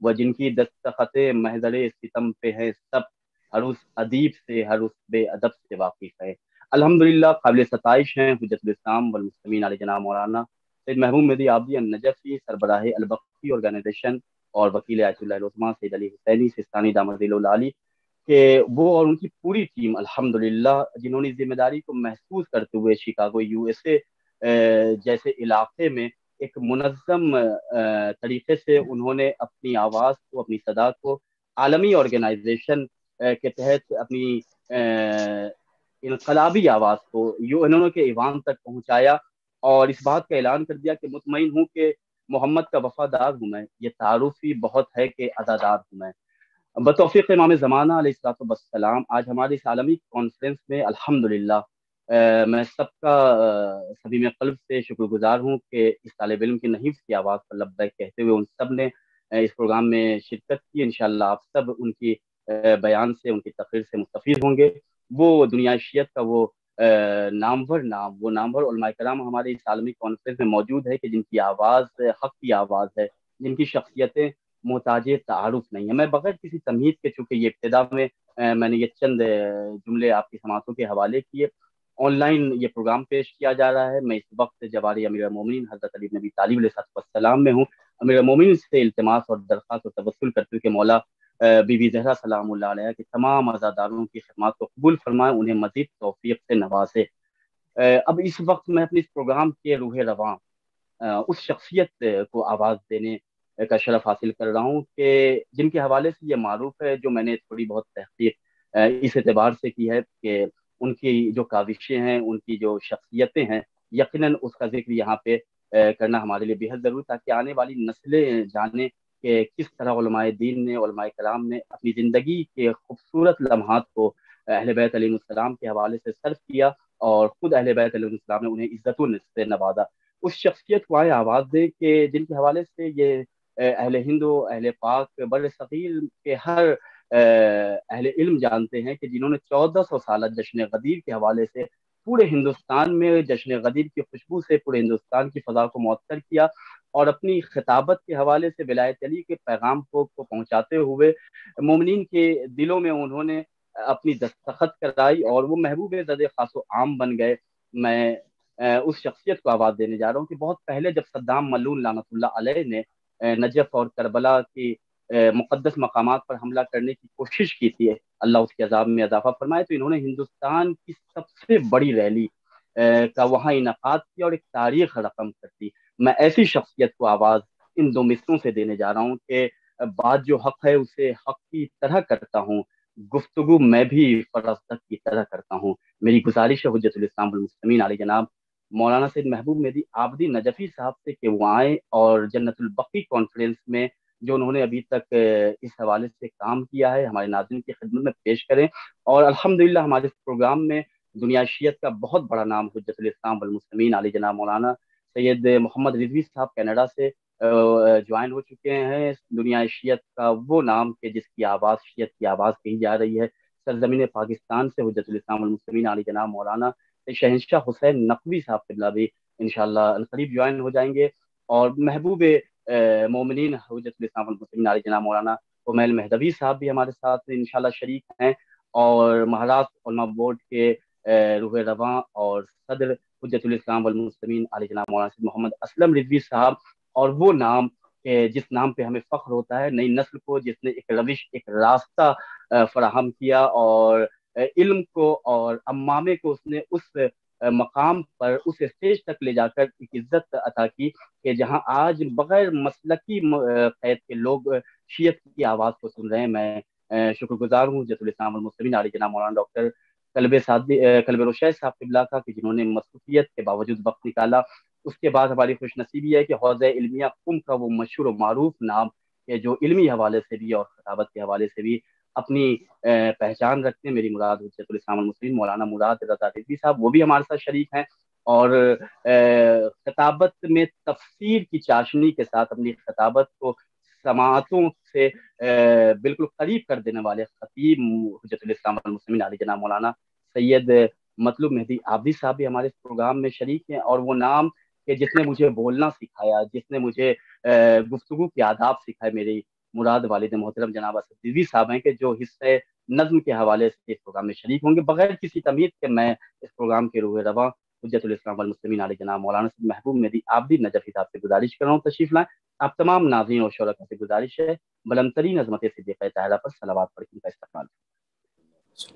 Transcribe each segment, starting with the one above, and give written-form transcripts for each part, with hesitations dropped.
وہ جن کی دستخط محضر ستم پہ ہے سب، ہر اس ادیب سے ہر اس بے ادب سے واقف ہے۔ الحمدللہ قابل ستائش ہیں حجت الاسلام والمسلمین علیہ جناب مولانا سید محبوب مہدی عابدی النجفی، سربراہ البقی آرگنائزیشن اور وکیل آیت اللہ العظمیٰ سید علی حسینی سستانی دامت ذیلہ العالی، کہ وہ اور ان کی پوری ٹیم الحمدللہ جنہوں نے ذمہ داری کو محسوس کرتے ہوئے شکاگو یو ایس اے جیسے علاقے میں ایک منظم طریقے سے انہوں نے اپنی آواز کو، اپنی صدا کو عالمی آرگنائزیشن کے تحت اپنی انقلابی آواز کو انہوں کے ایوان تک پہنچایا، اور اس بات کا اعلان کر دیا کہ مطمئن ہوں کہ محمد کا وفادار ہوں میں، یہ تعارف ہی بہت ہے کہ عزادار ہوں میں۔ بتوفیق امام زمانہ علیہ الصلوۃ والسلام آج ہماری اس عالمی کانفرنس میں الحمدللہ میں سب کا صمیم قلب سے شکر گزار ہوں کہ اس طالب علم کی نحیف کی آواز پر لبیک کہتے ہوئے ان سب نے اس پروگرام میں شرکت کی۔ انشاءاللہ آپ سب ان کی بیان سے، ان کی تقریر سے مستفید ہوں گے۔ وہ دنیا شیعت کا وہ نامور علماء کرام ہمارے اس عالمی کانفرنس میں موجود ہے کہ جن کی آواز حق کی آواز ہے، جن کی شخصیتیں محتاج تعارف نہیں ہے۔ میں بغیر کسی تمہید کے، چونکہ یہ ابتدا میں نے یہ چند جملے آپ کی سماعتوں کے حوالے کیے، آن لائن یہ پروگرام پیش کیا جا رہا ہے۔ میں اس وقت جواری امیر المومنین حضرت علی بن ابی طالب علیہ السلام میں ہوں۔ امیر المومنین سے التماس اور درخواست اور توسل کرتے ہوئے کہ مولا بی بی زہرا سلام اللہ علیہ کے تمام عزاداروں کی خدمات کو قبول فرمائے، انہیں مزید توفیق سے نوازے۔ اب اس وقت میں اپنے اس پروگرام کے روح رواں اس شخصیت کو آواز دینے کا شرف حاصل کر رہا ہوں کہ جن کے حوالے سے یہ معروف ہے، جو میں نے تھوڑی بہت تحقیق اس اعتبار سے کی ہے کہ ان کی جو کاوشیں ہیں، ان کی جو شخصیتیں ہیں، یقیناً اس کا ذکر یہاں پہ کرنا ہمارے لیے بے حد ضروری، تاکہ آنے والی نسلیں جانیں کہ کس طرح علماء دین نے، علماء کرام نے اپنی زندگی کے خوبصورت لمحات کو اہل بیت علیہ السلام کے حوالے سے صرف کیا، اور خود اہل بیت علیہ السلام نے انہیں عزت و نصف سے نوازا۔ اس شخصیت کو آئے آواز دے کہ جن کے حوالے سے یہ اہل ہند و اہل پاک بر صغیر کے ہر اہل علم جانتے ہیں کہ جنہوں نے 1400 سالہ جشن غدیر کے حوالے سے پورے ہندوستان میں جشن غدیر کی خوشبو سے پورے ہندوستان کی فضا کو معطر کیا، اور اپنی خطابت کے حوالے سے ولایت علی کے پیغام کو پہنچاتے ہوئے مومنین کے دلوں میں انہوں نے اپنی دستخط کرائی، اور وہ محبوب زد خاص و عام بن گئے۔ میں اس شخصیت کو آواز دینے جا رہا ہوں کہ بہت پہلے جب صدام ملعون لعنت اللہ علیہ نے نجف اور کربلا کی مقدس مقامات پر حملہ کرنے کی کوشش کی تھی، اللہ اس کے عذاب میں اضافہ فرمائے، تو انہوں نے ہندوستان کی سب سے بڑی ریلی کا وہاں انعقاد کیا اور ایک تاریخ رقم کرتی۔ میں ایسی شخصیت کو آواز ان دو مصروں سے دینے جا رہا ہوں کہ بات جو حق ہے اسے حق کی طرح کرتا ہوں، گفتگو میں بھی فرزدق کی طرح کرتا ہوں۔ میری گزارش ہے حجت الاسلام والمسلمین علیہ جناب مولانا سید محبوب مہدی عابدی نجفی صاحب سے کہ وہ آئیں اور جنت البقی کانفرنس میں جو انہوں نے ابھی تک اس حوالے سے کام کیا ہے ہمارے ناظرین کی خدمت میں پیش کریں۔ اور الحمدللہ ہمارے اس پروگرام میں دنیا شیعت کا بہت بڑا نام حجت الاسلام والمسلمین علیہ جناب مولانا سید محمد رضوی صاحب کینیڈا سے جوائن ہو چکے ہیں۔ دنیا شیعت کا وہ نام کہ جس کی آواز شیعت کی آواز کہی جا رہی ہے، سرزمین پاکستان سے حجت الاسلام والمسلمین علیہ جناب مولانا شہنشاہ حسین نقوی صاحب قبلہ بھی انشاءاللہ القریب جوائن ہو جائیں گے، اور محبوب مومنین حجت الاسلام والمسلمین علیہ جناب مولانا کمیل مہدوی صاحب بھی ہمارے ساتھ انشاءاللہ شریک ہیں، اور مہاراشٹر علماء بورڈ کے روح رواں اور صدر حجت الاسلام والمسلمین علیہ جناب مولانا سید محمد اسلم رضوی صاحب، اور وہ نام کہ جس نام پہ ہمیں فخر ہوتا ہے، نئی نسل کو جس نے ایک روش، ایک راستہ فراہم کیا، اور علم کو اور امامے کو اس نے اس مقام پر، اس اسٹیج تک لے جا کر ایک عزت عطا کی کہ جہاں آج بغیر مسلکی قید کے لوگ شیعت کی آواز کو سن رہے ہیں۔ میں شکر گزار ہوں حجت الاسلام والمسلمین علیہ جناب مولانا ڈاکٹر کلب روشید صاحب قبلہ کا کہ جنہوں نے مصروفیت کے باوجود وقت نکالا۔ اس کے بعد ہماری خوش نصیبی ہے کہ حوزہ علمیہ قم کا وہ مشہور و معروف نام کہ جو علمی حوالے سے بھی اور خطابت کے حوالے سے بھی اپنی پہچان رکھتے ہیں، میری مراد حجت الاسلام والمسلمین مولانا مراد رضا رضوی صاحب، وہ بھی ہمارے ساتھ شریک ہیں، اور خطابت میں تفسیر کی چاشنی کے ساتھ اپنی خطابت کو سماعتوں سے بالکل قریب کر دینے والے خطیب حجت الاسلام والمسلمین علیہ جناب مولانا سید مطلوب مہدی عابدی صاحب بھی ہمارے اس پروگرام میں شریک ہیں، اور وہ نام کہ جس نے مجھے بولنا سکھایا، جس نے مجھے گفتگو کے آداب سکھائے، میری مراد والد محترم جناب اسد رضوی صاحب ہیں کہ جو حصہ نظم کے حوالے سے اس پروگرام میں شریک ہوں گے۔ بغیر کسی تمہید کے میں اس پروگرام کے روح رواں حجت الاسلام والمسلمین علیہ جناب مولانا سید محبوب مہدی عابدی نجفی صاحب سے گزارش کر رہا ہوں تشریف لائیں۔ آپ تمام ناظرین اور شرکاء سے گزارش ہے بلند ترین عظمت صدیقہ طاہرہ پر صلوات پڑھ کے ان کا استقبال۔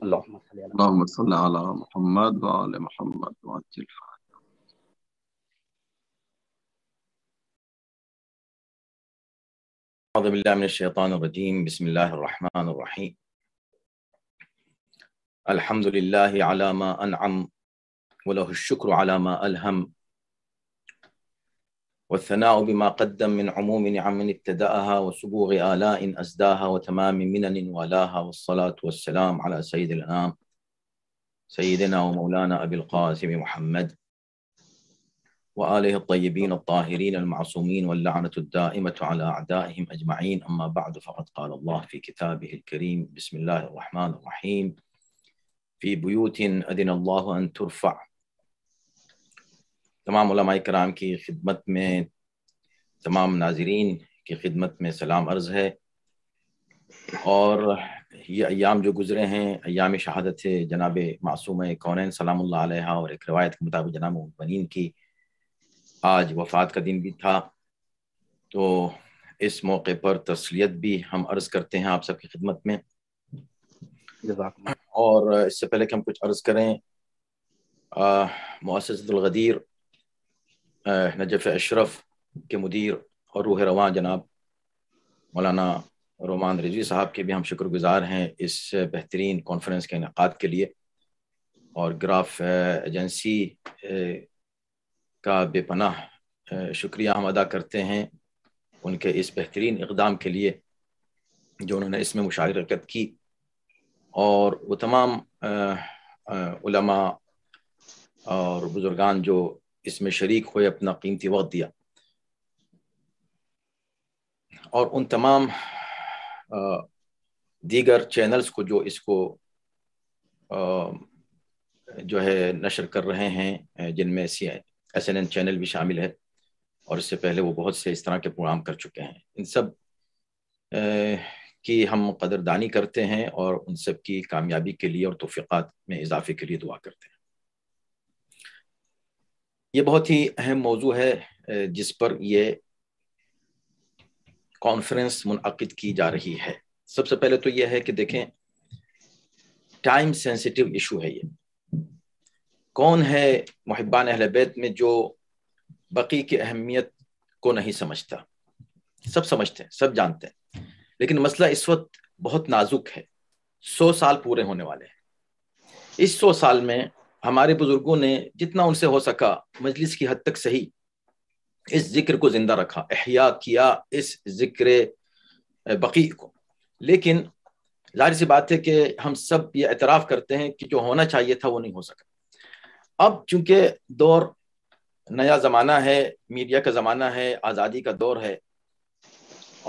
اللہم صلی علی اللهم صل على محمد وآل محمد وعجل أعوذ بالله من الشيطان الرجيم بسم الله الرحمن الرحيم الحمد لله على ما أنعم وله الشكر على ما ألهم والثناء بما قدم من عموم نعم ابتدأها وسبوغ آلاء أسداها وتمام منن والاها والصلاة والسلام على سيد الأنام سيدنا ومولانا أبي القاسم محمد وآله الطيبين الطاهرين المعصومين واللعنة الدائمة على أعدائهم أجمعين أما بعد فقد قال الله في كتابه الكريم بسم الله الرحمن الرحيم في بيوت أذن الله أن ترفع۔ تمام علماء کرام کی خدمت میں، تمام ناظرین کی خدمت میں سلام عرض ہے، اور یہ ایام جو گزرے ہیں ایام شہادت جناب معصومہ کونین سلام اللہ علیہ، اور ایک روایت کے مطابق جناب بنین کی آج وفات کا دن بھی تھا، تو اس موقع پر تسلیت بھی ہم عرض کرتے ہیں آپ سب کی خدمت میں۔ اور اس سے پہلے کہ ہم کچھ عرض کریں، مؤسسۃ الغدیر نجف اشرف کے مدیر اور روح رواں جناب مولانا رومان رضوی صاحب کے بھی ہم شکر گزار ہیں اس بہترین کانفرنس کے انعقاد کے لیے، اور گراف ایجنسی کا بے پناہ شکریہ ہم ادا کرتے ہیں ان کے اس بہترین اقدام کے لیے جو انہوں نے اس میں مشارکت کی، اور وہ تمام علماء اور بزرگان جو اس میں شریک ہوئے اپنا قیمتی وقت دیا، اور ان تمام دیگر چینلز کو جو اس کو جو ہے نشر کر رہے ہیں، جن میں SNN چینل بھی شامل ہے، اور اس سے پہلے وہ بہت سے اس طرح کے پروگرام کر چکے ہیں، ان سب کی ہم قدردانی کرتے ہیں اور ان سب کی کامیابی کے لیے اور توفیقات میں اضافے کے لیے دعا کرتے ہیں۔ یہ بہت ہی اہم موضوع ہے جس پر یہ کانفرنس منعقد کی جا رہی ہے۔ سب سے پہلے تو یہ ہے کہ دیکھیں، ٹائم سینسیٹیو ایشو ہے یہ۔ کون ہے محبان اہل بیت میں جو بقی کی اہمیت کو نہیں سمجھتا؟ سب سمجھتے ہیں، سب جانتے ہیں، لیکن مسئلہ اس وقت بہت نازک ہے۔ 100 سال پورے ہونے والے ہیں۔ اس 100 سال میں ہمارے بزرگوں نے جتنا ان سے ہو سکا مجلس کی حد تک صحیح اس ذکر کو زندہ رکھا، احیاء کیا اس ذکر بقی کو، لیکن ظاہر سی بات ہے کہ ہم سب یہ اعتراف کرتے ہیں کہ جو ہونا چاہیے تھا وہ نہیں ہو سکا۔ اب چونکہ دور نیا زمانہ ہے، میڈیا کا زمانہ ہے، آزادی کا دور ہے،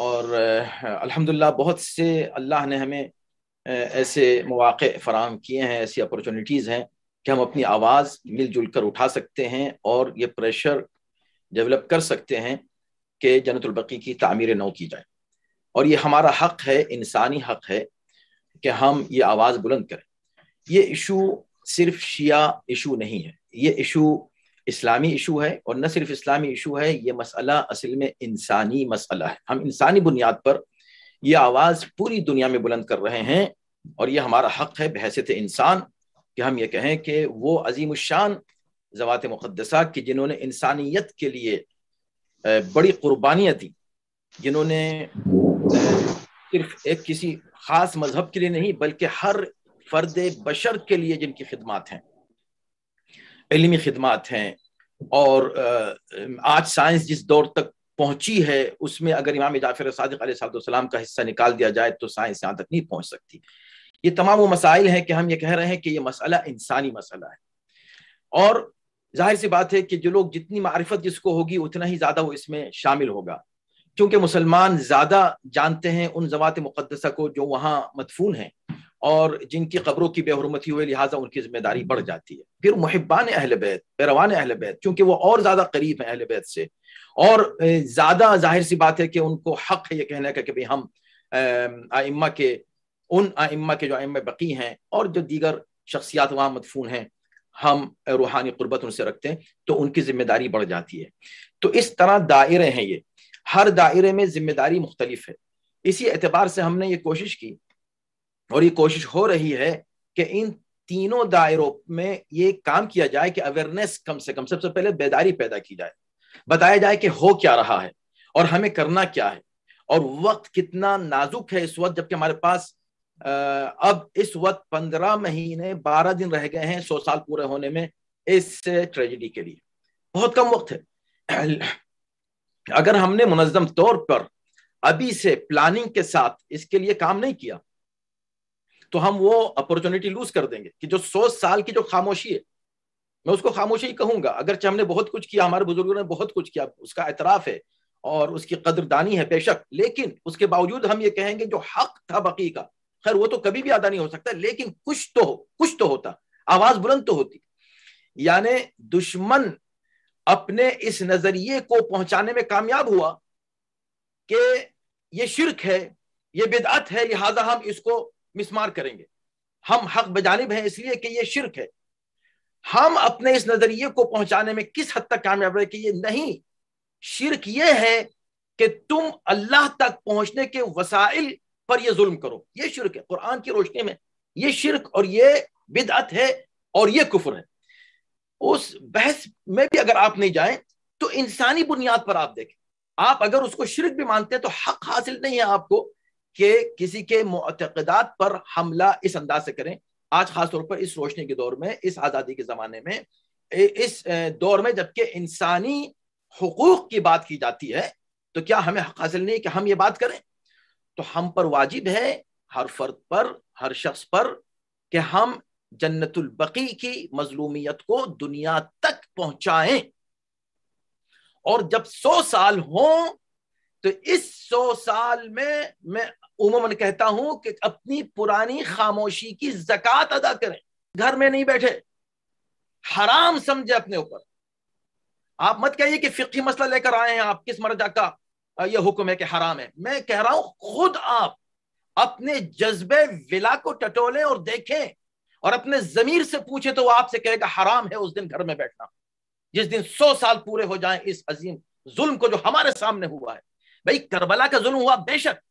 اور الحمدللہ بہت سے اللہ نے ہمیں ایسے مواقع فراہم کیے ہیں، ایسی اپرچونٹیز ہیں کہ ہم اپنی آواز مل جل کر اٹھا سکتے ہیں اور یہ پریشر ڈیولپ کر سکتے ہیں کہ جنت البقیع کی تعمیر نو کی جائے، اور یہ ہمارا حق ہے، انسانی حق ہے کہ ہم یہ آواز بلند کریں۔ یہ ایشو صرف شیعہ ایشو نہیں ہے، یہ ایشو اسلامی ایشو ہے، اور نہ صرف اسلامی ایشو ہے، یہ مسئلہ اصل میں انسانی مسئلہ ہے۔ ہم انسانی بنیاد پر یہ آواز پوری دنیا میں بلند کر رہے ہیں، اور یہ ہمارا حق ہے بحیثیت انسان کہ ہم یہ کہیں کہ وہ عظیم الشان ذوات مقدسہ کہ جنہوں نے انسانیت کے لیے بڑی قربانیاں دیں، جنہوں نے صرف ایک کسی خاص مذہب کے لیے نہیں بلکہ ہر فرد بشر کے لیے جن کی خدمات ہیں، علمی خدمات ہیں، اور آج سائنس جس دور تک پہنچی ہے اس میں اگر امام جعفر صادق علیہ السلام کا حصہ نکال دیا جائے تو سائنس یہاں تک نہیں پہنچ سکتی۔ یہ تمام وہ مسائل ہیں کہ ہم یہ کہہ رہے ہیں کہ یہ مسئلہ انسانی مسئلہ ہے، اور ظاہر سی بات ہے کہ جو لوگ جتنی معرفت جس کو ہوگی اتنا ہی زیادہ وہ اس میں شامل ہوگا، کیونکہ مسلمان زیادہ جانتے ہیں ان ذوات مقدسہ کو جو وہاں مدفون ہیں، اور جن کی قبروں کی بے حرمتی ہوئی لہٰذا ان کی ذمہ داری بڑھ جاتی ہے. پھر محبان اہل بیت، پیروان اہل بیت، چونکہ وہ اور زیادہ قریب ہیں اہل بیت سے، اور زیادہ ظاہر سی بات ہے کہ ان کو حق ہے یہ کہنے کا کہ بھئی ہم ائمہ کے، ان ائمہ کے جو ائمہ بقی ہیں اور جو دیگر شخصیات وہاں مدفون ہیں، ہم روحانی قربت ان سے رکھتے ہیں، تو ان کی ذمہ داری بڑھ جاتی ہے. تو اس طرح دائرے ہیں، یہ ہر دائرے میں ذمہ داری مختلف ہے. اسی اعتبار سے ہم نے یہ کوشش کی اور یہ کوشش ہو رہی ہے کہ ان تینوں دائروں میں یہ کام کیا جائے کہ اویئرنیس کم سے کم، سب سے پہلے بیداری پیدا کی جائے، بتایا جائے کہ ہو کیا رہا ہے اور ہمیں کرنا کیا ہے، اور وقت کتنا نازک ہے اس وقت، جبکہ ہمارے پاس اب اس وقت 15 مہینے 12 دن رہ گئے ہیں 100 سال پورے ہونے میں اس ٹریجڈی کے لیے. بہت کم وقت ہے. اگر ہم نے منظم طور پر ابھی سے پلاننگ کے ساتھ اس کے لیے کام نہیں کیا تو ہم وہ اپورچونٹی لوز کر دیں گے کہ جو 100 سال کی جو خاموشی ہے، میں اس کو خاموشی ہی کہوں گا، اگرچہ ہم نے بہت کچھ کیا، ہمارے بزرگوں نے بہت کچھ کیا، اس کا اعتراف ہے اور اس کی قدردانی ہے بے شک، لیکن اس کے باوجود ہم یہ کہیں گے جو حق تھا بقی کا، خیر وہ تو کبھی بھی ادا نہیں ہو سکتا، لیکن کچھ تو ہوتا، آواز بلند تو ہوتی. یعنی دشمن اپنے اس نظریے کو پہنچانے میں کامیاب ہوا کہ یہ شرک ہے، یہ بدعت ہے، لہذا ہم اس کو مسمار کریں گے، ہم حق بجانب ہیں اس لیے کہ یہ شرک ہے. ہم اپنے اس نظریے کو پہنچانے میں کس حد تک کامیاب رہے کہ یہ نہیں، شرک یہ ہے کہ تم اللہ تک پہنچنے کے وسائل پر یہ ظلم کرو، یہ شرک ہے. قرآن کی روشنی میں یہ شرک اور یہ بدعت ہے اور یہ کفر ہے. اس بحث میں بھی اگر آپ نہیں جائیں تو انسانی بنیاد پر آپ دیکھیں، آپ اگر اس کو شرک بھی مانتے ہیں تو حق حاصل نہیں ہے آپ کو کہ کسی کے معتقدات پر حملہ اس انداز سے کریں. آج خاص طور پر اس روشنی کے دور میں، اس آزادی کے زمانے میں، اس دور میں جبکہ انسانی حقوق کی بات کی جاتی ہے، تو کیا ہمیں حق حاصل نہیں کہ ہم یہ بات کریں؟ تو ہم پر واجب ہے، ہر فرد پر، ہر شخص پر، کہ ہم جنت البقی کی مظلومیت کو دنیا تک پہنچائیں. اور جب 100 سال ہوں تو اس 100 سال میں عموماً کہتا ہوں کہ اپنی پرانی خاموشی کی زکوٰۃ ادا کریں. گھر میں نہیں بیٹھے، حرام سمجھے اپنے اوپر. آپ مت کہیے کہ فقہی مسئلہ لے کر آئے ہیں آپ، کس مرجع کا یہ حکم ہے کہ حرام ہے. میں کہہ رہا ہوں خود آپ اپنے جذبے ولا کو ٹٹولیں اور دیکھیں اور اپنے ضمیر سے پوچھیں تو وہ آپ سے کہے گا حرام ہے اس دن گھر میں بیٹھنا، جس دن 100 سال پورے ہو جائیں اس عظیم ظلم کو جو ہمارے سامنے ہوا ہے. بھائی کربلا کا ظلم ہوا بے شک،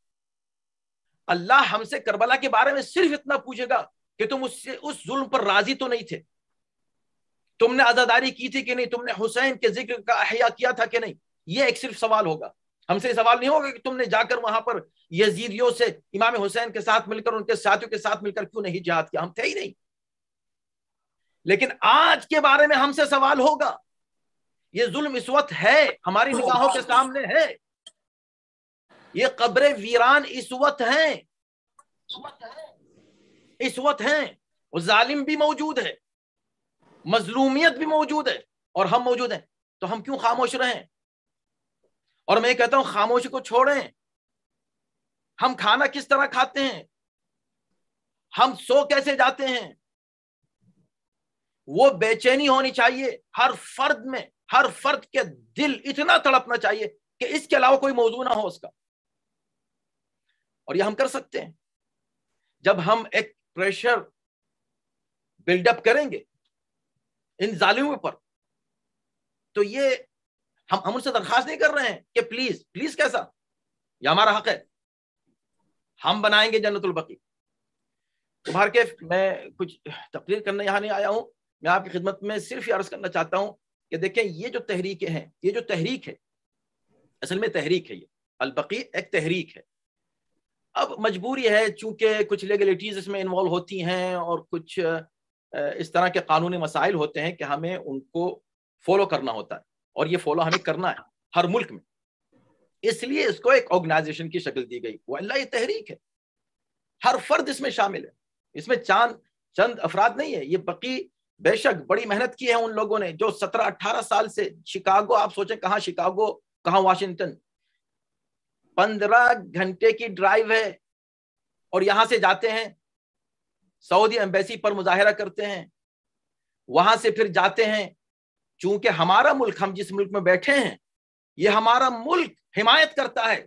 اللہ ہم سے کربلا کے بارے میں صرف اتنا پوچھے گا کہ تم اس ظلم پر راضی تو نہیں تھے، تم نے عزاداری کی تھی کہ نہیں، تم نے حسین کے ذکر کا احیاء کیا تھا کہ نہیں. یہ ایک صرف سوال ہوگا. ہم سے یہ سوال نہیں ہوگا کہ تم نے جا کر وہاں پر یزیدیوں سے امام حسین کے ساتھ مل کر، ان کے ساتھیوں کے ساتھ مل کر کیوں نہیں جہاد کیا، ہم تھے ہی نہیں. لیکن آج کے بارے میں ہم سے سوال ہوگا. یہ ظلم اس وقت ہے، ہماری نگاہوں کے سامنے ہے، یہ قبر ویران اس وقت ہیں، اس وقت ہیں. وہ ظالم بھی موجود ہے، مظلومیت بھی موجود ہے، اور ہم موجود ہیں. تو ہم کیوں خاموش رہیں؟ اور میں کہتا ہوں خاموشی کو چھوڑیں. ہم کھانا کس طرح کھاتے ہیں، ہم سو کیسے جاتے ہیں، وہ بے چینی ہونی چاہیے ہر فرد میں. ہر فرد کے دل اتنا تڑپنا چاہیے کہ اس کے علاوہ کوئی موضوع نہ ہو اس کا. اور یہ ہم کر سکتے ہیں جب ہم ایک پریشر بلڈ اپ کریں گے ان ظالموں پر. تو یہ ہم ان سے درخواست نہیں کر رہے ہیں کہ پلیز پلیز کیسا، یہ ہمارا حق ہے، ہم بنائیں گے جنت البقی. تو بہر کے میں کچھ تقریر کرنے یہاں نہیں آیا ہوں. میں آپ کی خدمت میں صرف یہ عرض کرنا چاہتا ہوں کہ دیکھیں یہ جو تحریکیں ہیں، یہ جو تحریک ہے اصل میں تحریک ہے، یہ البقی ایک تحریک ہے. اب مجبوری ہے چونکہ کچھ لیگلٹیز اس میں انوالو ہوتی ہیں اور کچھ اس طرح کے قانونی مسائل ہوتے ہیں کہ ہمیں ان کو فالو کرنا ہوتا ہے، اور یہ فالو ہمیں کرنا ہے ہر ملک میں. اس لیے اس کو ایک آرگنائزیشن کی شکل دی گئی. وہ اللہ یہ تحریک ہے، ہر فرد اس میں شامل ہے، اس میں چند افراد نہیں ہے. یہ بقی بے شک بڑی محنت کی ہے ان لوگوں نے جو 17-18 سال سے شکاگو، آپ سوچیں کہاں شکاگو، کہاں واشنگٹن، 15 گھنٹے کی ڈرائیو ہے، اور یہاں سے جاتے ہیں سعودی ایمبیسی پر مظاہرہ کرتے ہیں, وہاں سے پھر جاتے ہیں, چونکہ ہمارا ملک, ہم جس ملک میں بیٹھے ہیں یہ ہمارا ملک حمایت کرتا ہے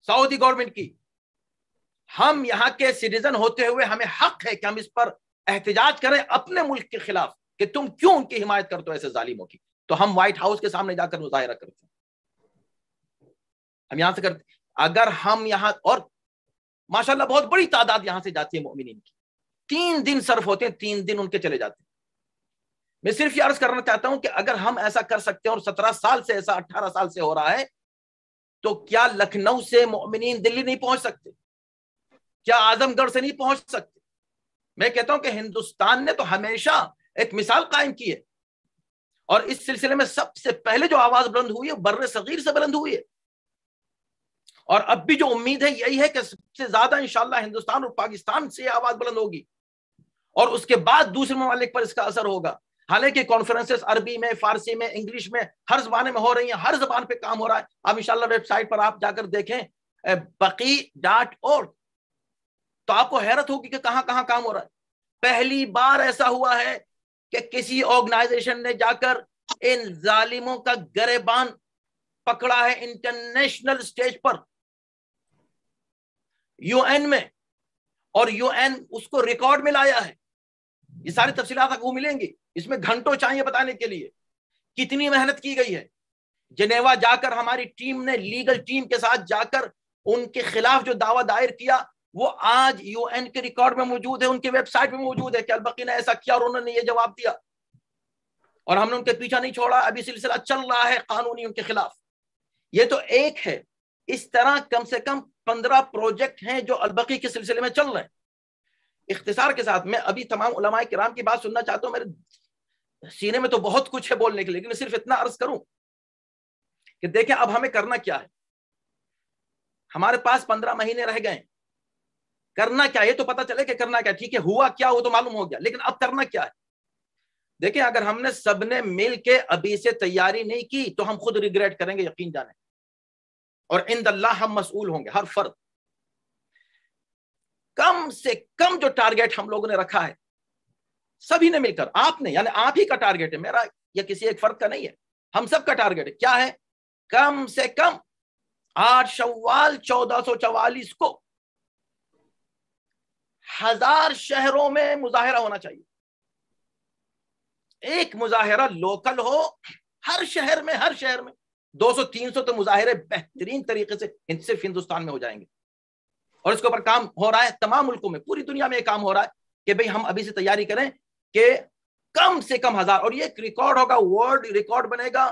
سعودی گورنمنٹ کی, ہم یہاں کے سٹیزن ہوتے ہوئے ہمیں حق ہے کہ ہم اس پر احتجاج کریں اپنے ملک کے خلاف کہ تم کیوں ان کی حمایت کرتے ہو ایسے ظالموں کی. تو ہم وائٹ ہاؤس کے سامنے جا کر مظاہرہ کرتے ہیں, ہم یہاں سے کرتے. اگر ہم یہاں, اور ماشاءاللہ بہت بڑی تعداد یہاں سے جاتی ہے مومنین کی, 3 دن صرف ہوتے ہیں, 3 دن ان کے چلے جاتے ہیں. میں صرف یہ عرض کرنا چاہتا ہوں کہ اگر ہم ایسا کر سکتے ہیں اور 17 سال سے ایسا 18 سال سے ہو رہا ہے, تو کیا لکھنؤ سے مومنین دلی نہیں پہنچ سکتے؟ کیا اعظم گڑھ سے نہیں پہنچ سکتے؟ میں کہتا ہوں کہ ہندوستان نے تو ہمیشہ ایک مثال قائم کی ہے, اور اس سلسلے میں سب سے پہلے جو آواز بلند ہوئی ہے بر صغیر سے بلند ہوئی ہے, اور اب بھی جو امید ہے یہی ہے کہ سب سے زیادہ انشاءاللہ ہندوستان اور پاکستان سے آواز بلند ہوگی, اور اس کے بعد دوسرے ممالک پر اس کا اثر ہوگا. حالانکہ کانفرنسز عربی میں, فارسی میں, انگلش میں, ہر زبان میں ہو رہی ہیں, ہر زبان پہ کام ہو رہا ہے. اب انشاءاللہ ویب سائٹ پر آپ جا کر دیکھیں baqi.org, تو آپ کو حیرت ہوگی کہ کہاں کہاں کام ہو رہا ہے. پہلی بار ایسا ہوا ہے کہ کسی آرگنائزیشن نے جا کر ان ظالموں کا گریبان پکڑا ہے انٹرنیشنل سٹیج پر, یو این میں, اور یو این اس کو ریکارڈ میں لایا ہے. یہ ساری تفصیلات آپ کو ملیں گی, اس میں گھنٹوں چاہیے بتانے کے لیے کتنی محنت کی گئی ہے. جنیوا جا کر ہماری ٹیم نے, لیگل ٹیم کے ساتھ جا کر ان کے خلاف جو دعویٰ دائر کیا وہ آج یو این کے ریکارڈ میں موجود ہے, ان کی ویب سائٹ میں موجود ہے کہ البقی نے ایسا کیا اور انہوں نے یہ جواب دیا, اور ہم نے ان کے پیچھا نہیں چھوڑا. ابھی سلسلہ چل رہا ہے قانونی ان کے خلاف. یہ تو ایک ہے, اس طرح کم سے کم 15 پروجیکٹ ہیں جو البقی کے سلسلے میں چل رہے ہیں. اختصار کے ساتھ میں ابھی تمام علماء کرام کی بات سننا چاہتا ہوں, میرے سینے میں تو بہت کچھ ہے بولنے کے لیے, لیکن میں صرف اتنا عرض کروں کہ دیکھیں اب ہمیں کرنا کیا ہے. ہمارے پاس 15 مہینے رہ گئے, کرنا کیا, یہ تو پتا چلے کہ کرنا کیا. ٹھیک ہے ہوا کیا وہ تو معلوم ہو گیا, لیکن اب کرنا کیا ہے. دیکھیں اگر ہم نے سب نے مل کے ابھی سے تیاری نہیں کی تو ہم خود ریگریٹ کریں گے, یقین جانیں, اور عند اللہ ہم مسئول ہوں گے ہر فرد. کم سے کم جو ٹارگیٹ ہم لوگوں نے رکھا ہے سبھی نے مل کر, آپ نے یعنی آپ ہی کا ٹارگیٹ ہے, میرا یا کسی ایک فرد کا نہیں ہے, ہم سب کا ٹارگیٹ ہے. کیا ہے؟ کم سے کم 8 شوال 1444 کو 1000 شہروں میں مظاہرہ ہونا چاہیے. ایک مظاہرہ لوکل ہو ہر شہر میں, ہر شہر میں 200-300 تو مظاہرے بہترین طریقے سے صرف ہندوستان میں ہو جائیں گے. اور اس کے اوپر کام ہو رہا ہے تمام ملکوں میں, پوری دنیا میں یہ کام ہو رہا ہے کہ بھئی ہم ابھی سے تیاری کریں کہ کم سے کم 1000, اور یہ ایک ریکارڈ ہوگا, ورلڈ ریکارڈ بنے گا.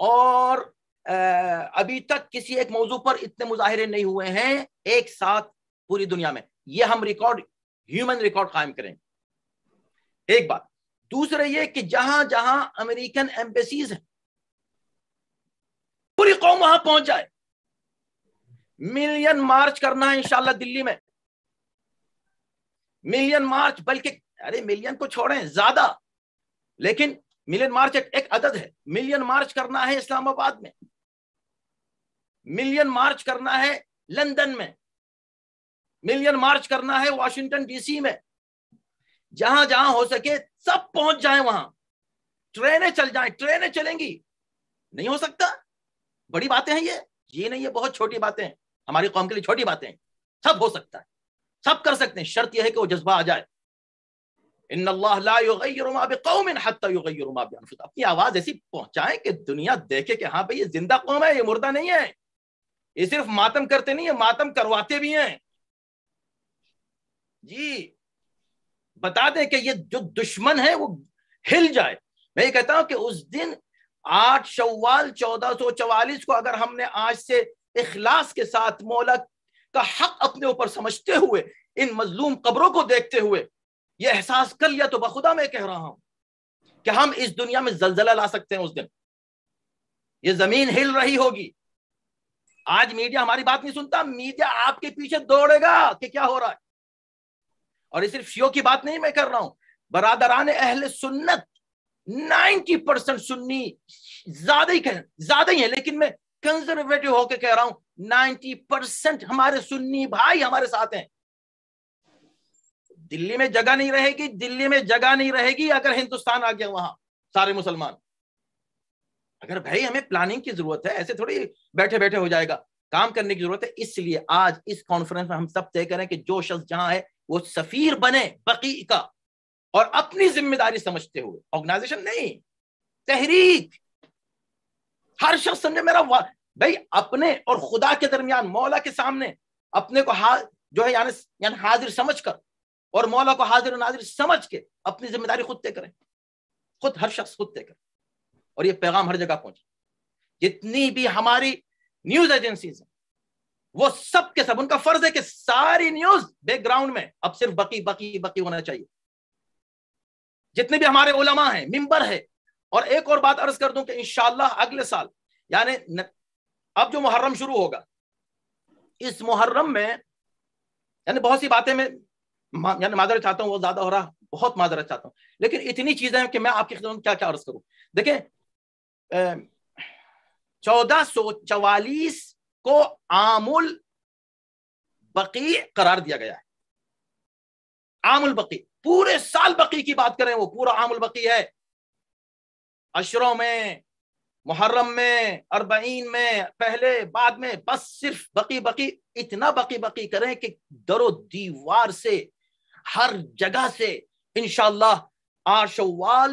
اور ابھی تک کسی ایک موضوع پر اتنے مظاہرے نہیں ہوئے ہیں ایک ساتھ پوری دنیا میں. یہ ہم ریکارڈ, ہیومن ریکارڈ قائم کریں. ایک بات. دوسرے یہ کہ جہاں جہاں امریکن ایمبیسیز ہیں پوری قوم وہاں پہنچ جائے. ملین مارچ کرنا ہے انشاءاللہ دلی میں, ملین مارچ, بلکہ ارے ملین کو چھوڑیں زیادہ, لیکن ملین مارچ ایک عدد ہے. ملین مارچ کرنا ہے اسلام آباد میں, ملین مارچ کرنا ہے لندن میں, ملین مارچ کرنا ہے واشنگٹن ڈی سی میں. جہاں جہاں ہو سکے سب پہنچ جائیں وہاں. ٹرینیں چل جائیں, ٹرینیں چلیں گی. نہیں ہو سکتا؟ بڑی باتیں ہیں یہ نہیں, یہ بہت چھوٹی باتیں ہیں, ہماری قوم کے لیے چھوٹی باتیں ہیں. سب ہو سکتا ہے, سب کر سکتے ہیں, شرط یہ ہے کہ وہ جذبہ آ جائے. ان اللہ لا یغیر ما بقوم حتی یغیروا ما بانفسہم. اپنی آواز ایسی پہنچائیں کہ دنیا دیکھے کہ ہاں بھئی یہ زندہ قوم ہے, یہ مردہ نہیں ہے. یہ صرف ماتم کرتے نہیں ہیں, ماتم کرواتے بھی ہیں. جی بتا دیں کہ یہ جو دشمن ہے وہ ہل جائے. میں یہ کہتا ہوں کہ اس دن 8 شوال 1444 کو اگر ہم نے آج سے اخلاص کے ساتھ مولا کا حق اپنے اوپر سمجھتے ہوئے, ان مظلوم قبروں کو دیکھتے ہوئے یہ احساس کر لیا, تو بخدا میں کہہ رہا ہوں کہ ہم اس دنیا میں زلزلہ لا سکتے ہیں. اس دن یہ زمین ہل رہی ہوگی. آج میڈیا ہماری بات نہیں سنتا, میڈیا آپ کے پیچھے دوڑے گا کہ کیا ہو رہا ہے. اور یہ صرف شیعوں کی بات نہیں میں کر رہا ہوں, برادران اہل سنت 90% سنی, زیادہ ہی ہیں, لیکن میں کنزرویٹو ہو کے کہہ رہا ہوں 90% ہمارے سنی بھائی ہمارے ساتھ ہیں. دلی میں جگہ نہیں رہے گی، دلی میں جگہ نہیں رہے گی اگر ہندوستان آ گیا وہاں سارے مسلمان. اگر بھائی ہمیں پلاننگ کی ضرورت ہے، ایسے تھوڑی بیٹھے بیٹھے ہو جائے گا، کام کرنے کی ضرورت ہے. اس لیے آج اس کانفرنس میں ہم سب طے کریں کہ جو شخص جہاں ہے وہ سفیر بنے بقیع کا، اور اپنی ذمہ داری سمجھتے ہوئے، آرگنائزیشن نہیں، تحریک. ہر شخص سمجھے میرا بھائی اپنے اور خدا کے درمیان، مولا کے سامنے اپنے کو جو ہے یعنی حاضر سمجھ کر، اور مولا کو حاضر و ناظر سمجھ کے اپنی ذمہ داری خود طے کریں، خود ہر شخص خود طے کرے. اور یہ پیغام ہر جگہ پہنچے. جتنی بھی ہماری نیوز ایجنسیز ہیں وہ سب کے سب، ان کا فرض ہے کہ ساری نیوز بیک گراؤنڈ میں اب صرف بقی بقی بقی ہونا چاہیے. جتنے بھی ہمارے علماء ہیں، ممبر ہے. اور ایک اور بات عرض کر دوں کہ انشاءاللہ اگلے سال، یعنی اب جو محرم شروع ہوگا، اس محرم میں یعنی بہت سی باتیں میں یعنی معذرت چاہتا ہوں، وہ زیادہ ہو رہا، بہت معذرت چاہتا ہوں، لیکن اتنی چیزیں ہیں کہ میں آپ کی خدمت میں کیا کیا عرض کروں. دیکھیں 1444 کو عام البقیع قرار دیا گیا ہے. عام البقیع، پورے سال بقیع کی بات کریں وہ پورا عام البقیع ہے. عشروں میں، محرم میں، 40 میں، پہلے بعد میں، بس صرف بقیع بقیع. اتنا بقیع بقیع کریں کہ در و دیوار سے، ہر جگہ سے انشاءاللہ 8 شوال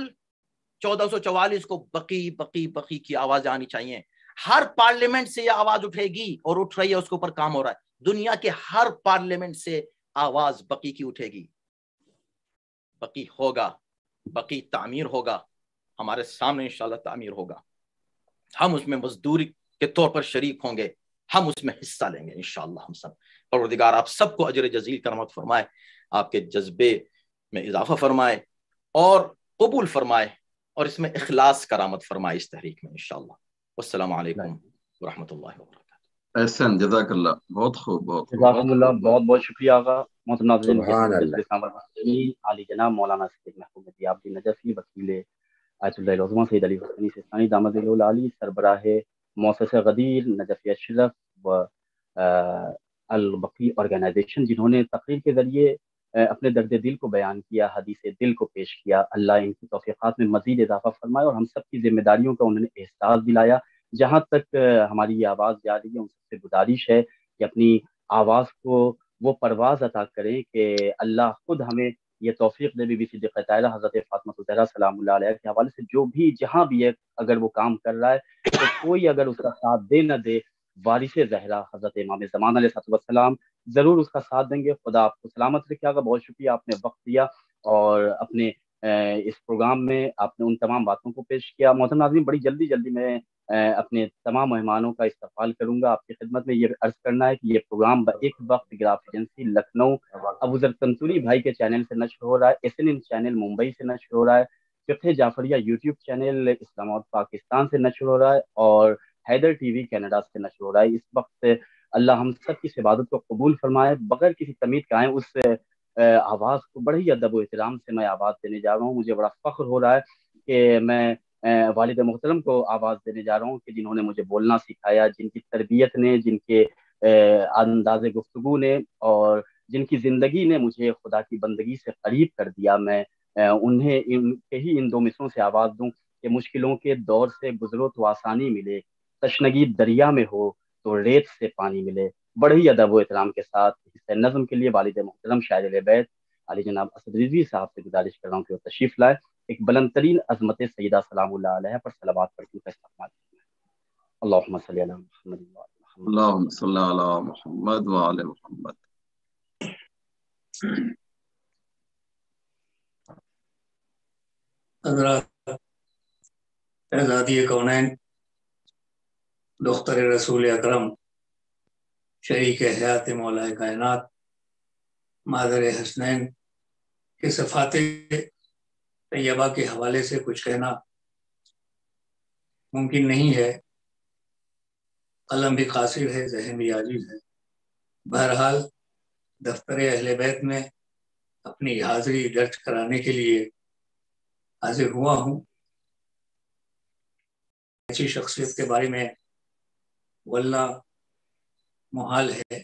1444 کو بقیع بقیع بقیع کی آواز آنی چاہیے. ہر پارلیمنٹ سے یہ آواز اٹھے گی، اور اٹھ رہی ہے، اس کے اوپر کام ہو رہا ہے. دنیا کے ہر پارلیمنٹ سے آواز بقیع کی اٹھے گی. بقیع ہوگا، بقیع تعمیر ہوگا، ہمارے سامنے انشاءاللہ تعمیر ہوگا. ہم اس میں مزدوری کے طور پر شریک ہوں گے، ہم اس میں حصہ لیں گے انشاءاللہ ہم سب. پروردگار آپ سب کو اجر جزیل کرامت فرمائے، آپ کے جذبے میں اضافہ فرمائے اور قبول فرمائے، اور اس میں اخلاص کرامت فرمائے اس تحریک میں انشاءاللہ. والسلام علیکم ورحمۃ اللہ وبرکاتہ. احسن، جزاک اللہ. بہت خوب، بہت خوب. جزاکم اللہ، بہت بہت شکریہ آقا. محترم ناظرین، سبحان اللہ. عالی جناب مولانا سید محمود دیابی نجفی، وکیل آیت اللہ العظمہ سید علی حسینی سیستانی دامت العالی، سربراہ مؤسسہ غدیر نجفی اشرف و البقیع آرگنائزیشن، جنہوں نے تقریر کے ذریعے اپنے درد دل کو بیان کیا، حدیث دل کو پیش کیا. اللہ ان کی توفیقات میں مزید اضافہ فرمائے، اور ہم سب کی ذمہ داریوں کا انہوں نے احساس دلایا. جہاں تک ہماری یہ آواز جا رہی ہے، ان سے گزارش ہے کہ اپنی آواز کو وہ پرواز عطا کریں کہ اللہ خود ہمیں یہ توفیق دے. بی بی صدیقہ طاہرہ حضرت فاطمہ الزہرا سلام اللہ علیہ کے حوالے سے جو بھی جہاں بھی ہے، اگر وہ کام کر رہا ہے تو کوئی اگر اس کا ساتھ دے نہ دے، وارث زہرا حضرت امام زمان علیہ السلام ضرور اس کا ساتھ دیں گے. خدا آپ کو سلامت رکھے گا. بہت شکریہ، آپ نے وقت دیا اور اپنے اس پروگرام میں آپ نے ان تمام باتوں کو پیش کیا. محترم ناظرین، بڑی جلدی میں اپنے تمام مہمانوں کا استقبال کروں گا. آپ کی خدمت میں یہ عرض کرنا ہے کہ یہ پروگرام ایک وقت گراف ایجنسی لکھنؤ ابو ذر تنتوری بھائی کے چینل سے نشر ہو رہا ہے، SNN چینل ممبئی سے نشر ہو رہا ہے، فقہ جعفریہ یوٹیوب چینل اسلام آباد پاکستان سے نشر ہو رہا ہے، اور حیدر ٹی وی کینیڈا سے نشر ہو رہا ہے. اس وقت اللہ ہم سب کی عبادت کو قبول فرمائے. بغیر کسی تمید کا آئیں، اس آواز کو بڑے ہی ادب و احترام سے میں آواز دینے جا رہا ہوں. مجھے بڑا فخر ہو رہا ہے کہ میں والد محترم کو آواز دینے جا رہا ہوں کہ جنہوں نے مجھے بولنا سکھایا، جن کی تربیت نے، جن کے انداز گفتگو نے، اور جن کی زندگی نے مجھے خدا کی بندگی سے قریب کر دیا. میں انہیں ان دو مصروں سے آواز دوں کہ مشکلوں کے دور سے گزرو تو آسانی ملے، تشنگی دریا میں ہو تو ریت سے پانی ملے. بڑے ہی ادب و احترام کے ساتھ اس نظم کے لیے والد محترم شاعر اہل بیت علی جناب اسد رضوی صاحب سے گزارش کر رہا ہوں کہ وہ تشریف لائے. ایک بلند ترین عظمت سیدہ سلام اللہ علیہ پر صلوات پڑھ کے استقبال کریں. اللہم صلی علی محمد وعلی اللہم صلی علی محمد وعلی محمد. حضرات، شہزادی کونین، دختر رسول اکرم، شریک حیات مولا کائنات، مادر حسنین کے صفات طیبہ کے حوالے سے کچھ کہنا ممکن نہیں ہے. قلم بھی قاصر ہے، ذہن بھی عاجز ہے. بہرحال دفتر اہل بیت میں اپنی حاضری درج کرانے کے لیے حاضر ہوا ہوں. ایسی شخصیت کے بارے میں بولنا محال ہے.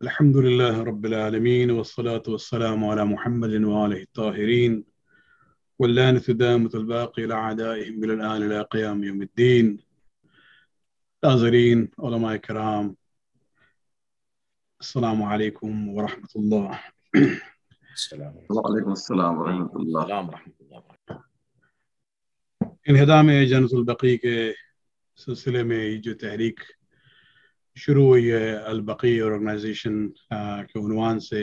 الحمد لله رب العالمين والصلاة والسلام على محمد وآله الطاهرين واللعنة دامة الباقي لأعدائهم إلى الآن إلى قيام يوم الدين. حاضرين علماء کرام، السلام علیکم ورحمۃ اللہ. وعلیکم السلام ورحمۃ اللہ. انہدام جنت البقیع کے سلسلے میں جو تحریک شروع ہوئی ہے البقیع آرگنائزیشن کے عنوان سے،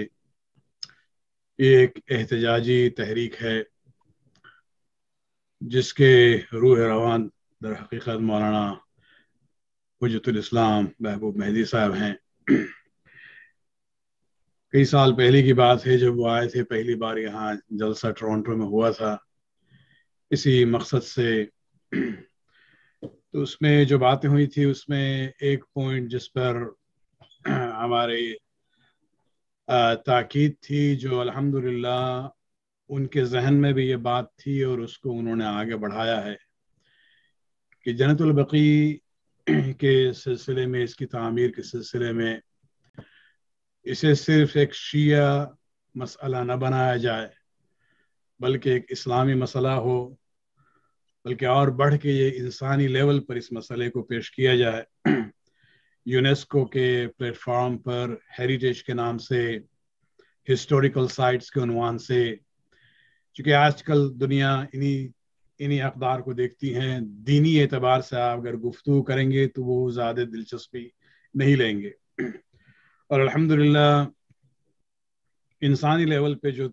یہ ایک احتجاجی تحریک ہے جس کے روح روان در حقیقت مولانا حجت الاسلام محبوب مہدی صاحب ہیں. کئی سال پہلے کی بات ہے جب وہ آئے تھے پہلی بار یہاں، جلسہ ٹورنٹو میں ہوا تھا اسی مقصد سے. تو اس میں جو باتیں ہوئی تھی اس میں ایک پوائنٹ جس پر ہمارے تاکید تھی، جو الحمدللہ ان کے ذہن میں بھی یہ بات تھی اور اس کو انہوں نے آگے بڑھایا ہے کہ جنت البقیع کے سلسلے میں، اس کی تعمیر کے سلسلے میں اسے صرف ایک شیعہ مسئلہ نہ بنایا جائے بلکہ ایک اسلامی مسئلہ ہو، بلکہ اور بڑھ کے یہ انسانی لیول پر اس مسئلے کو پیش کیا جائے. یونیسکو کے پلیٹ فارم پر ہیریٹیج کے نام سے، ہسٹوریکل سائٹس کے عنوان سے، چونکہ آج کل دنیا انہی اقدار کو دیکھتی ہیں. دینی اعتبار سے آپ اگر گفتگو کریں گے تو وہ زیادہ دلچسپی نہیں لیں گے. اور الحمدللہ انسانی لیول پہ جو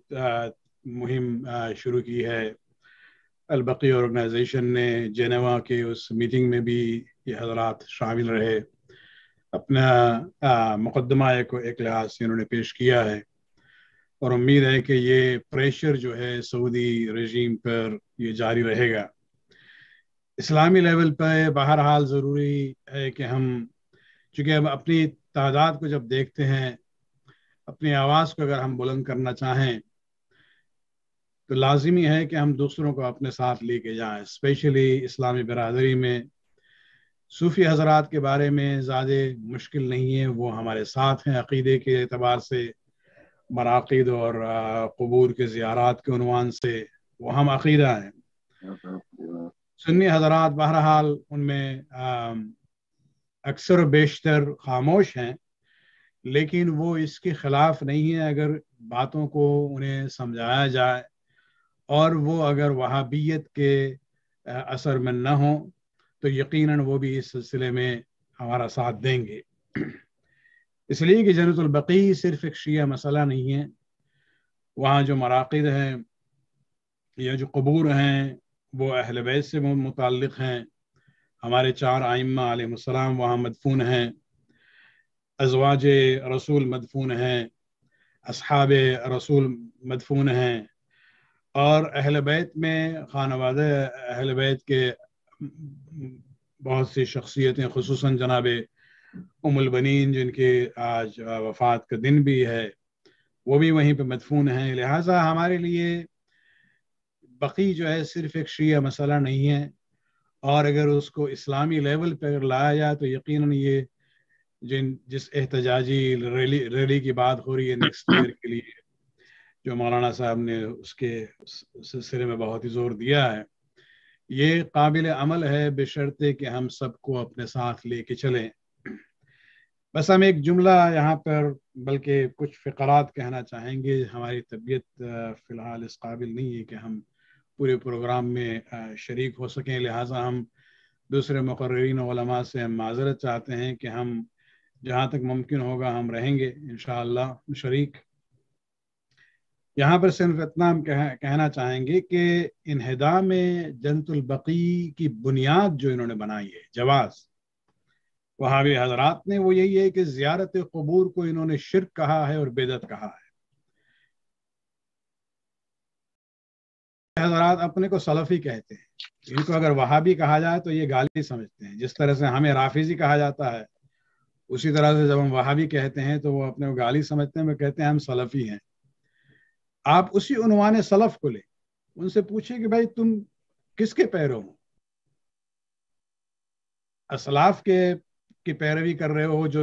مہم شروع کی ہے البقیع آرگنائزیشن نے، جنیوا کے اس میٹنگ میں بھی یہ حضرات شامل رہے، اپنا مقدمہ ایک لحاظ سے انہوں نے پیش کیا ہے. اور امید ہے کہ یہ پریشر جو ہے سعودی رژیم پر یہ جاری رہے گا. اسلامی لیول پہ بہرحال ضروری ہے کہ ہم، چونکہ اب اپنی تعداد کو جب دیکھتے ہیں، اپنی آواز کو اگر ہم بلند کرنا چاہیں تو لازمی ہے کہ ہم دوسروں کو اپنے ساتھ لے کے جائیں. اسپیشلی اسلامی برادری میں صوفی حضرات کے بارے میں زیادہ مشکل نہیں ہے، وہ ہمارے ساتھ ہیں عقیدے کے اعتبار سے، مراقد اور قبور کے زیارات کے عنوان سے وہ ہم عقیدہ ہیں. سنی حضرات بہرحال ان میں اکثر و بیشتر خاموش ہیں، لیکن وہ اس کے خلاف نہیں ہے اگر باتوں کو انہیں سمجھایا جائے، اور وہ اگر وہابیت کے اثر میں نہ ہوں تو یقیناً وہ بھی اس سلسلے میں ہمارا ساتھ دیں گے. اس لیے کہ جنت البقیع صرف ایک شیعہ مسئلہ نہیں ہے. وہاں جو مراقد ہیں یا جو قبور ہیں وہ اہل بیت سے متعلق ہیں. ہمارے 4 ائمہ علیہ السلام وہاں مدفون ہیں، ازواج رسول مدفون ہیں، اصحاب رسول مدفون ہیں، اور اہل بیت میں خانوادہ اہل بیت کے بہت سی شخصیتیں، خصوصاً جناب ام البنین جن کے آج وفات کا دن بھی ہے، وہ بھی وہیں پہ مدفون ہیں. لہٰذا ہمارے لیے بقیع جو ہے صرف ایک شیعہ مسئلہ نہیں ہے، اور اگر اس کو اسلامی لیول پہ اگر لایا جائے تو یقیناً یہ جس احتجاجی ریلی کی بات ہو رہی ہے نیکسٹ ایئر کے لیے، جو مولانا صاحب نے اس کے سلسلے میں بہت ہی زور دیا ہے، یہ قابل عمل ہے بشرطے کہ ہم سب کو اپنے ساتھ لے کے چلیں. بس ہم ایک جملہ یہاں پر، بلکہ کچھ فقرات کہنا چاہیں گے. ہماری طبیعت فی الحال اس قابل نہیں ہے کہ ہم پورے پروگرام میں شریک ہو سکیں، لہٰذا ہم دوسرے مقررین علماء سے ہم معذرت چاہتے ہیں کہ ہم جہاں تک ممکن ہوگا ہم رہیں گے انشاءاللہ شریک. یہاں پر صرف اتنا ہم کہنا چاہیں گے کہ انہدام جنت البقیع کی بنیاد جو انہوں نے بنائی ہے، جواز وہابی حضرات نے، وہ یہی ہے کہ زیارت قبور کو انہوں نے شرک کہا ہے اور بدعت کہا ہے. حضرات اپنے کو سلفی کہتے ہیں، ان کو اگر وہابی کہا جائے تو یہ گالی سمجھتے ہیں. جس طرح سے ہمیں رافضی کہا جاتا ہے، اسی طرح سے جب ہم وہابی کہتے ہیں تو وہ اپنے کو گالی سمجھتے ہیں، وہ کہتے ہیں ہم سلفی ہیں. آپ اسی عنوان سلف کو لیں، ان سے پوچھیں کہ بھائی تم کس کے پیرو ہو؟ اسلاف کی پیروی کر رہے ہو جو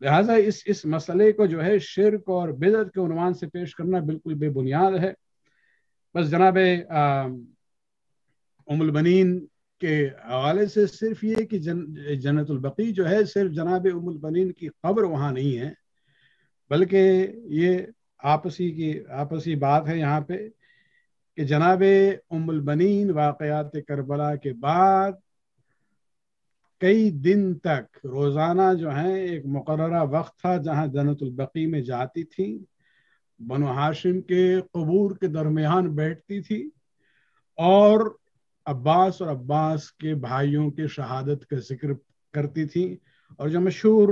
لہٰذا اس مسئلے کو جو ہے شرک اور بدعت کے عنوان سے پیش کرنا بالکل بے بنیاد ہے۔ بس جناب ام البنین کے حوالے سے صرف یہ کہ جنت البقیع جو ہے صرف جناب ام البنین کی قبر وہاں نہیں ہے، بلکہ یہ آپسی بات ہے یہاں پہ کہ جناب ام البنین واقعات کربلا کے بعد کئی دن تک روزانہ جو ہیں ایک مقررہ وقت تھا جہاں جنت البقیع میں جاتی تھی، بنو ہاشم کے قبور کے درمیان بیٹھتی تھی اور عباس اور عباس کے بھائیوں کے شہادت کا ذکر کرتی تھی، اور جو مشہور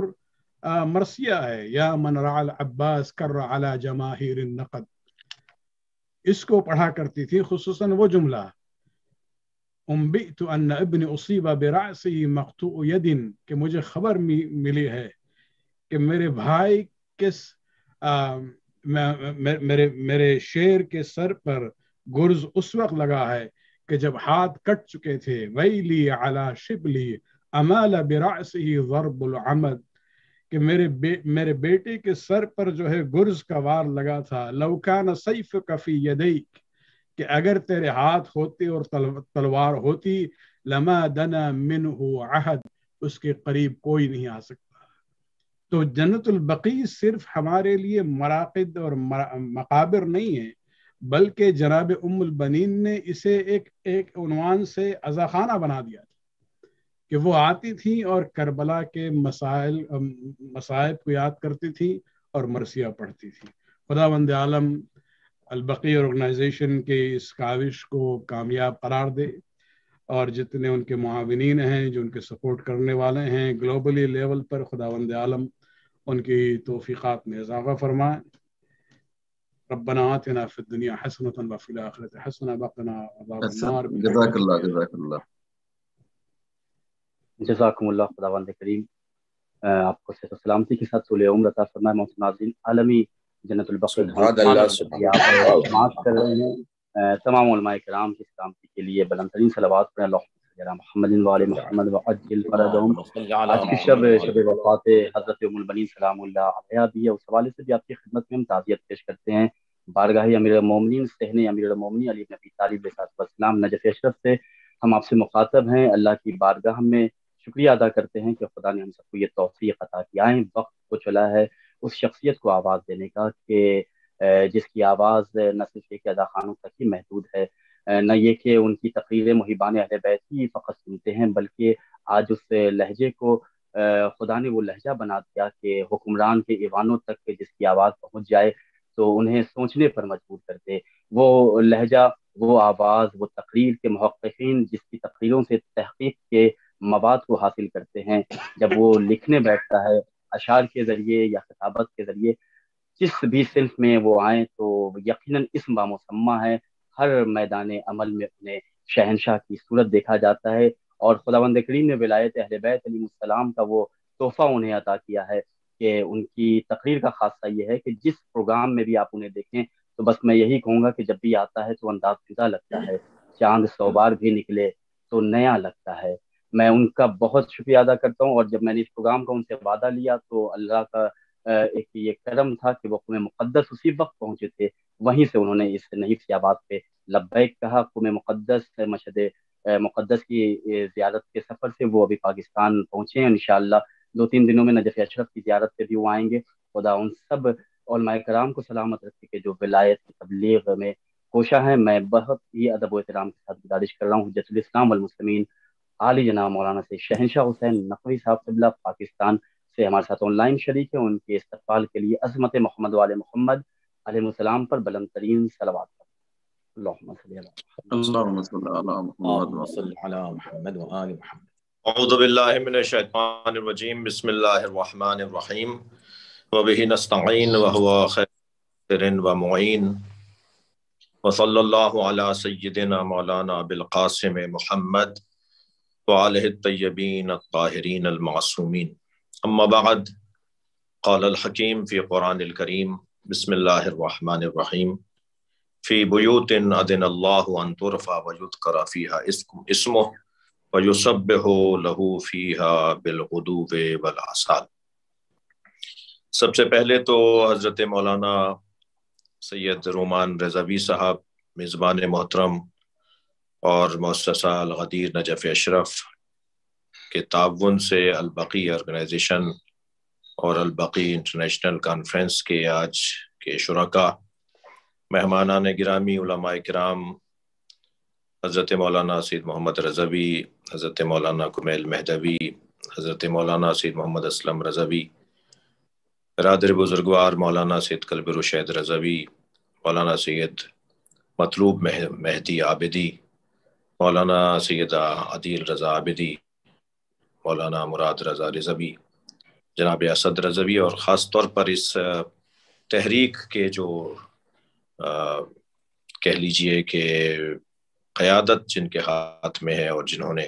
مرثیہ ہے یا من رعى العباس کر علی جماہیر النقد، اس کو پڑھا کرتی تھی، خصوصاً وہ جملہ انبئت ان ابن اصیب برأسه مقطوع ید، کہ مجھے خبر ملی ہے کہ میرے بھائی میرے شیر کے سر پر گرز اس وقت لگا ہے کہ جب ہاتھ کٹ چکے تھے، ویلی علی شبلی امال برأسه ضرب العمد، کہ میرے بیٹے کے سر پر جو ہے گرز کا وار لگا تھا، لو کان سیفک فی یدیک، کہ اگر تیرے ہاتھ ہوتے اور تلوار ہوتی، لما دنا منہ عہد، اس کے قریب کوئی نہیں آ سکتا۔ تو جنت البقیع صرف ہمارے لیے مراقد اور مقابر نہیں ہے، بلکہ جناب ام البنین نے اسے ایک عنوان سے عزاخانہ بنا دیا تھا کہ وہ آتی تھی اور کربلا کے مصائب کو یاد کرتی تھی اور مرثیہ پڑھتی تھی۔ خداوند عالم البقیع آرگنائزیشن کے اس کاوش کو کامیاب قرار دے، اور جتنے ان کے معاونین ہیں جو ان کے سپورٹ کرنے والے ہیں گلوبلی لیول پر، خداوند عالم ان کی توفیقات میں اضافہ فرمائے۔ ربنا آتنا فی الدنیا حسنۃ وفی الآخرۃ حسنۃ وقنا عذاب النار۔ جزاک اللہ جزاک اللہ جزاکم اللہ۔ خداوند کریم آپ کو صحت و سلامتی کے ساتھ طول عمر عطا فرمائے۔ محترم ناظرین، عالمی جنت البقیع معاف کر رہے ہیں تمام علماء کرام کی سلامتی کے لیے بلند ترین صلوات پڑھیں، اللہم صلی علی محمد وعلی محمد وعجل فرجہم۔ آج کی شب وفات حضرت ام البنین سلام اللہ علیہا بھی ہے، اس حوالے سے بھی آپ کی خدمت میں ہم تعزیت پیش کرتے ہیں۔ بارگاہ امیر المومنین صحن امیر المومنین علی بن ابی طالب علیہ السلام نجف اشرف سے ہم آپ سے مخاطب ہیں۔ اللہ کی بارگاہ میں شکریہ ادا کرتے ہیں کہ خدا نے ہم سب کو یہ توفیق عطا کیا ہے، وقت کو چلا ہے اس شخصیت کو آواز دینے کا کہ جس کی آواز نہ صرف ایک ادا خانوں تک ہی محدود ہے، نہ یہ کہ ان کی تقریریں محبان اہل بیت ہی فقط سنتے ہیں، بلکہ آج اس لہجے کو خدا نے وہ لہجہ بنا دیا کہ حکمران کے ایوانوں تک جس کی آواز پہنچ جائے تو انہیں سوچنے پر مجبور کر دے۔ وہ لہجہ، وہ آواز، وہ تقریر کے محققین جس کی تقریروں سے تحقیق کے مواد کو حاصل کرتے ہیں، جب وہ لکھنے بیٹھتا ہے اشعار کے ذریعے یا خطابت کے ذریعے، جس بھی صنف میں وہ آئیں تو یقیناً اسم بامسمہ ہے، ہر میدان عمل میں انہیں شہنشاہ کی صورت دیکھا جاتا ہے، اور خداوند کریم نے ولایت اہل بیت علیہ السلام کا وہ تحفہ انہیں عطا کیا ہے کہ ان کی تقریر کا خاصہ یہ ہے کہ جس پروگرام میں بھی آپ انہیں دیکھیں تو بس میں یہی کہوں گا کہ جب بھی آتا ہے تو انداز فضا لگتا ہے، چاند 100 بار بھی نکلے تو نیا لگتا ہے۔ میں ان کا بہت شکریہ ادا کرتا ہوں، اور جب میں نے اس پروگرام کا ان سے وعدہ لیا تو اللہ کا ایک یہ کرم تھا کہ وہ قوم مقدس اسی وقت پہنچے تھے، وہیں سے انہوں نے اس نحیف سی آواز پہ لبیک کہا۔ قوم مقدس مشہد مقدس کی زیارت کے سفر سے وہ ابھی پاکستان پہنچے ہیں، انشاءاللہ 2-3 دنوں میں نجف اشرف کی زیارت پہ بھی وہ آئیں گے۔ خدا ان سب علماء کرام کو سلامت رکھے کہ جو ولایت کی تبلیغ میں کوشاں ہیں۔ میں بہت ہی ادب و احترام کے ساتھ گزارش کر رہا ہوں حجت الاسلام والمسلمین عالی جناب مولانا سے شہنشاہ حسین نقوی صاحب قبلہ پاکستان سے ہمارے ساتھ آن لائن شریک ہیں، ان کے استقبال کے لیے عظمت محمد وآل محمد علیہ السلام پر بلند ترین صلوات۔ اللہم صلی علی محمد وآل محمد۔ اعوذ باللہ من الشیطان الرجیم، بسم اللہ الرحمن الرحیم، وبہ نستعین وہو خیر ومعین، وصلی اللہ علی سیدنا مولانا بالقاسم محمد وآلہ الطیبین الطاہرین المعصومین، اما بعد، قال الحکیم فی قرآن الکریم، بسم اللہ الرحمن الرحیم، فی بیوت اذن اللہ ان ترفع ویذکر فیہا اسمہ ویسبح لہ فیہا بالغدو والآصال۔ سب سے پہلے تو حضرت مولانا سید رومان رضوی صاحب میزبان محترم اور مؤسسہ الغدیر نجف اشرف کے تعاون سے البقی آرگنائزیشن اور البقی انٹرنیشنل کانفرنس کے آج کے شرکا، مہمانان گرامی، علماء کرام، حضرت مولانا سید محمد رضوی، حضرت مولانا کمیل مہدوی، حضرت مولانا سید محمد اسلم رضوی، برادر بزرگوار مولانا سید قلب رشید رضوی، مولانا سید مطلوب مہدی عابدی، مولانا سید عدیل رضا عابدی، مولانا مراد رضا رضوی، جناب اسد رضوی، اور خاص طور پر اس تحریک کے جو کہہ لیجئے کہ قیادت جن کے ہاتھ میں ہے اور جنہوں نے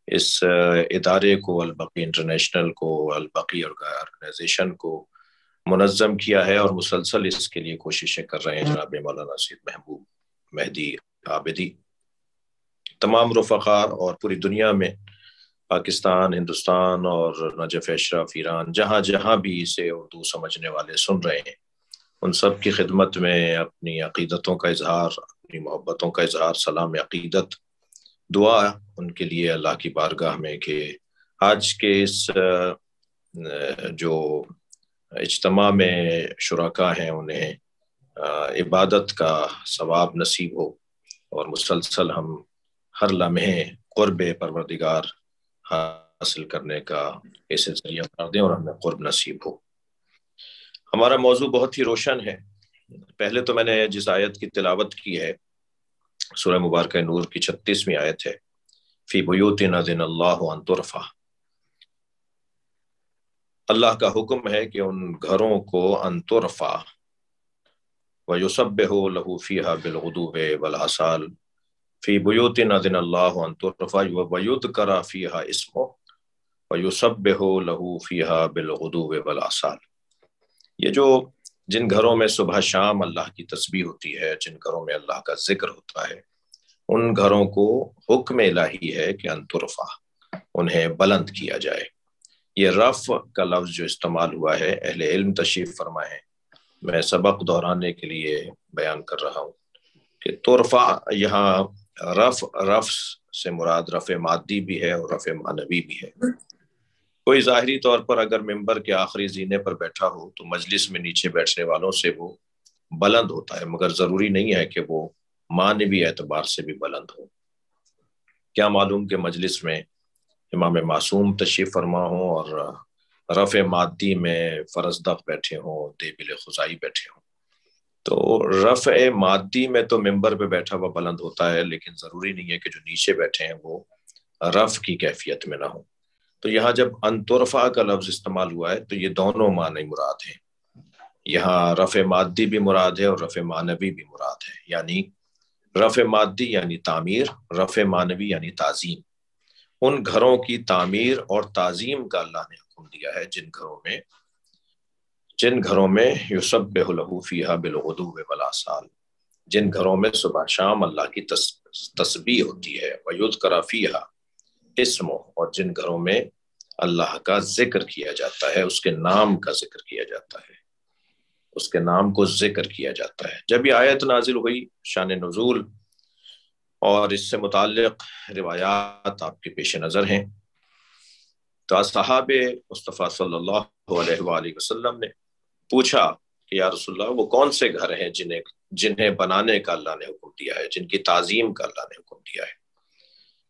اس ادارے کو، البقی انٹرنیشنل کو، البقی آرگنائزیشن کو منظم کیا ہے اور مسلسل اس کے لیے کوششیں کر رہے ہیں، جناب مولانا سید محبوب مہدی عابدی، تمام رفقا اور پوری دنیا میں، پاکستان، ہندوستان اور نجف اشرف، ایران، جہاں جہاں بھی اسے اردو سمجھنے والے سن رہے ہیں، ان سب کی خدمت میں اپنی عقیدتوں کا اظہار، اپنی محبتوں کا اظہار، سلام عقیدت، دعا ان کے لیے اللہ کی بارگاہ میں کہ آج کے اس جو اجتماع میں شرکا ہیں انہیں عبادت کا ثواب نصیب ہو اور مسلسل ہم ہر لمحے قرب پروردگار حاصل کرنے کا اسے ذریعہ کر دیں اور ہمیں قرب نصیب ہو۔ ہمارا موضوع بہت ہی روشن ہے۔ پہلے تو میں نے جس آیت کی تلاوت کی ہے سورہ مبارکہ نور کی 36ویں آیت ہے، فی بیوت اذن اللہ ان ترفع، اللہ کا حکم ہے کہ ان گھروں کو ان ترفع ویسبح لہ فیہا بالغدو والآصال، فی بیوت اذن اللہ ان ترفع ویذکر فیہا اسمہ ویسبح لہ فیہا بالغدو والآصال۔ یہ جو جن گھروں میں صبح شام اللہ کی تسبیح ہوتی ہے، جن گھروں میں اللہ کا ذکر ہوتا ہے، ان گھروں کو حکم الہی ہے کہ ان ترفع، انہیں بلند کیا جائے۔ یہ رفع کا لفظ جو استعمال ہوا ہے، اہل علم تشریف فرمائے ہیں، میں سبق دہرانے کے لیے بیان کر رہا ہوں کہ ترفع یہاں رفع سے مراد رفع مادی بھی ہے اور رفع معنوی بھی ہے۔ کوئی ظاہری طور پر اگر ممبر کے آخری زینے پر بیٹھا ہو تو مجلس میں نیچے بیٹھنے والوں سے وہ بلند ہوتا ہے، مگر ضروری نہیں ہے کہ وہ معنوی اعتبار سے بھی بلند ہو۔ کیا معلوم کہ مجلس میں امام معصوم تشریف فرما ہوں اور رفع مادی میں فرزدق بیٹھے ہوں، دیبل خزائی بیٹھے ہوں۔ تو رفع مادی میں تو ممبر پہ بیٹھا ہوا بلند ہوتا ہے، لیکن ضروری نہیں ہے کہ جو نیچے بیٹھے ہیں وہ رفع کی کیفیت میں نہ ہوں۔ تو یہاں جب ان ترفع کا لفظ استعمال ہوا ہے تو یہ دونوں معنی مراد ہیں، یہاں رفع مادی بھی مراد ہے اور رفع معنوی بھی مراد ہے، یعنی رفع مادی یعنی تعمیر، رفع معنوی یعنی تعظیم۔ ان گھروں کی تعمیر اور تعظیم کا اللہ نے حکم دیا ہے جن گھروں میں یسبح لہ فیہا بالغدو والآصال، جن گھروں میں صبح شام اللہ کی تسبیح ہوتی ہے، ویذکر فیہا اسمہ، اور جن گھروں میں اللہ کا ذکر کیا جاتا ہے، اس کے نام کا ذکر کیا جاتا ہے، اس کے نام کو ذکر کیا جاتا ہے۔ جب یہ آیت نازل ہوئی، شان نزول اور اس سے متعلق روایات آپ کے پیش نظر ہیں، تو اصحاب مصطفیٰ صلی اللہ علیہ وآلہ وسلم نے پوچھا کہ یا رسول اللہ، وہ کون سے گھر ہیں جنہیں بنانے کا اللہ نے حکم دیا ہے، جن کی تعظیم کا اللہ نے حکم دیا ہے؟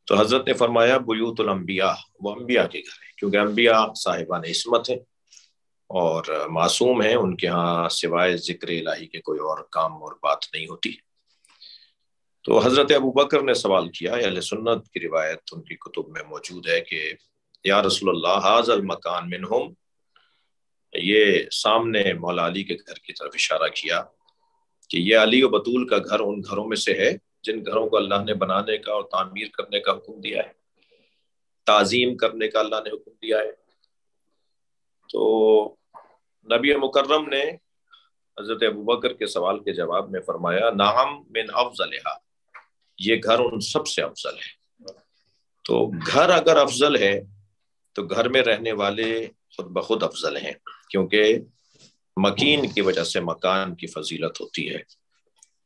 تو حضرت نے فرمایا بیوت الانبیاء، وہ انبیاء کے گھر ہیں، کیونکہ انبیاء صاحبان عصمت ہیں اور معصوم ہیں، ان کے ہاں سوائے ذکر الہی کے کوئی اور کام اور بات نہیں ہوتی۔ تو حضرت ابوبکر نے سوال کیا، اہل سنت کی روایت ان کی کتب میں موجود ہے کہ یا رسول اللہ، ھذا المکان منہم، یہ سامنے مولا علی کے گھر کی طرف اشارہ کیا کہ یہ علی و بطول کا گھر ان گھروں میں سے ہے جن گھروں کو اللہ نے بنانے کا اور تعمیر کرنے کا حکم دیا ہے، تعظیم کرنے کا اللہ نے حکم دیا ہے۔ تو نبی مکرم نے حضرت ابوبکر کے سوال کے جواب میں فرمایا نعم من افضلھا، یہ گھر ان سب سے افضل ہے۔ تو گھر اگر افضل ہے تو گھر میں رہنے والے خود بخود افضل ہیں، کیونکہ مکین کی وجہ سے مکان کی فضیلت ہوتی ہے،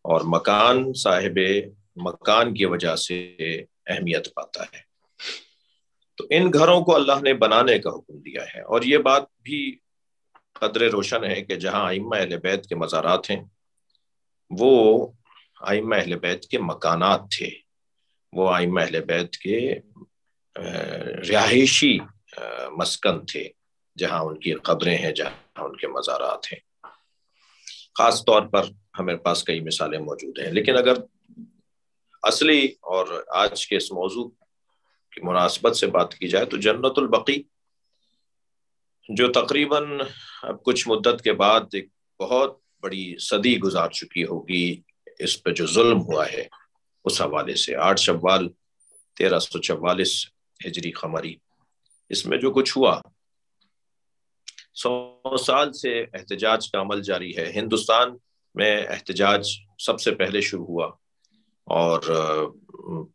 اور مکان صاحب مکان کی وجہ سے اہمیت پاتا ہے۔ تو ان گھروں کو اللہ نے بنانے کا حکم دیا ہے، اور یہ بات بھی قدر روشن ہے کہ جہاں ائمہ اہل بیت کے مزارات ہیں وہ ائمہ اہل بیت کے مکانات تھے، وہ ائمہ اہل بیت کے رہائشی مسکن تھے، جہاں ان کی قبریں ہیں، جہاں ان کے مزارات ہیں۔ خاص طور پر ہمارے پاس کئی مثالیں موجود ہیں، لیکن اگر اصلی اور آج کے اس موضوع کی مناسبت سے بات کی جائے تو جنت البقیع، جو تقریباً اب کچھ مدت کے بعد ایک بہت بڑی صدی گزار چکی ہوگی اس پہ جو ظلم ہوا ہے، اس حوالے سے 8 شوال 1344 ہجری قمری، اس میں جو کچھ ہوا، 100 سال سے احتجاج کا عمل جاری ہے۔ ہندوستان میں احتجاج سب سے پہلے شروع ہوا، اور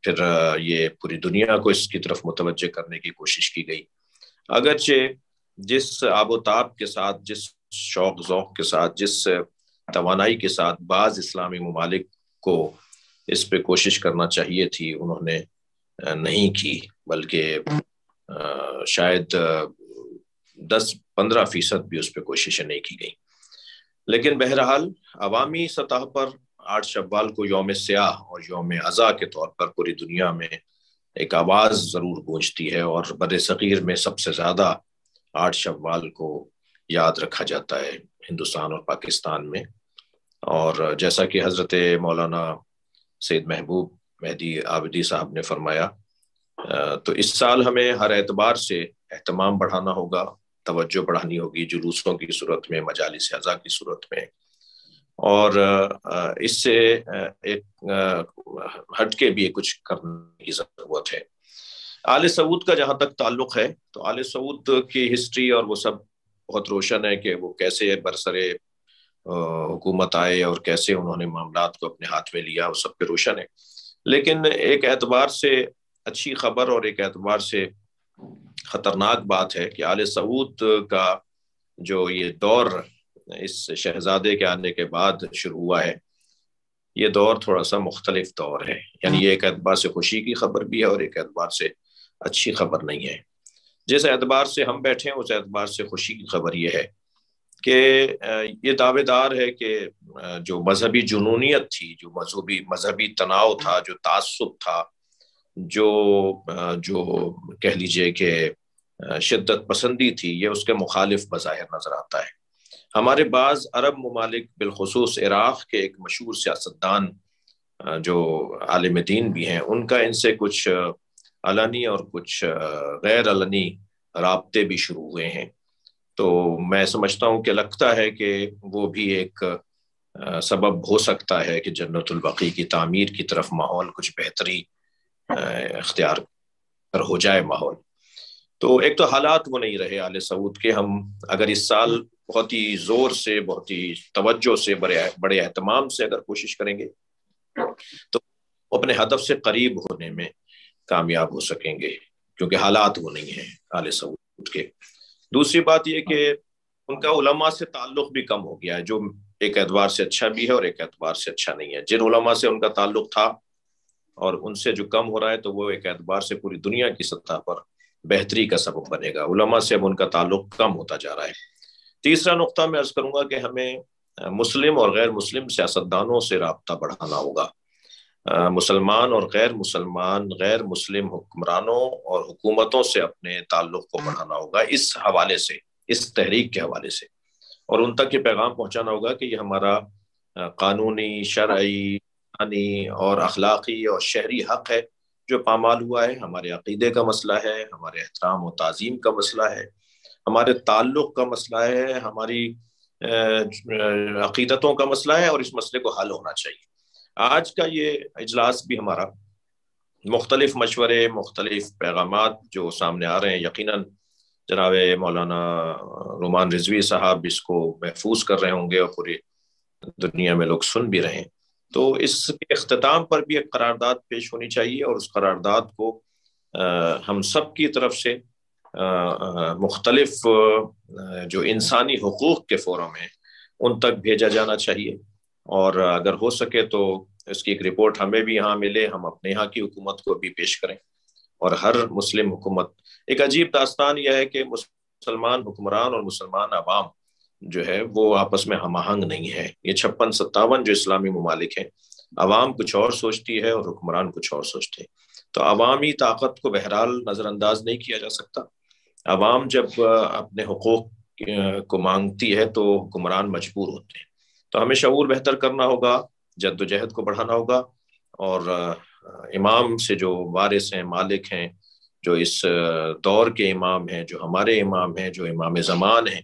پھر یہ پوری دنیا کو اس کی طرف متوجہ کرنے کی کوشش کی گئی۔ اگرچہ جس آب و تاب کے ساتھ، جس شوق ذوق کے ساتھ، جس توانائی کے ساتھ بعض اسلامی ممالک کو اس پہ کوشش کرنا چاہیے تھی، انہوں نے نہیں کی، بلکہ شاید 10-15% بھی اس پہ کوششیں نہیں کی گئی۔ لیکن بہرحال عوامی سطح پر 8 شوال کو یوم سیاہ اور یوم عزا کے طور پر پوری دنیا میں ایک آواز ضرور گونجتی ہے، اور بر صغیر میں سب سے زیادہ 8 شوال کو یاد رکھا جاتا ہے ہندوستان اور پاکستان میں۔ اور جیسا کہ حضرت مولانا سید محبوب مہدی عابدی صاحب نے فرمایا، تو اس سال ہمیں ہر اعتبار سے اہتمام بڑھانا ہوگا، توجہ بڑھانی ہوگی، جلوسوں کی صورت میں، مجالس عزا کی صورت میں، اور اس سے ایک ہٹ کے بھی کچھ کرنے کی ضرورت ہے۔ آل سعود کا جہاں تک تعلق ہے تو آل سعود کی ہسٹری اور وہ سب بہت روشن ہے کہ وہ کیسے برسرے حکومت آئے اور کیسے انہوں نے معاملات کو اپنے ہاتھ میں لیا، وہ سب پہ روشن ہے۔ لیکن ایک اعتبار سے اچھی خبر اور ایک اعتبار سے خطرناک بات ہے کہ آل سعود کا جو یہ دور اس شہزادے کے آنے کے بعد شروع ہوا ہے، یہ دور تھوڑا سا مختلف دور ہے، یعنی یہ ایک اعتبار سے خوشی کی خبر بھی ہے اور ایک اعتبار سے اچھی خبر نہیں ہے۔ جس اعتبار سے ہم بیٹھے ہیں اس اعتبار سے خوشی کی خبر یہ ہے کہ یہ دعوے دار ہے کہ جو مذہبی جنونیت تھی، جو مذہبی تناؤ تھا، جو تعصب تھا، جو کہہ لیجئے کہ شدت پسندی تھی، یہ اس کے مخالف بظاہر نظر آتا ہے۔ ہمارے بعض عرب ممالک بالخصوص عراق کے ایک مشہور سیاستدان جو عالم دین بھی ہیں، ان کا ان سے کچھ علنی اور کچھ غیر علنی رابطے بھی شروع ہوئے ہیں۔ تو میں سمجھتا ہوں کہ لگتا ہے کہ وہ بھی ایک سبب ہو سکتا ہے کہ جنت البقیع کی تعمیر کی طرف ماحول کچھ بہتری اختیار کر ہو جائے ماحول۔ تو ایک تو حالات وہ نہیں رہے آل سعود کے، ہم اگر اس سال بہت ہی زور سے، بہت ہی توجہ سے، بڑے اہتمام سے اگر کوشش کریں گے تو اپنے ہدف سے قریب ہونے میں کامیاب ہو سکیں گے، کیونکہ حالات وہ نہیں ہیں آل سعود کے۔ دوسری بات یہ کہ ان کا علماء سے تعلق بھی کم ہو گیا ہے، جو ایک اعتبار سے اچھا بھی ہے اور ایک اعتبار سے اچھا نہیں ہے۔ جن علماء سے ان کا تعلق تھا اور ان سے جو کم ہو رہا ہے تو وہ ایک اعتبار سے پوری دنیا کی سطح پر بہتری کا سبب بنے گا۔ علماء سے اب ان کا تعلق کم ہوتا جا رہا ہے۔ تیسرا نقطہ میں عرض کروں گا کہ ہمیں مسلم اور غیر مسلم سیاستدانوں سے رابطہ بڑھانا ہوگا۔ مسلمان اور غیر مسلم حکمرانوں اور حکومتوں سے اپنے تعلق کو بڑھانا ہوگا اس حوالے سے، اس تحریک کے حوالے سے، اور ان تک یہ پیغام پہنچانا ہوگا کہ یہ ہمارا قانونی، شرعی اور اخلاقی اور شہری حق ہے جو پامال ہوا ہے، ہمارے عقیدے کا مسئلہ ہے، ہمارے احترام و تعظیم کا مسئلہ ہے، ہمارے تعلق کا مسئلہ ہے، ہماری عقیدتوں کا مسئلہ ہے، اور اس مسئلے کو حل ہونا چاہیے۔ آج کا یہ اجلاس بھی ہمارا مختلف مشورے، مختلف پیغامات جو سامنے آ رہے ہیں، یقیناً جناب مولانا رومان رضوی صاحب اس کو محفوظ کر رہے ہوں گے اور پوری دنیا میں لوگ سن بھی رہے ہیں۔ تو اس کے اختتام پر بھی ایک قرارداد پیش ہونی چاہیے، اور اس قرارداد کو ہم سب کی طرف سے مختلف جو انسانی حقوق کے فورم ہیں ان تک بھیجا جانا چاہیے، اور اگر ہو سکے تو اس کی ایک رپورٹ ہمیں بھی یہاں ملے، ہم اپنے یہاں کی حکومت کو بھی پیش کریں، اور ہر مسلم حکومت. ایک عجیب داستان یہ ہے کہ مسلمان حکمران اور مسلمان عوام جو ہے وہ آپس میں ہم آہنگ نہیں ہے. یہ 56-57 جو اسلامی ممالک ہیں، عوام کچھ اور سوچتی ہے اور حکمران کچھ اور سوچتے ہیں. تو عوامی طاقت کو بہرحال نظر انداز نہیں کیا جا سکتا. عوام جب اپنے حقوق کو مانگتی ہے تو حکمران مجبور ہوتے ہیں. تو ہمیں شعور بہتر کرنا ہوگا، جد و جہد کو بڑھانا ہوگا، اور امام سے جو وارث ہیں، مالک ہیں، جو اس دور کے امام ہیں، جو ہمارے امام ہیں، جو امام زمان ہیں،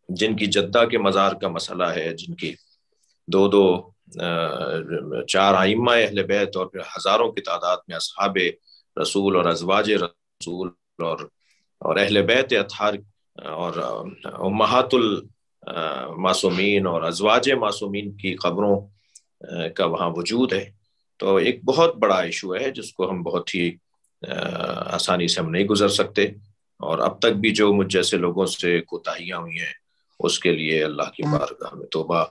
جن کی جدہ کے مزار کا مسئلہ ہے، جن کی 4 ائمہ اہل بیت اور پھر ہزاروں کی تعداد میں اصحاب رسول اور ازواج رسول اور اہل بیت اطہار اور امہات المعصومین اور ازواج معصومین کی قبروں کا وہاں وجود ہے. تو ایک بہت بڑا ایشو ہے جس کو ہم بہت ہی آسانی سے ہم نہیں گزر سکتے، اور اب تک بھی جو مجھ جیسے لوگوں سے کوتاہیاں ہوئی ہیں اس کے لیے اللہ کی بارگاہ میں توبہ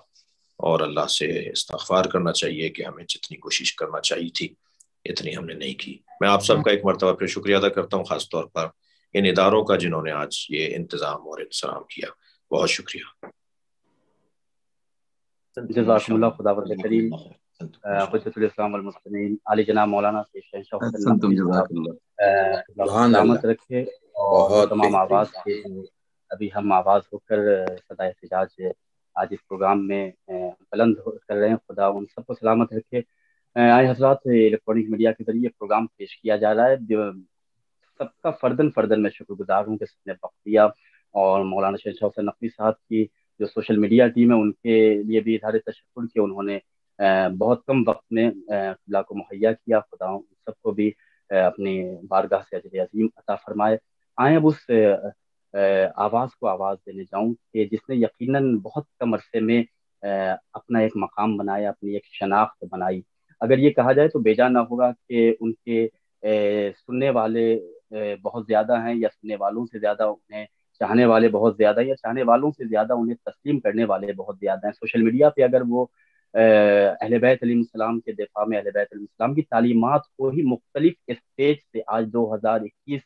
اور اللہ سے استغفار کرنا چاہیے کہ ہمیں جتنی کوشش کرنا چاہیے تھی اتنی ہم نے نہیں کی. میں آپ سب کا ایک مرتبہ پھر شکریہ ادا کرتا ہوں، خاص طور پر ان اداروں کا جنہوں نے آج یہ انتظام اور انتظام کیا. بہت شکریہ. جزاکم اللہ. خداوند کریم حجت الاسلام والمسلمین علی جناب مولانا شہنشاہ حسین نقوی صاحب سلامت رکھے، اور تمام آواز کے ابھی ہم آواز ہو کر صدائے احتجاج آج اس پروگرام میں بلند کر رہے ہیں، خدا ان سب کو سلامت رکھے. آئے حضرات، الیکٹرانک میڈیا کے ذریعے پروگرام پیش کیا جا رہا ہے. سب کا فردن میں شکر گزار ہوں کہ سب نے وقت دیا، اور مولانا شہنشاہ حسین نقوی صاحب کی جو سوشل میڈیا ٹیم ہے ان کے لیے بھی اظہار تشکر کہ انہوں نے بہت کم وقت میں قبلہ کو مہیا کیا. خدا ان سب کو بھی اپنی بارگاہ سے اجر عظیم عطا فرمائے. آئیں اب اس آواز کو آواز دینے جاؤں کہ جس نے یقیناً بہت کم عرصے میں اپنا ایک مقام بنایا، اپنی ایک شناخت بنائی. اگر یہ کہا جائے تو بیجا نہ ہوگا کہ ان کے سننے والے بہت زیادہ ہیں، یا سننے والوں سے زیادہ انہیں چاہنے والے بہت زیادہ، یا چاہنے والوں سے زیادہ انہیں تسلیم کرنے والے بہت زیادہ ہیں. سوشل میڈیا پہ اگر وہ اہل بیت علیہ السلام کے دفاع میں اہل بیت علیہ السلام کی تعلیمات کو ہی مختلف اسٹیج سے، آج 2021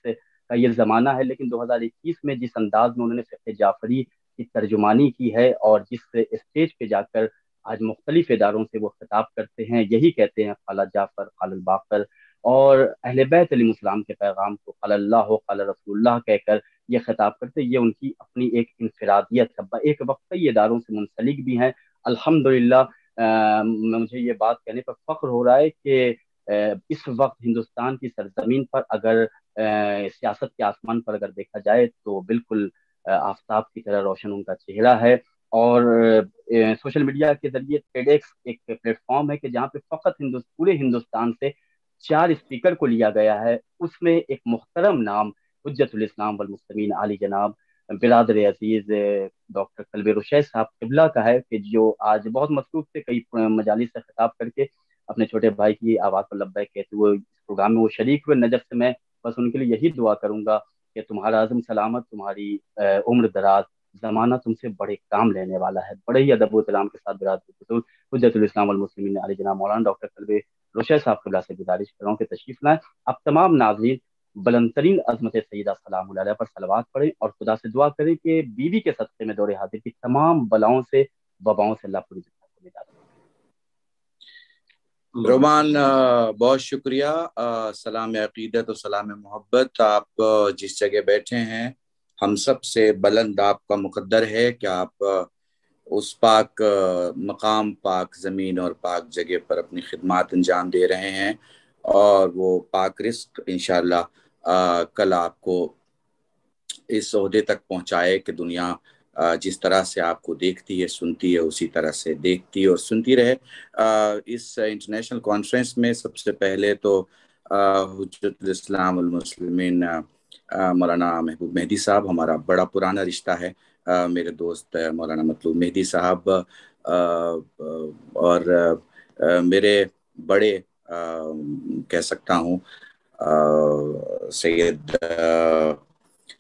کا یہ زمانہ ہے، لیکن 2021 میں جس انداز میں انہوں نے فقہ جعفری کی ترجمانی کی ہے، اور جس اسٹیج پہ جا کر آج مختلف اداروں سے وہ خطاب کرتے ہیں، یہی کہتے ہیں قال جعفر قال الباقر، اور اہل بیت علیہ السلام کے پیغام کو قال اللہ قال رسول اللہ کہہ کر یہ خطاب کرتے. یہ ان کی اپنی ایک انفرادیت ہے. ایک وقت کئی اداروں سے منسلک بھی ہیں. الحمدللہ مجھے یہ بات کہنے پر فخر ہو رہا ہے کہ اس وقت ہندوستان کی سرزمین پر اگر سیاست کے آسمان پر اگر دیکھا جائے تو بالکل آفتاب کی طرح روشن ان کا چہرہ ہے. اور سوشل میڈیا کے ذریعے ٹیڈیکس ایک پلیٹ فارم ہے کہ جہاں پہ فقط پورے ہندوستان سے 4 اسپیکر کو لیا گیا ہے. اس میں ایک محترم نام حجت الاسلام والمسلمین علی جناب برادر عزیز ڈاکٹر قلبی رشید صاحب قبلہ کا ہے، کہ جو آج بہت مصروف تھے، کئی مجالس سے خطاب کر کے اپنے چھوٹے بھائی کی آواز پر لبیک کہتے ہوئے اس پروگرام میں وہ شریک ہوئے. نجف سے میں بس ان کے لیے یہی دعا کروں گا کہ تمہارا عزم سلامت، تمہاری عمر دراز، زمانہ تم سے بڑے کام لینے والا ہے. بڑے ہی ادب و احترام کے ساتھ برادر حجت الاسلام والمسلمین علی جناب مولانا ڈاکٹر قلبی رشید صاحب قبلہ سے گزارش کر رہا ہوں کہ تشریف لائیں. اب تمام ناظرین بلند ترین عظمت سیدہ سلام علیہ پر صلوات پڑھیں، اور خدا سے دعا کریں کہ بیوی کے صدقے میں دور حاضر کی تمام بلاؤں سے، وباؤں سے اللہ پوری زندگی کو نجات دے. رومان بہت شکریہ. سلام عقیدت و سلام محبت. آپ جس جگہ بیٹھے ہیں ہم سب سے بلند آپ کا مقدر ہے کہ آپ اس پاک مقام، پاک زمین اور پاک جگہ پر اپنی خدمات انجام دے رہے ہیں، اور وہ پاک رزق انشاءاللہ کل آپ کو اس عہدے تک پہنچائے کہ دنیا جس طرح سے آپ کو دیکھتی ہے، سنتی ہے، اسی طرح سے دیکھتی اور سنتی رہے. اس انٹرنیشنل کانفرنس میں سب سے پہلے تو حجت الاسلام والمسلمین مولانا محبوب مہدی صاحب، ہمارا بڑا پرانا رشتہ ہے، میرے دوست مولانا مطلوب مہدی صاحب، اور میرے بڑے کہہ سکتا ہوں سید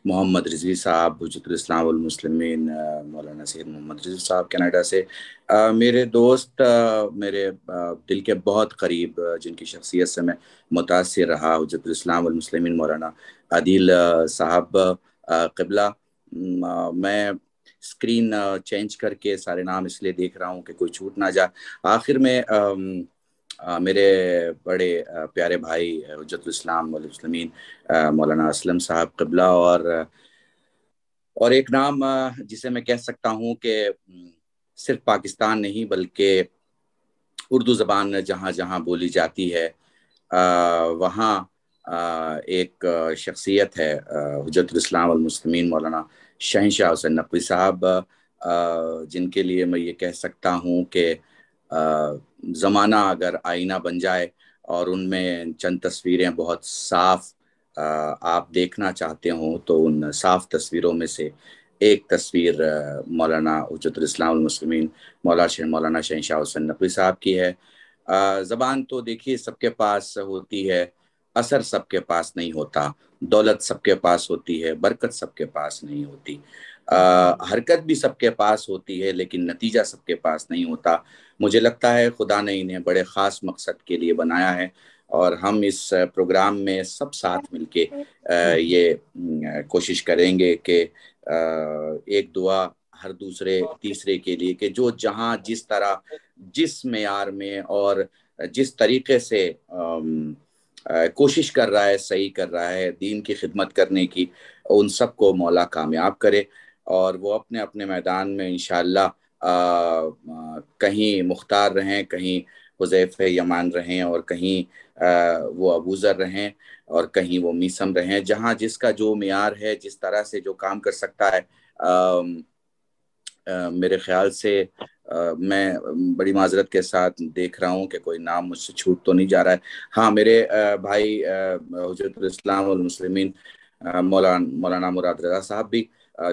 محمد رضوی صاحب حجت الاسلام والمسلمین مولانا سید محمد رضوی صاحب کینیڈا سے، میرے دوست، میرے دل کے بہت قریب، جن کی شخصیت سے میں متاثر رہا، حجت الاسلام والمسلمین مولانا عادل صاحب قبلہ۔ میں اسکرین چینج کر کے سارے نام اس لیے دیکھ رہا ہوں کہ کوئی چھوٹ نہ جائے۔ آخر میں میرے بڑے پیارے بھائی حجت الاسلام والمسلمین مولانا اسلم صاحب قبلہ، اور ایک نام جسے میں کہہ سکتا ہوں کہ صرف پاکستان نہیں بلکہ اردو زبان جہاں جہاں بولی جاتی ہے وہاں ایک شخصیت ہے حجت الاسلام والمسلمین مولانا شہنشاہ حسین نقوی صاحب، جن کے لیے میں یہ کہہ سکتا ہوں کہ زمانہ اگر آئینہ بن جائے اور ان میں چند تصویریں بہت صاف آپ دیکھنا چاہتے ہوں تو ان صاف تصویروں میں سے ایک تصویر مولانا حجت الاسلام والمسلمین مولانا شہنشاہ حسین نقوی صاحب کی ہے۔ زبان تو دیکھیے سب کے پاس ہوتی ہے، اثر سب کے پاس نہیں ہوتا، دولت سب کے پاس ہوتی ہے، برکت سب کے پاس نہیں ہوتی، حرکت بھی سب کے پاس ہوتی ہے لیکن نتیجہ سب کے پاس نہیں ہوتا۔ مجھے لگتا ہے خدا نے انہیں بڑے خاص مقصد کے لیے بنایا ہے، اور ہم اس پروگرام میں سب ساتھ مل کے یہ کوشش کریں گے کہ ایک دعا ہر دوسرے تیسرے کے لیے کہ جو جہاں جس طرح جس معیار میں اور جس طریقے سے کوشش کر رہا ہے، صحیح کر رہا ہے دین کی خدمت کرنے کی، ان سب کو مولا کامیاب کرے، اور وہ اپنے اپنے میدان میں انشاءاللہ کہیں مختار رہیں، کہیں حذیفہ یمان رہیں، اور کہیں وہ ابوذر رہیں، اور کہیں وہ میثم رہیں، جہاں جس کا جو معیار ہے، جس طرح سے جو کام کر سکتا ہے۔ میرے خیال سے میں بڑی معذرت کے ساتھ دیکھ رہا ہوں کہ کوئی نام مجھ سے چھوٹ تو نہیں جا رہا ہے۔ ہاں، میرے بھائی حجت الاسلام والمسلمین مولانا مراد رضا صاحب بھی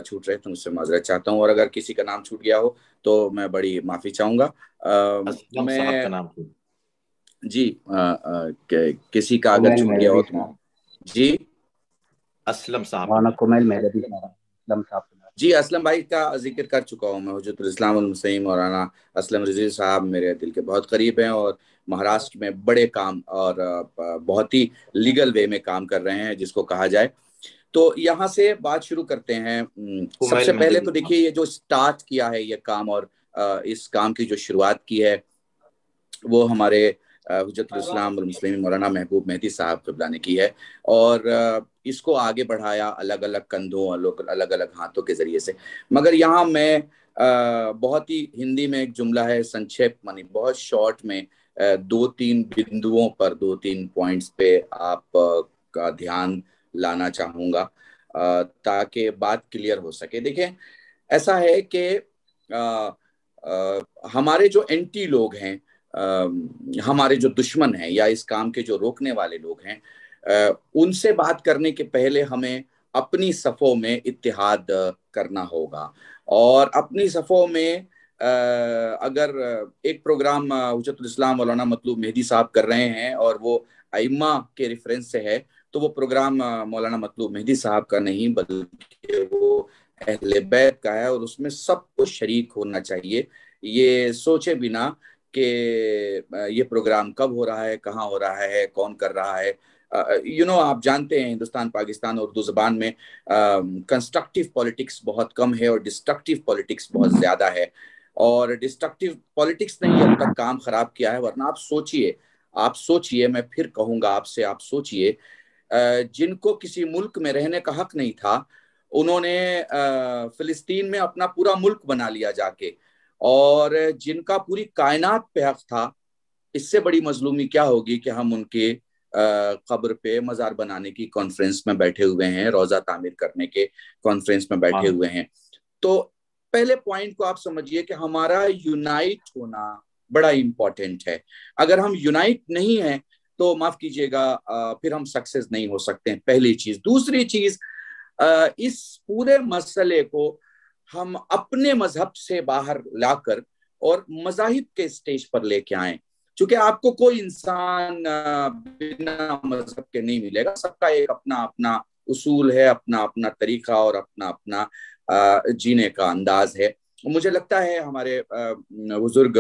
چھوٹ رہے تو مجھ سے معذرت چاہتا ہوں، اور اگر کسی کا نام چھوٹ گیا ہو تو میں بڑی معافی چاہوں گا۔ صاحب کا نام جی کسی کا اگر چھوٹ گیا ہو تو جی اسلم صاحب جی اسلم بھائی کا ذکر کر چکا ہوں میں۔ حجت الاسلام والمسلمین مولانا اسلم رضوی صاحب میرے دل کے بہت قریب ہیں، اور مہاراشٹر میں بڑے کام اور بہت ہی لیگل وے میں کام کر رہے ہیں جس کو کہا جائے۔ تو یہاں سے بات شروع کرتے ہیں۔ سب سے پہلے تو دیکھیے یہ جو سٹارٹ کیا ہے یہ کام، اور اس کام کی جو شروعات کی ہے وہ ہمارے حجت الاسلام والمسلمین مولانا محبوب مہدی صاحب قبلہ نے کی ہے، اور اس کو آگے بڑھایا الگ الگ کندھوں، الگ الگ ہاتھوں کے ذریعے سے۔ مگر یہاں میں بہت ہی ہندی میں ایک جملہ ہے سنچیپ مانی، بہت شارٹ میں 2-3 بندوؤں پر 2-3 پوائنٹس پہ آپ کا دھیان لانا چاہوں گا تاکہ بات کلیئر ہو سکے۔ دیکھیں ایسا ہے کہ ہمارے جو اینٹی لوگ ہیں، ہمارے جو دشمن ہیں یا اس کام کے جو روکنے والے لوگ ہیں، ان سے بات کرنے کے پہلے ہمیں اپنی صفوں میں اتحاد کرنا ہوگا، اور اپنی صفوں میں اگر ایک پروگرام حجت الاسلام مولانا مطلوب مہدی صاحب کر رہے ہیں اور وہ ائمہ کے ریفرنس سے ہے تو وہ پروگرام مولانا مطلوب مہدی صاحب کا نہیں بلکہ وہ اہل بیت کا ہے، اور اس میں سب کو شریک ہونا چاہیے، یہ سوچے بنا کہ یہ پروگرام کب ہو رہا ہے، کہاں ہو رہا ہے، کون کر رہا ہے۔ آپ جانتے ہیں ہندوستان پاکستان اردو زبان میں کنسٹرکٹیو پولیٹکس بہت کم ہے اور ڈسٹرکٹیو پولیٹکس بہت زیادہ ہے، اور ڈسٹرکٹیو پولیٹکس نے ہی اب تک کام خراب کیا ہے۔ ورنہ آپ سوچئے میں پھر کہوں گا آپ سے، آپ سوچئے جن کو کسی ملک میں رہنے کا حق نہیں تھا انہوں نے فلسطین میں اپنا پورا ملک بنا لیا جا کے، اور جن کا پوری کائنات پہ حق تھا، اس سے بڑی مظلومی کیا ہوگی کہ ہم ان کے قبر پہ مزار بنانے کی کانفرنس میں بیٹھے ہوئے ہیں، روضہ تعمیر کرنے کے کانفرنس میں بیٹھے ہوئے ہیں۔ تو پہلے پوائنٹ کو آپ سمجھیے کہ ہمارا یونائٹ ہونا بڑا امپورٹنٹ ہے۔ اگر ہم یونائٹ نہیں ہیں تو معاف کیجئے گا پھر ہم سکسیس نہیں ہو سکتے ہیں، پہلی چیز۔ دوسری چیز، اس پورے مسئلے کو ہم اپنے مذہب سے باہر لا کر اور مذاہب کے سٹیج پر لے کے آئیں، چونکہ آپ کو کوئی انسان بنا مذہب کے نہیں ملے گا، سب کا ایک اپنا اپنا اصول ہے، اپنا اپنا طریقہ اور اپنا اپنا جینے کا انداز ہے. مجھے لگتا ہے ہمارے بزرگ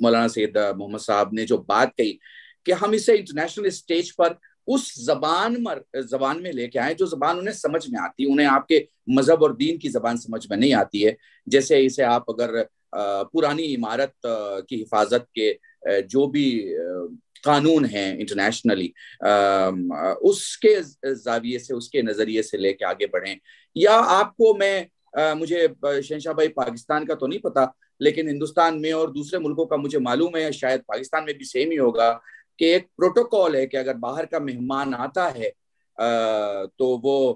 مولانا سید محمد صاحب نے جو بات کہی کہ ہم اسے انٹرنیشنل اسٹیج پر اس زبان میں لے کے آئے جو زبان انہیں سمجھ میں آتی ہے. انہیں آپ کے مذہب اور دین کی زبان سمجھ میں نہیں آتی ہے. جیسے اسے آپ اگر پرانی عمارت کی حفاظت کے جو بھی قانون ہیں انٹرنیشنلی اس کے زاویے سے، اس کے نظریے سے لے کے آگے بڑھیں، یا آپ کو مجھے شہنشاہ بھائی پاکستان کا تو نہیں پتا، لیکن ہندوستان میں اور دوسرے ملکوں کا مجھے معلوم ہے، شاید پاکستان میں بھی سیم ہی ہوگا، کہ ایک پروٹوکول ہے کہ اگر باہر کا مہمان آتا ہے تو وہ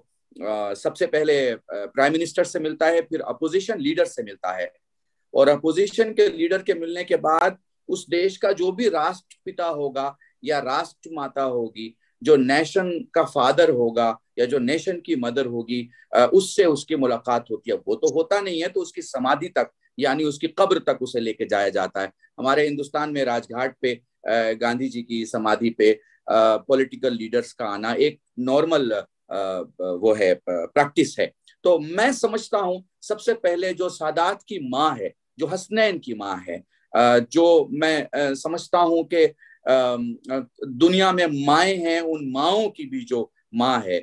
سب سے پہلے پرائم منسٹر سے ملتا ہے، پھر اپوزیشن لیڈر سے ملتا ہے، اور اپوزیشن کے لیڈر کے ملنے کے بعد اس دیش کا جو بھی راشٹر پتا ہوگا یا راشٹر ماتا ہوگی، جو نیشن کا فادر ہوگا یا جو نیشن کی مدر ہوگی، اس سے اس کی ملاقات ہوتی ہے. وہ تو ہوتا نہیں ہے تو اس کی سمادھی تک، یعنی اس کی قبر تک اسے لے کے جایا جاتا ہے. ہمارے ہندوستان میں راج گھاٹ پہ گاندھی جی کی سمادھی پہ پولیٹیکل لیڈرز کا آنا ایک نارمل وہ ہے، پریکٹس ہے. تو میں سمجھتا ہوں سب سے پہلے جو سادات کی ماں ہے، جو حسنین کی ماں ہے، جو میں سمجھتا ہوں کہ دنیا میں مائیں ہیں، ان ماؤں کی بھی جو ماں ہے،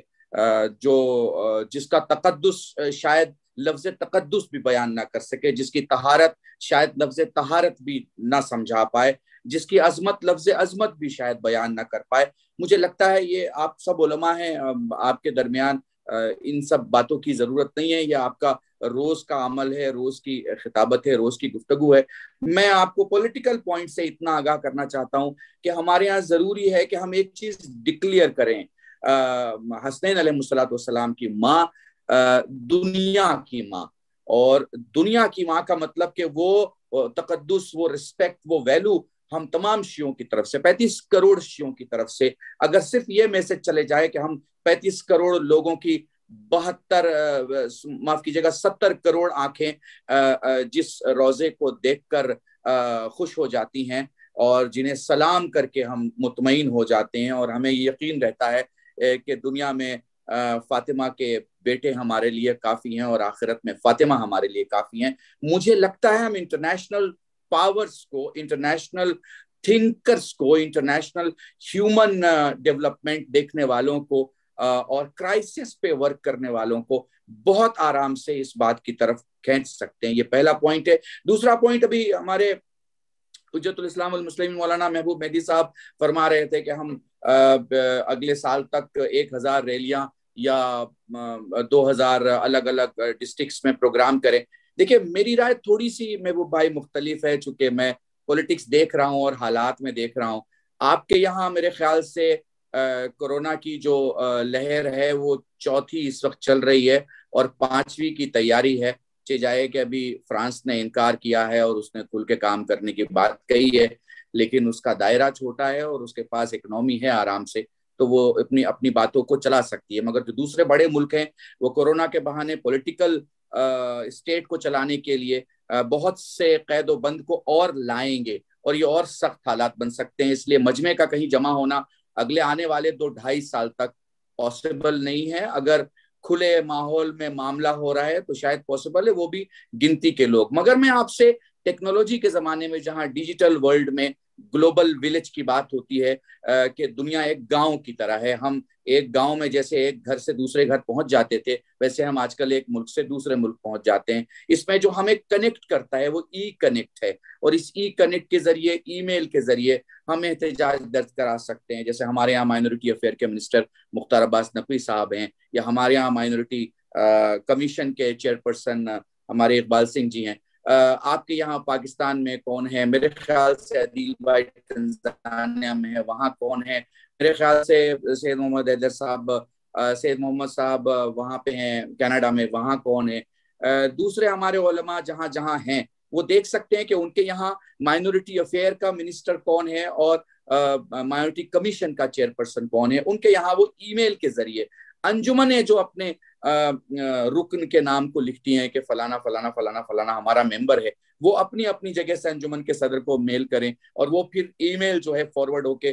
جس کا تقدس شاید لفظ تقدس بھی بیان نہ کر سکے، جس کی طہارت شاید لفظ طہارت بھی نہ سمجھا پائے، جس کی عظمت لفظ عظمت بھی شاید بیان نہ کر پائے. مجھے لگتا ہے یہ آپ سب علماء ہیں، آپ کے درمیان ان سب باتوں کی ضرورت نہیں ہے. یہ آپ کا روز کا عمل ہے، روز کی خطابت ہے، روز کی گفتگو ہے. میں آپ کو پولیٹیکل پوائنٹ سے اتنا آگاہ کرنا چاہتا ہوں کہ ہمارے ہاں ضروری ہے کہ ہم ایک چیز ڈکلیئر کریں. حسنین علیہ السلام کی ماں دنیا کی ماں، اور دنیا کی ماں کا مطلب کہ وہ تقدس، وہ رسپیکٹ، وہ ویلو ہم تمام شیعوں کی طرف سے، 35 کروڑ شیعوں کی طرف سے، اگر صرف یہ میسج چلے جائے کہ ہم 35 کروڑ لوگوں کی 70 کروڑ آنکھیں جس روزے کو دیکھ کر خوش ہو جاتی ہیں اور جنہیں سلام کر کے ہم مطمئن ہو جاتے ہیں، اور ہمیں یقین رہتا ہے کہ دنیا میں فاطمہ کے بیٹے ہمارے لیے کافی ہیں اور آخرت میں فاطمہ ہمارے لیے کافی ہیں. مجھے لگتا ہے ہم انٹرنیشنل پاورز کو، انٹرنیشنل تھنکرز کو، انٹرنیشنل ہیومن ڈیولپمنٹ دیکھنے والوں کو اور کرائسس پہ ورک کرنے والوں کو بہت آرام سے اس بات کی طرف کھینچ سکتے ہیں. یہ پہلا پوائنٹ ہے. دوسرا پوائنٹ، ابھی ہمارے حجت الاسلام والمسلمین مولانا محبوب مہدی صاحب فرما رہے تھے کہ ہم اگلے سال تک 1000 ریلیاں یا 2000 الگ الگ ڈسٹرکٹس میں پروگرام کریں. دیکھیں، میری رائے تھوڑی سی محبوب بھائی مختلف ہے، چونکہ میں پولیٹکس دیکھ رہا ہوں اور حالات میں دیکھ رہا ہوں. آپ کے یہاں میرے خیال سے کورونا کی جو لہر ہے وہ 4تھی اس وقت چل رہی ہے اور 5ویں کی تیاری ہے. جائے کہ ابھی فرانس نے انکار کیا ہے اور اس نے کھل کے کام کرنے کی بات کہی ہے، لیکن اس کا دائرہ چھوٹا ہے اور اس کے پاس اکنومی ہے آرام سے، تو وہ اپنی باتوں کو چلا سکتی ہے. مگر جو دوسرے بڑے ملک ہیں وہ کورونا کے بہانے پولیٹیکل اسٹیٹ کو چلانے کے لیے بہت سے قید و بند کو اور لائیں گے اور یہ اور سخت حالات بن سکتے ہیں. اس لیے مجمع کا کہیں جمع ہونا اگلے آنے والے 2-2.5 سال تک پاسبل نہیں ہے. اگر کھلے ماحول میں معاملہ ہو رہا ہے تو شاید پاسبل ہے، وہ بھی گنتی کے لوگ. مگر میں آپ سے ٹیکنالوجی کے زمانے میں، جہاں ڈیجیٹل ورلڈ میں گلوبل ولیج کی بات ہوتی ہے کہ دنیا ایک گاؤں کی طرح ہے، ہم ایک گاؤں میں جیسے ایک گھر سے دوسرے گھر پہنچ جاتے تھے، ویسے ہم آج کل ایک ملک سے دوسرے ملک پہنچ جاتے ہیں. اس میں جو ہمیں کنیکٹ کرتا ہے وہ ای کنیکٹ ہے، اور اس ای کنیکٹ کے ذریعے، ای میل کے ذریعے ہم احتجاج درج کرا سکتے ہیں. جیسے ہمارے یہاں مائنورٹی افیئر کے منسٹر مختار عباس نقوی صاحب ہیں، یا ہمارے یہاں مائنورٹی کمیشن کے چیئرپرسن ہمارے اقبال سنگھ جی ہیں. آپ کے یہاں پاکستان میں کون ہے؟ میرے خیال سے عدیل بھائی تنزانیہ میں ہے، وہاں کون ہے؟ میرے خیال سے سید محمد حیدر صاحب، سید محمد صاحب وہاں پہ ہیں کینیڈا میں، وہاں کون ہے؟ دوسرے ہمارے علماء جہاں جہاں ہیں وہ دیکھ سکتے ہیں کہ ان کے یہاں مائنورٹی افیئر کا منسٹر کون ہے اور مائنورٹی کمیشن کا چیئرپرسن کون ہے. ان کے یہاں وہ ای میل کے ذریعے انجمنیں جو اپنے رکن کے نام کو لکھتی ہیں کہ فلانا فلانا فلانا فلانا ہمارا ممبر ہے، وہ اپنی اپنی جگہ سے انجمن کے صدر کو میل کریں اور وہ پھر ای میل جو ہے فارورڈ ہو کے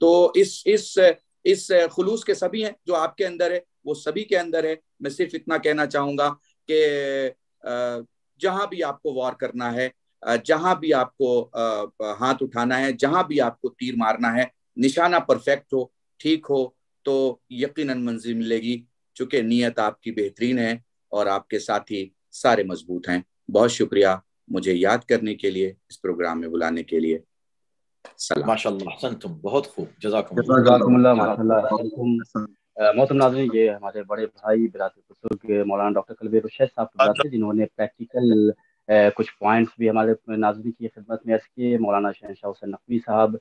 تو اس خلوص کے سبھی ہیں جو آپ کے اندر ہے وہ سبھی کے اندر ہے. میں صرف اتنا کہنا چاہوں گا کہ جہاں بھی آپ کو وار کرنا ہے، جہاں بھی آپ کو ہاتھ اٹھانا ہے، جہاں بھی آپ کو تیر مارنا ہے، نشانہ پرفیکٹ ہو، ٹھیک ہو، تو یقیناً منزل ملے گی، چونکہ نیت آپ کی بہترین ہے اور آپ کے ساتھی سارے مضبوط ہیں. بہت شکریہ مجھے یاد کرنے کے لیے، اس پروگرام میں بلانے کے لیے. سلام. ماشاءاللہ احسنتم، بہت خوب، جزاکم اللہ. جزاکم اللہ، ماشاء اللہ احسنتم. محترم ناظرین، یہ ہمارے بڑے بھائی برادر بزرگ مولانا ڈاکٹر قلبی رشید صاحب قبلہ تھے، جنہوں نے پریکٹیکل کچھ پوائنٹس بھی ہمارے ناظرین کی خدمت میں عرض کیے. مولانا شہنشاہ حسین نقوی صاحب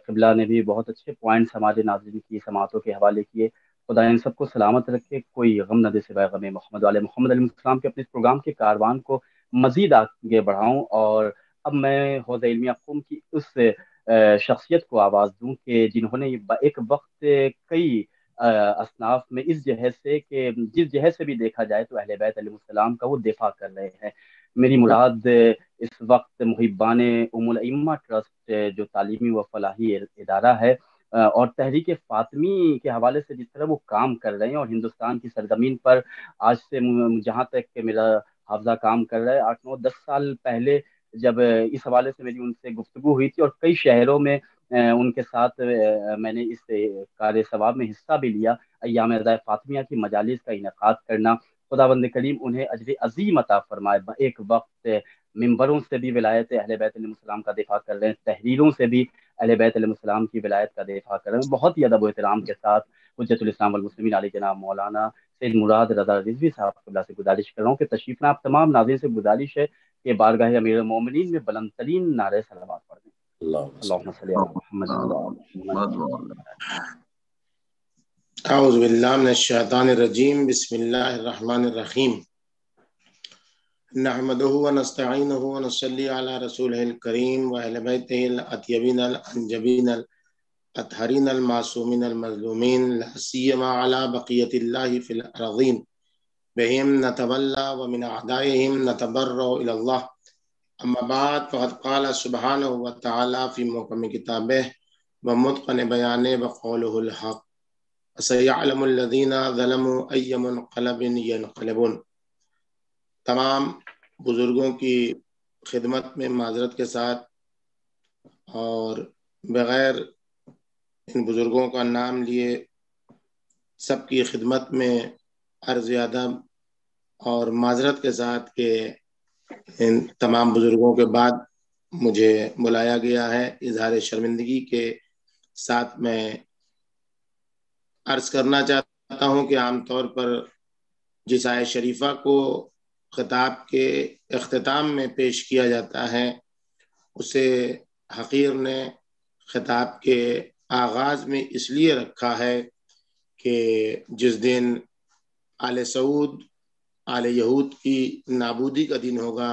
قبلہ نے بھی بہت اچھے پوائنٹس ہمارے ناظرین کی سماعتوں کے حوالے کیے. خدا ان سب کو سلامت رکھے، کوئی غم نہ دے سوائے غم محمد علیہ محمد علیہ السلام کے. اپنے اس پروگرام کے کاروان کو مزید آگے بڑھاؤں، اور اب میں حوض علمیہ قم کی اس شخصیت کو آواز دوں کہ جنہوں نے ایک وقت کئی اصناف میں اس جہد سے کہ جس جہد سے بھی دیکھا جائے تو اہل بیت علیہ السلام کا وہ دفاع کر رہے ہیں. میری مراد اس وقت محبان ام الائمہ ٹرسٹ جو تعلیمی و فلاحی ادارہ ہے اور تحریک فاطمی کے حوالے سے جس طرح وہ کام کر رہے ہیں، اور ہندوستان کی سرزمین پر آج سے جہاں تک کہ میرا حافظہ کام کر رہا ہے 8-9-10 سال پہلے جب اس حوالے سے میری ان سے گفتگو ہوئی تھی، اور کئی شہروں میں ان کے ساتھ میں نے اس کار ثواب میں حصہ بھی لیا. ایام رضا فاطمیہ کی مجالس کا انعقاد کرنا، خداوند کریم انہیں اجر عظیم عطا فرمائے. ایک وقت ممبروں سے بھی ولایت اہل بیت علیہ السلام کا دفاع کر رہے ہیں، تحریروں سے بھی اہل بیت علیہ السلام کی ولایت کا دفاع کر رہے ہیں. بہت ہی ادب و احترام کے ساتھ حجت الاسلام والمسلمین علی جناب مولانا سید مراد رضا رضوی صاحب قبلہ سے گزارش کر رہا ہوں کہ تشریف میں آپ تمام ناظرین سے گزارش ہے کہ بارگاہ امیر المومنین میں بلند ترین نعرہ صلوات پڑھ دیں. اللہم صلی علی محمد. اعوذ باللہ من الشیطان الرجیم، بسم اللہ الرحمن الرحیم. نحمدہ ونستعینہ ونصلی علی رسولہ الکریم واہل بیتہ الاطیبین الانجبین الاطہرین المعصومین المظلومین، لا سیما علی بقیت اللہ فی الارضین، بہم نتولی ومن اعدائہم نتبرأ الی اللہ. اما بعد فقد قال سبحانہ وتعالی فی محکم کتابہ ومتقن بیانہ وقولہ الحق، سیعلم الذین ظلموا ای منقلب ینقلبون. تمام بزرگوں کی خدمت میں معذرت کے ساتھ اور بغیر ان بزرگوں کا نام لیے سب کی خدمت میں عرض ادب اور معذرت کے ساتھ کہ ان تمام بزرگوں کے بعد مجھے بلایا گیا ہے، اظہار شرمندگی کے ساتھ میں عرض کرنا چاہتا ہوں کہ عام طور پر جس آیہ شریفہ کو خطاب کے اختتام میں پیش کیا جاتا ہے اسے حقیر نے خطاب کے آغاز میں اس لیے رکھا ہے کہ جس دن آل سعود آل یہود کی نابودی کا دن ہوگا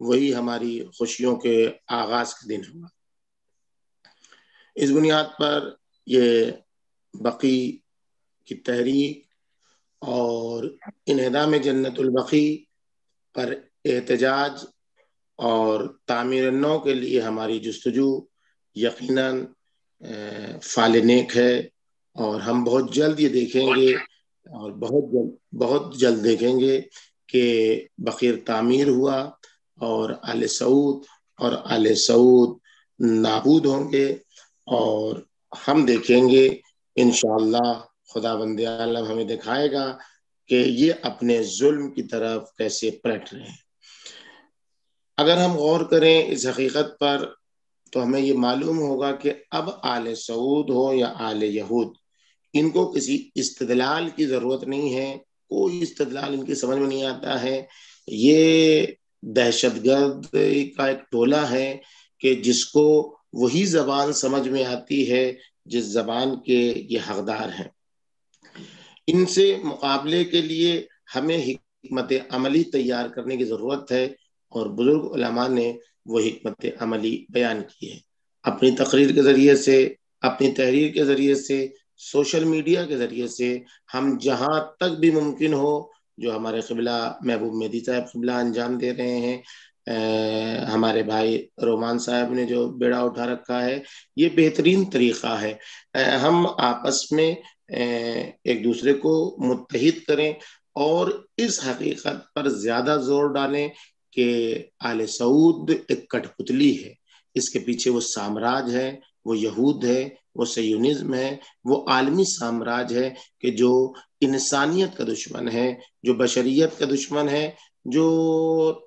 وہی ہماری خوشیوں کے آغاز کا دن ہوگا. اس بنیاد پر یہ بقی کی تحریک اور انہدام جنت البقی پر احتجاج اور تعمیر نو کے لیے ہماری جستجو یقیناً فعال نیک ہے، اور ہم بہت جلد یہ دیکھیں گے اور بہت جلد دیکھیں گے کہ بقیر تعمیر ہوا اور آل سعود نابود ہوں گے، اور ہم دیکھیں گے انشاءاللہ خداوند عالم ہمیں دکھائے گا کہ یہ اپنے ظلم کی طرف کیسے پلٹ رہے ہیں. اگر ہم غور کریں اس حقیقت پر تو ہمیں یہ معلوم ہوگا کہ اب آل سعود ہو یا آل یہود، ان کو کسی استدلال کی ضرورت نہیں ہے، کوئی استدلال ان کی سمجھ میں نہیں آتا ہے. یہ دہشت گرد کا ایک ٹولہ ہے کہ جس کو وہی زبان سمجھ میں آتی ہے جس زبان کے یہ حقدار ہیں. ان سے مقابلے کے لیے ہمیں حکمت عملی تیار کرنے کی ضرورت ہے، اور بزرگ علماء نے وہ حکمت عملی بیان کی ہے اپنی تقریر کے ذریعے سے، اپنی تحریر کے ذریعے سے، سوشل میڈیا کے ذریعے سے. ہم جہاں تک بھی ممکن ہو جو ہمارے قبلہ محبوب مہدی صاحب قبلہ انجام دے رہے ہیں ہمارے بھائی رومان صاحب نے جو بیڑا اٹھا رکھا ہے، یہ بہترین طریقہ ہے. ہم آپس میں ایک دوسرے کو متحد کریں اور اس حقیقت پر زیادہ زور ڈالیں کہ آل سعود ایک کٹ پتلی ہے، اس کے پیچھے وہ سامراج ہے، وہ یہود ہے، وہ سیونزم ہے، وہ عالمی سامراج ہے کہ جو انسانیت کا دشمن ہے، جو بشریت کا دشمن ہے، جو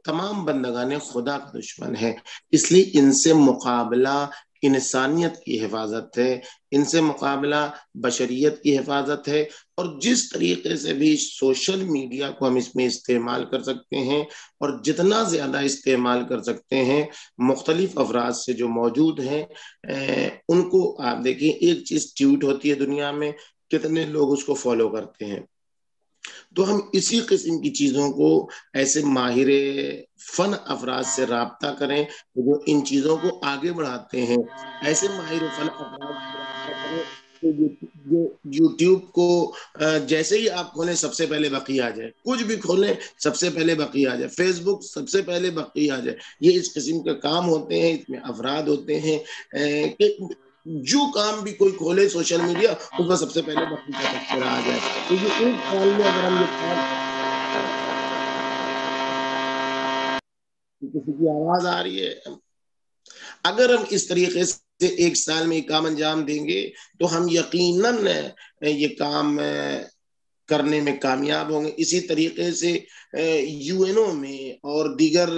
تمام بندگان خدا کا دشمن ہے. اس لیے ان سے مقابلہ انسانیت کی حفاظت ہے، ان سے مقابلہ بشریت کی حفاظت ہے. اور جس طریقے سے بھی سوشل میڈیا کو ہم اس میں استعمال کر سکتے ہیں اور جتنا زیادہ استعمال کر سکتے ہیں، مختلف افراد سے جو موجود ہیں ان کو آپ دیکھیں، ایک چیز ٹویٹ ہوتی ہے دنیا میں، کتنے لوگ اس کو فالو کرتے ہیں. تو ہم اسی قسم کی چیزوں کو ایسے ماہر فن افراد سے رابطہ کریں جو ان چیزوں کو آگے بڑھاتے ہیں. ایسے ماہر فن افراد سے رابطہ کریں جو یوٹیوب کو جیسے ہی آپ کھولیں سب سے پہلے بقی آ جائے، کچھ بھی کھولیں سب سے پہلے بقی آ جائے، فیس بک سب سے پہلے بقی آ جائے. یہ اس قسم کے کام ہوتے ہیں، اس میں افراد ہوتے ہیں کہ جو کام بھی کوئی کھولے سوشل میڈیا اس میں سب سے پہلے بقی کا تذکرہ آ جائے. تو یہ ایک سال میں اگر ہم یہ کام، کسی کی آواز آ رہی ہے، اگر ہم اس طریقے سے ایک سال میں یہ کام انجام دیں گے تو ہم یقیناً یہ کام کرنے میں کامیاب ہوں گے. اسی طریقے سے یو این او میں اور دیگر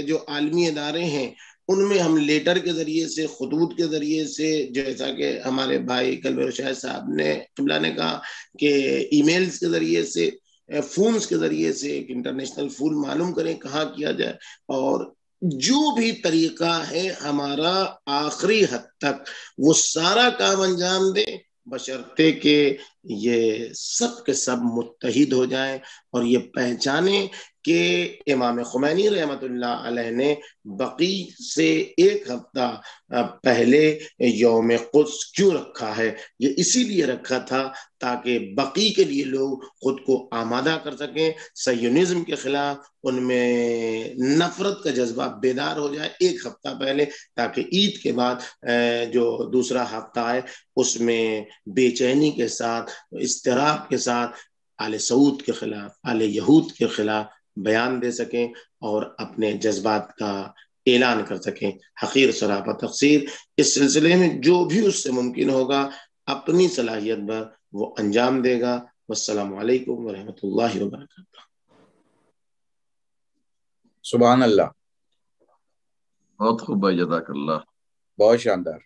جو عالمی ادارے ہیں ان میں ہم لیٹر کے ذریعے سے، خطوط کے ذریعے سے، جیسا کہ ہمارے بھائی کلبیر شاہ صاحب نے قبلہ نے کہا کہ ای میلز کے ذریعے سے، فونز کے ذریعے سے ایک انٹرنیشنل فون معلوم کریں کہاں کیا جائے. اور جو بھی طریقہ ہے ہمارا آخری حد تک وہ سارا کام انجام دیں، بشرطے کہ یہ سب کے سب متحد ہو جائیں اور یہ پہچانیں کہ امام خمینی رحمت اللہ علیہ نے بقی سے ایک ہفتہ پہلے یوم قدس کیوں رکھا ہے. یہ اسی لیے رکھا تھا تاکہ بقی کے لیے لوگ خود کو آمادہ کر سکیں، سیونزم کے خلاف ان میں نفرت کا جذبہ بیدار ہو جائے ایک ہفتہ پہلے، تاکہ عید کے بعد جو دوسرا ہفتہ ہے اس میں بے چینی کے ساتھ، اضطراب کے ساتھ آل سعود کے خلاف، آل یہود کے خلاف بیان دے سکیں اور اپنے جذبات کا اعلان کر سکیں. حقیر سراپا تقصیر، اس سلسلے میں جو بھی اس سے ممکن ہوگا اپنی صلاحیت پر وہ انجام دے گا. والسلام علیکم ورحمۃ اللہ وبرکاتہ. سبحان اللہ، بہت خوب بھائی، جزاک اللہ، بہت شاندار.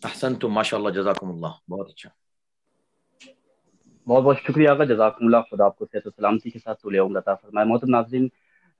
احسنتم، ماشاء اللہ، جزاکم اللہ، بہت اچھا. بہت بہت شکریہ آقا، جزاکم اللہ. خدا آپ کو صحت و سلامتی کے ساتھ طول عمر عطا فرمائے. محترم ناظرین،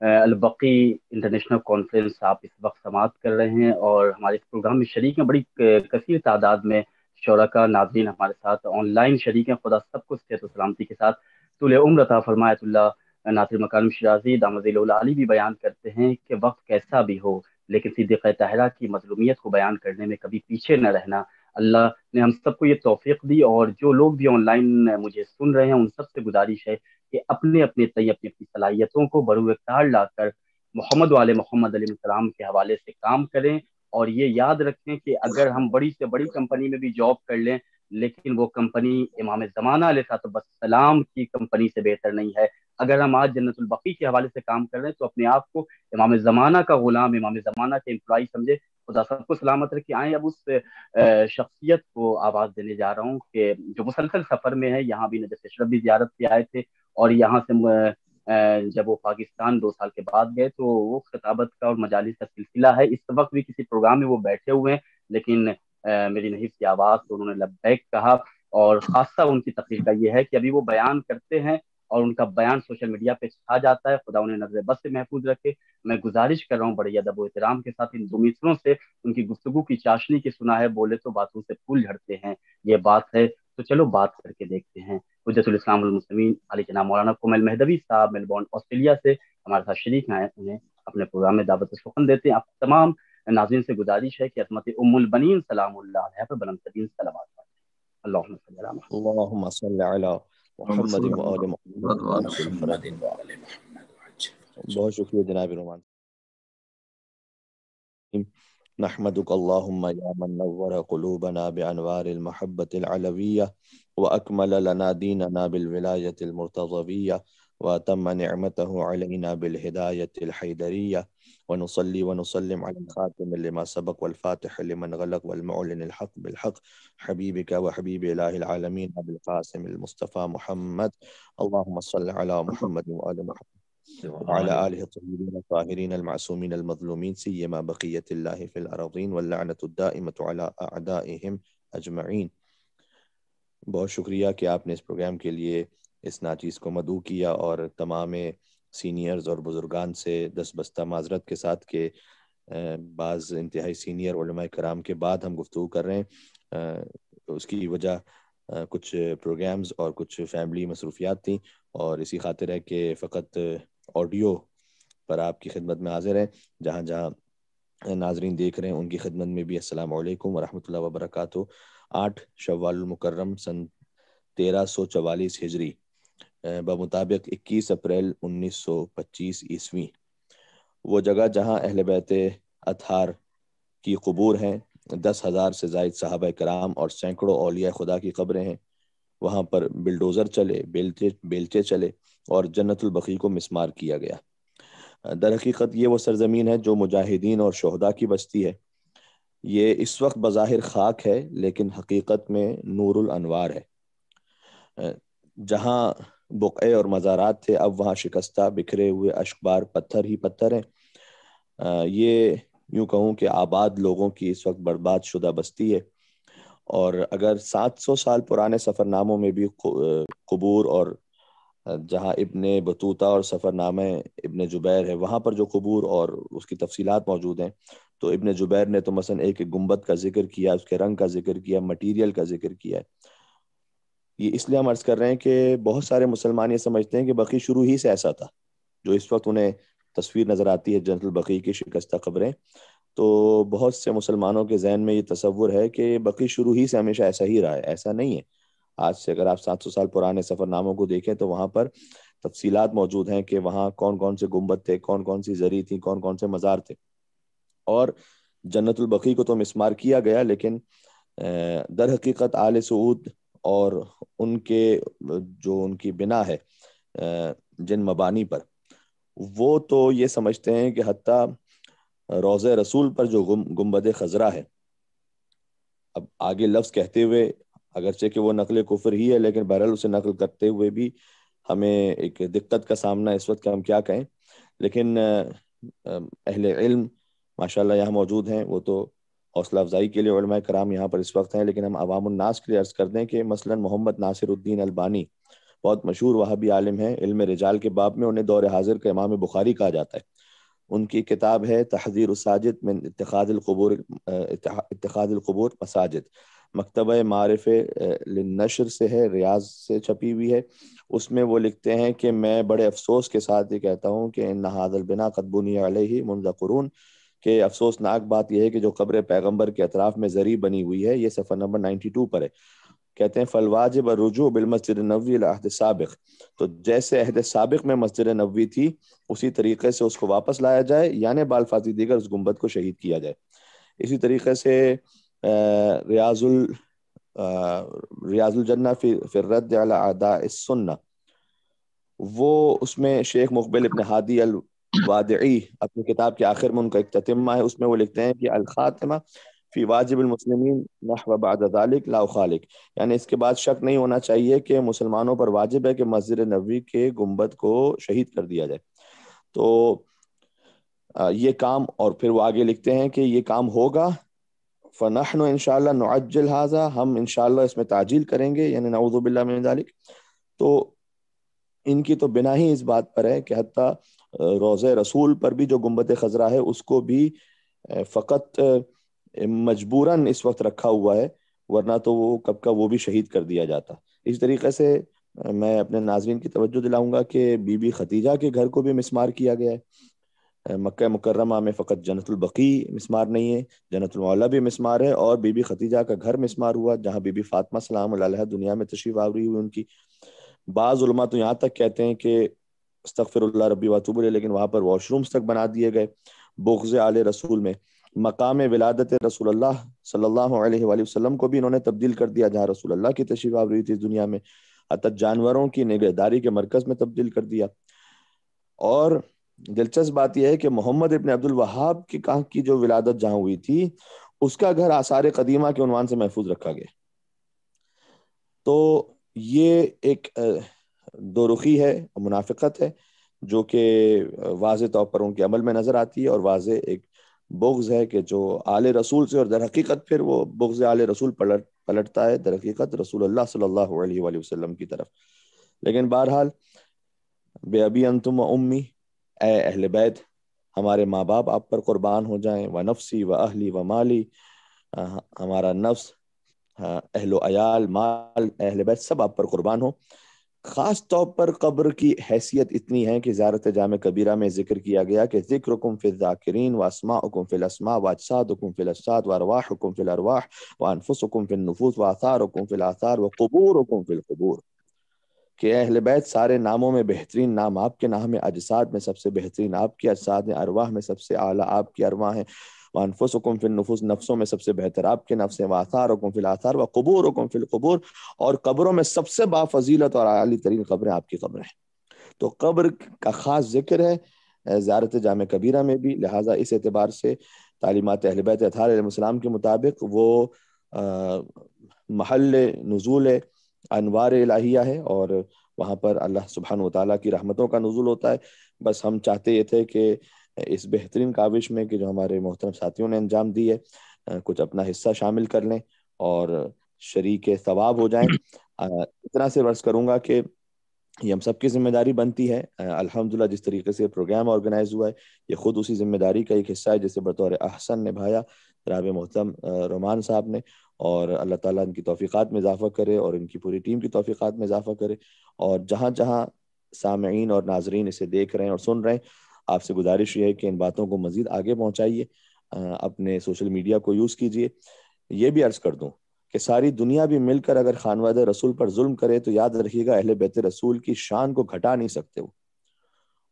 البقی انٹرنیشنل کانفرنس آپ اس وقت سماعت کر رہے ہیں اور ہمارے اس پروگرام میں شریک ہیں. بڑی کثیر تعداد میں شرکاء ناظرین ہمارے ساتھ آن لائن شریک ہیں. خدا سب کو صحت و سلامتی کے ساتھ طول عمر عطا فرمائے. آیت اللہ ناصر مکارم شیرازی دامت ذیلہ العالی بھی بیان کرتے ہیں کہ وقت کیسا بھی ہو لیکن صدیقہ طاہرہ کی مظلومیت کو بیان کرنے میں کبھی پیچھے نہ رہنا. اللہ نے ہم سب کو یہ توفیق دی، اور جو لوگ بھی آن لائن مجھے سن رہے ہیں ان سب سے گزارش ہے کہ اپنے اپنے تئیں اپنی اپنی صلاحیتوں کو بروئے کار لا کر محمد و آل محمد علیہ السلام کے حوالے سے کام کریں. اور یہ یاد رکھیں کہ اگر ہم بڑی سے بڑی کمپنی میں بھی جاب کر لیں لیکن وہ کمپنی امام زمانہ علیہ السلام کی کمپنی سے بہتر نہیں ہے. اگر ہم آج جنت البقیع کے حوالے سے کام کر رہے ہیں تو اپنے آپ کو امام زمانہ کا غلام، امام زمانہ کے امپلائی سمجھے. خدا سب کو سلامت رکھے. آئیں اب اس شخصیت کو آواز دینے جا رہا ہوں کہ جو مسلسل سفر میں ہے. یہاں بھی نجف اشرف بھی زیارت پہ آئے تھے اور یہاں سے جب وہ پاکستان 2 سال کے بعد گئے تو وہ خطابت کا اور مجالس کا سلسلہ ہے. اس وقت بھی کسی پروگرام میں وہ بیٹھے ہوئے ہیں لیکن میری نحیف کی آواز تو انہوں نے لبیک کہا. اور خاصہ ان کی تقریر کا یہ ہے کہ ابھی وہ بیان کرتے ہیں اور ان کا بیان سوشل میڈیا پہ چھا جاتا ہے. خدا انہیں نظر بس سے محفوظ رکھے. میں گزارش کر رہا ہوں بڑے ادب و احترام کے ساتھ ان 2 مصروں سے ان کی گفتگو کی چاشنی کی سنا ہے، بولے تو باتوں سے پھول جھڑتے ہیں. یہ بات ہے تو چلو بات کر کے دیکھتے ہیں. حجت الاسلام والمسلمین علی جناب مولانا کومل مہدوی صاحب میلبورن آسٹریلیا سے ہمارے ساتھ شریک ہیں. انہیں اپنے پروگرام میں دعوت سخن دیتے ہیں. آپ تمام ناظرین سے گزارش ہے کہ عظمت ام البنین سلام اللہ علیہ پر بلند ترین صلوات پڑھیں. اللہم صلی علی محمد، اللهم صل على محمد وآل محمد. محمد وآل محمد. بہت شکریہ جناب رومان. نحمدك اللهم يا من نور قلوبنا بأنوار المحبة العلوية وأكمل لنا ديننا بالولاية المرتضوية وأتم نعمته علينا بالهداية الحيدرية، ونصلي ونسلم على الخاتم لما سبق والفاتح لمن غلق والمعلن الحق بالحق حبيبك وحبيب إله العالمين أبي القاسم المصطفى محمد. اللهم صل على محمد وآل محمد وعلى آله الطيبين الطاهرين المعصومين المظلومين سيما بقية الله في الأرضين واللعنة الدائمة على أعدائهم أجمعين. بہت شکریہ کہ آپ نے اس پروگرام کے لیے اس ناچیز کو مدعو کیا، اور تمام سینئرز اور بزرگان سے دس بستہ معذرت کے ساتھ کہ بعض انتہائی سینئر علماء کرام کے بعد ہم گفتگو کر رہے ہیں. اس کی وجہ کچھ پروگرامز اور کچھ فیملی مصروفیات تھیں، اور اسی خاطر ہے کہ فقط آڈیو پر آپ کی خدمت میں حاضر ہیں. جہاں جہاں ناظرین دیکھ رہے ہیں ان کی خدمت میں بھی السلام علیکم ورحمۃ اللہ وبرکاتہ. 8 شوال المکرم سن 1344 ہجری بمطابق 21 اپریل 1925 عیسوی، وہ جگہ جہاں اہل بیت اطہار کی قبور ہیں، 10,000 سے زائد صحابہ کرام اور سینکڑوں اولیاء خدا کی قبریں ہیں، وہاں پر بلڈوزر چلے، بیلچے چلے اور جنت البقیع کو مسمار کیا گیا. در حقیقت یہ وہ سرزمین ہے جو مجاہدین اور شہداء کی بستی ہے. یہ اس وقت بظاہر خاک ہے لیکن حقیقت میں نور الانوار ہے. جہاں بقعے اور مزارات تھے اب وہاں شکستہ بکھرے ہوئے اشکبار پتھر ہی پتھر ہیں. یہ یوں کہوں کہ آباد لوگوں کی اس وقت برباد شدہ بستی ہے. اور اگر 700 سال پرانے سفر ناموں میں بھی قبور، اور جہاں ابن بطوطہ اور سفر نامہ ابن جبیر ہے وہاں پر جو قبور اور اس کی تفصیلات موجود ہیں، تو ابن جبیر نے تو مثلا ایک گنبد کا ذکر کیا، اس کے رنگ کا ذکر کیا، مٹیریل کا ذکر کیا ہے. یہ اس لیے ہم عرض کر رہے ہیں کہ بہت سارے مسلمان یہ سمجھتے ہیں کہ بقیع شروع ہی سے ایسا تھا. جو اس وقت انہیں تصویر نظر آتی ہے جنت البقیع کی شکستہ قبریں، تو بہت سے مسلمانوں کے ذہن میں یہ تصور ہے کہ بقیع شروع ہی سے ہمیشہ ایسا ہی رہا ہے. ایسا نہیں ہے. آج سے اگر آپ 700 سال پرانے سفر ناموں کو دیکھیں تو وہاں پر تفصیلات موجود ہیں کہ وہاں کون کون سے گنبد تھے، کون کون سی زری تھی، کون کون سے مزار تھے. اور جنت البقیع کو تو مسمار کیا گیا، لیکن در حقیقت آل سعود اور ان کے جو ان کی بنا ہے جن مبانی پر، وہ تو یہ سمجھتے ہیں کہ حتیٰ روضہ رسول پر جو گنبد خضرا ہے، اب آگے لفظ کہتے ہوئے اگرچہ کہ وہ نقل کفر ہی ہے، لیکن بہرحال اسے نقل کرتے ہوئے بھی ہمیں ایک دقت کا سامنا اس وقت کہ ہم کیا کہیں. لیکن اہل علم ماشاءاللہ یہاں موجود ہیں، وہ تو حوصلہ افزائی کے لیے علماء کرام یہاں پر اس وقت ہیں. لیکن ہم عوام الناس کے لیے عرض کر دیں کہ مثلا محمد ناصر الدین البانی بہت مشہور وہابی عالم ہیں. علم رجال کے باب میں انہیں دور حاضر کا امام بخاری کہا جاتا ہے. ان کی کتاب ہے تحذیر الساجد من اتخاذ القبور مساجد، مکتبہ معارف للنشر سے ہے، ریاض سے چھپی ہوئی ہے. اس میں وہ لکھتے ہیں کہ میں بڑے افسوس کے ساتھ یہ کہتا ہوں کہ ان ھذا البنا قد بنی علیہ منذ قرون، کہ افسوسناک بات یہ ہے کہ جو قبر پیغمبر کے اطراف میں زری بنی ہوئی ہے. یہ صفحہ نمبر 92 پر ہے. کہتے ہیں فالواجب الرجوع بالمسجد النبوی الى عہد سابق، تو جیسے عہد سابق میں مسجد نبوی تھی اسی طریقے سے اس کو واپس لایا جائے، یعنی بالفاظی دیگر اس گنبد کو شہید کیا جائے. اسی طریقے سے ریاض الجنہ فی الرد علی اعداء السنہ، وہ اس میں شیخ مقبل ابن ہادی الوادعی اپنی کتاب کے آخر میں ان کا ایک تتمہ ہے، اس میں وہ لکھتے ہیں کہ الخاتمہ فی واجب المسلمین نحو بعد ذلك لا اخالق، یعنی اس کے بعد شک نہیں ہونا چاہیے کہ مسلمانوں پر واجب ہے کہ مسجد نبوی کے گنبد کو شہید کر دیا جائے. تو یہ کام، اور پھر وہ آگے لکھتے ہیں کہ یہ کام ہوگا، فنحن انشاءاللہ نعجل ھذا، ہم انشاءاللہ اس میں تعجیل کریں گے، یعنی نعوذ باللہ من ذلک. تو ان کی تو بنا ہی اس بات پر ہے کہ حتیٰ روضہ رسول پر بھی جو گنبد خضرا ہے اس کو بھی فقط مجبوراً اس وقت رکھا ہوا ہے، ورنہ تو وہ کب کا وہ بھی شہید کر دیا جاتا. اس طریقے سے میں اپنے ناظرین کی توجہ دلاؤں گا کہ بی بی خدیجہ کے گھر کو بھی مسمار کیا گیا ہے. مکہ مکرمہ میں فقط جنت البقیع مسمار نہیں ہے، جنت المعلا بھی مسمار ہے، اور بی بی خدیجہ کا گھر مسمار ہوا جہاں بی بی فاطمہ سلام اللہ علیہا دنیا میں تشریف آوری ہوئی ان کی. بعض علماء تو یہاں تک کہتے ہیں کہ استغفراللہ ربی واتوب الیہ، لیکن وہاں پر واش رومز تک بنا دیے گئے بغض آل رسول میں۔ مقام ولادت رسول اللہ صلی اللہ علیہ وآلہ وسلم کو بھی انہوں نے تبدیل کر دیا، جہاں رسول اللہ کی تشریف آوری تھی دنیا میں، حتی جانوروں کی نگہداری کے مرکز میں تبدیل کر دیا۔ اور دلچسپ بات یہ ہے کہ محمد ابن عبد الوہاب کی جو ولادت جہاں ہوئی تھی، اس کا گھر آثار قدیمہ کے عنوان سے محفوظ رکھا گیا۔ تو یہ ایک دو رخی ہے، منافقت ہے، جو کہ واضح طور پر ان کے عمل میں نظر آتی ہے، اور واضح ایک بغض ہے کہ جو آل رسول سے، اور در حقیقت پھر وہ بغض آل رسول پلٹتا ہے در حقیقت رسول اللہ صلی اللہ علیہ وآلہ وسلم کی طرف۔ لیکن بہرحال بے ابی انتم و امی، اے اہل بیت، ہمارے ماں باپ آپ پر قربان ہو جائیں، و نفسی و اہلی و مالی، ہمارا نفس، اہل و عیال، مال، اہل بیت سب آپ پر قربان ہو۔ خاص طور پر قبر کی حیثیت اتنی ہے کہ زیارت جامع کبیرہ میں ذکر کیا گیا کہ ذکرکم فی الذاکرین و اسماؤکم فی الاسماء و اجسادکم فی الاجساد و ارواحکم فی الارواح و انفسکم فی النفوس و آثارکم فی الآثار و قبورکم فی القبور، کہ اہل بیت سارے ناموں میں بہترین نام آپ کے نام ہے، اجساد میں سب سے بہترین آپ کے اجساد ہیں، ارواح میں سب سے اعلیٰ آپ کی ارواح ہیں، وانفسکم فی النفوس، نفسوں میں سب سے بہتر آپ کے نفس ہیں، وآثارکم فی الآثار وقبورکم فی القبور، اور قبروں میں سب سے بافضیلت اور عالی ترین قبریں آپ کی قبریں ہیں۔ تو قبر کا خاص ذکر ہے زیارت جامع کبیرہ میں بھی، لہٰذا اس اعتبار سے تعلیمات اہل بیت اطہار علیہ السلام کے مطابق وہ محل نزول انوار الہیہ ہے، اور وہاں پر اللہ سبحانہ وتعالیٰ کی رحمتوں کا نزول ہوتا ہے۔ بس ہم چاہتے یہ تھے کہ اس بہترین کاوش میں کہ جو ہمارے محترم ساتھیوں نے انجام دی ہے، کچھ اپنا حصہ شامل کر لیں اور شریک ثواب ہو جائیں۔ اتنا سے عرض کروں گا کہ یہ ہم سب کی ذمہ داری بنتی ہے۔ الحمدللہ جس طریقے سے پروگرام آرگنائز ہوا ہے، یہ خود اسی ذمہ داری کا ایک حصہ ہے جسے بطور احسن نبھایا جناب محترم رومان صاحب نے، اور اللہ تعالیٰ ان کی توفیقات میں اضافہ کرے اور ان کی پوری ٹیم کی توفیقات میں اضافہ کرے۔ اور جہاں جہاں سامعین اور ناظرین اسے دیکھ رہے ہیں اور سن رہے ہیں، آپ سے گزارش یہ ہے کہ ان باتوں کو مزید آگے پہنچائیے، اپنے سوشل میڈیا کو یوز کیجیے۔ یہ بھی عرض کر دوں کہ ساری دنیا بھی مل کر اگر خانوادہ رسول پر ظلم کرے تو یاد رکھیے گا اہل بیت رسول کی شان کو گھٹا نہیں سکتے وہ۔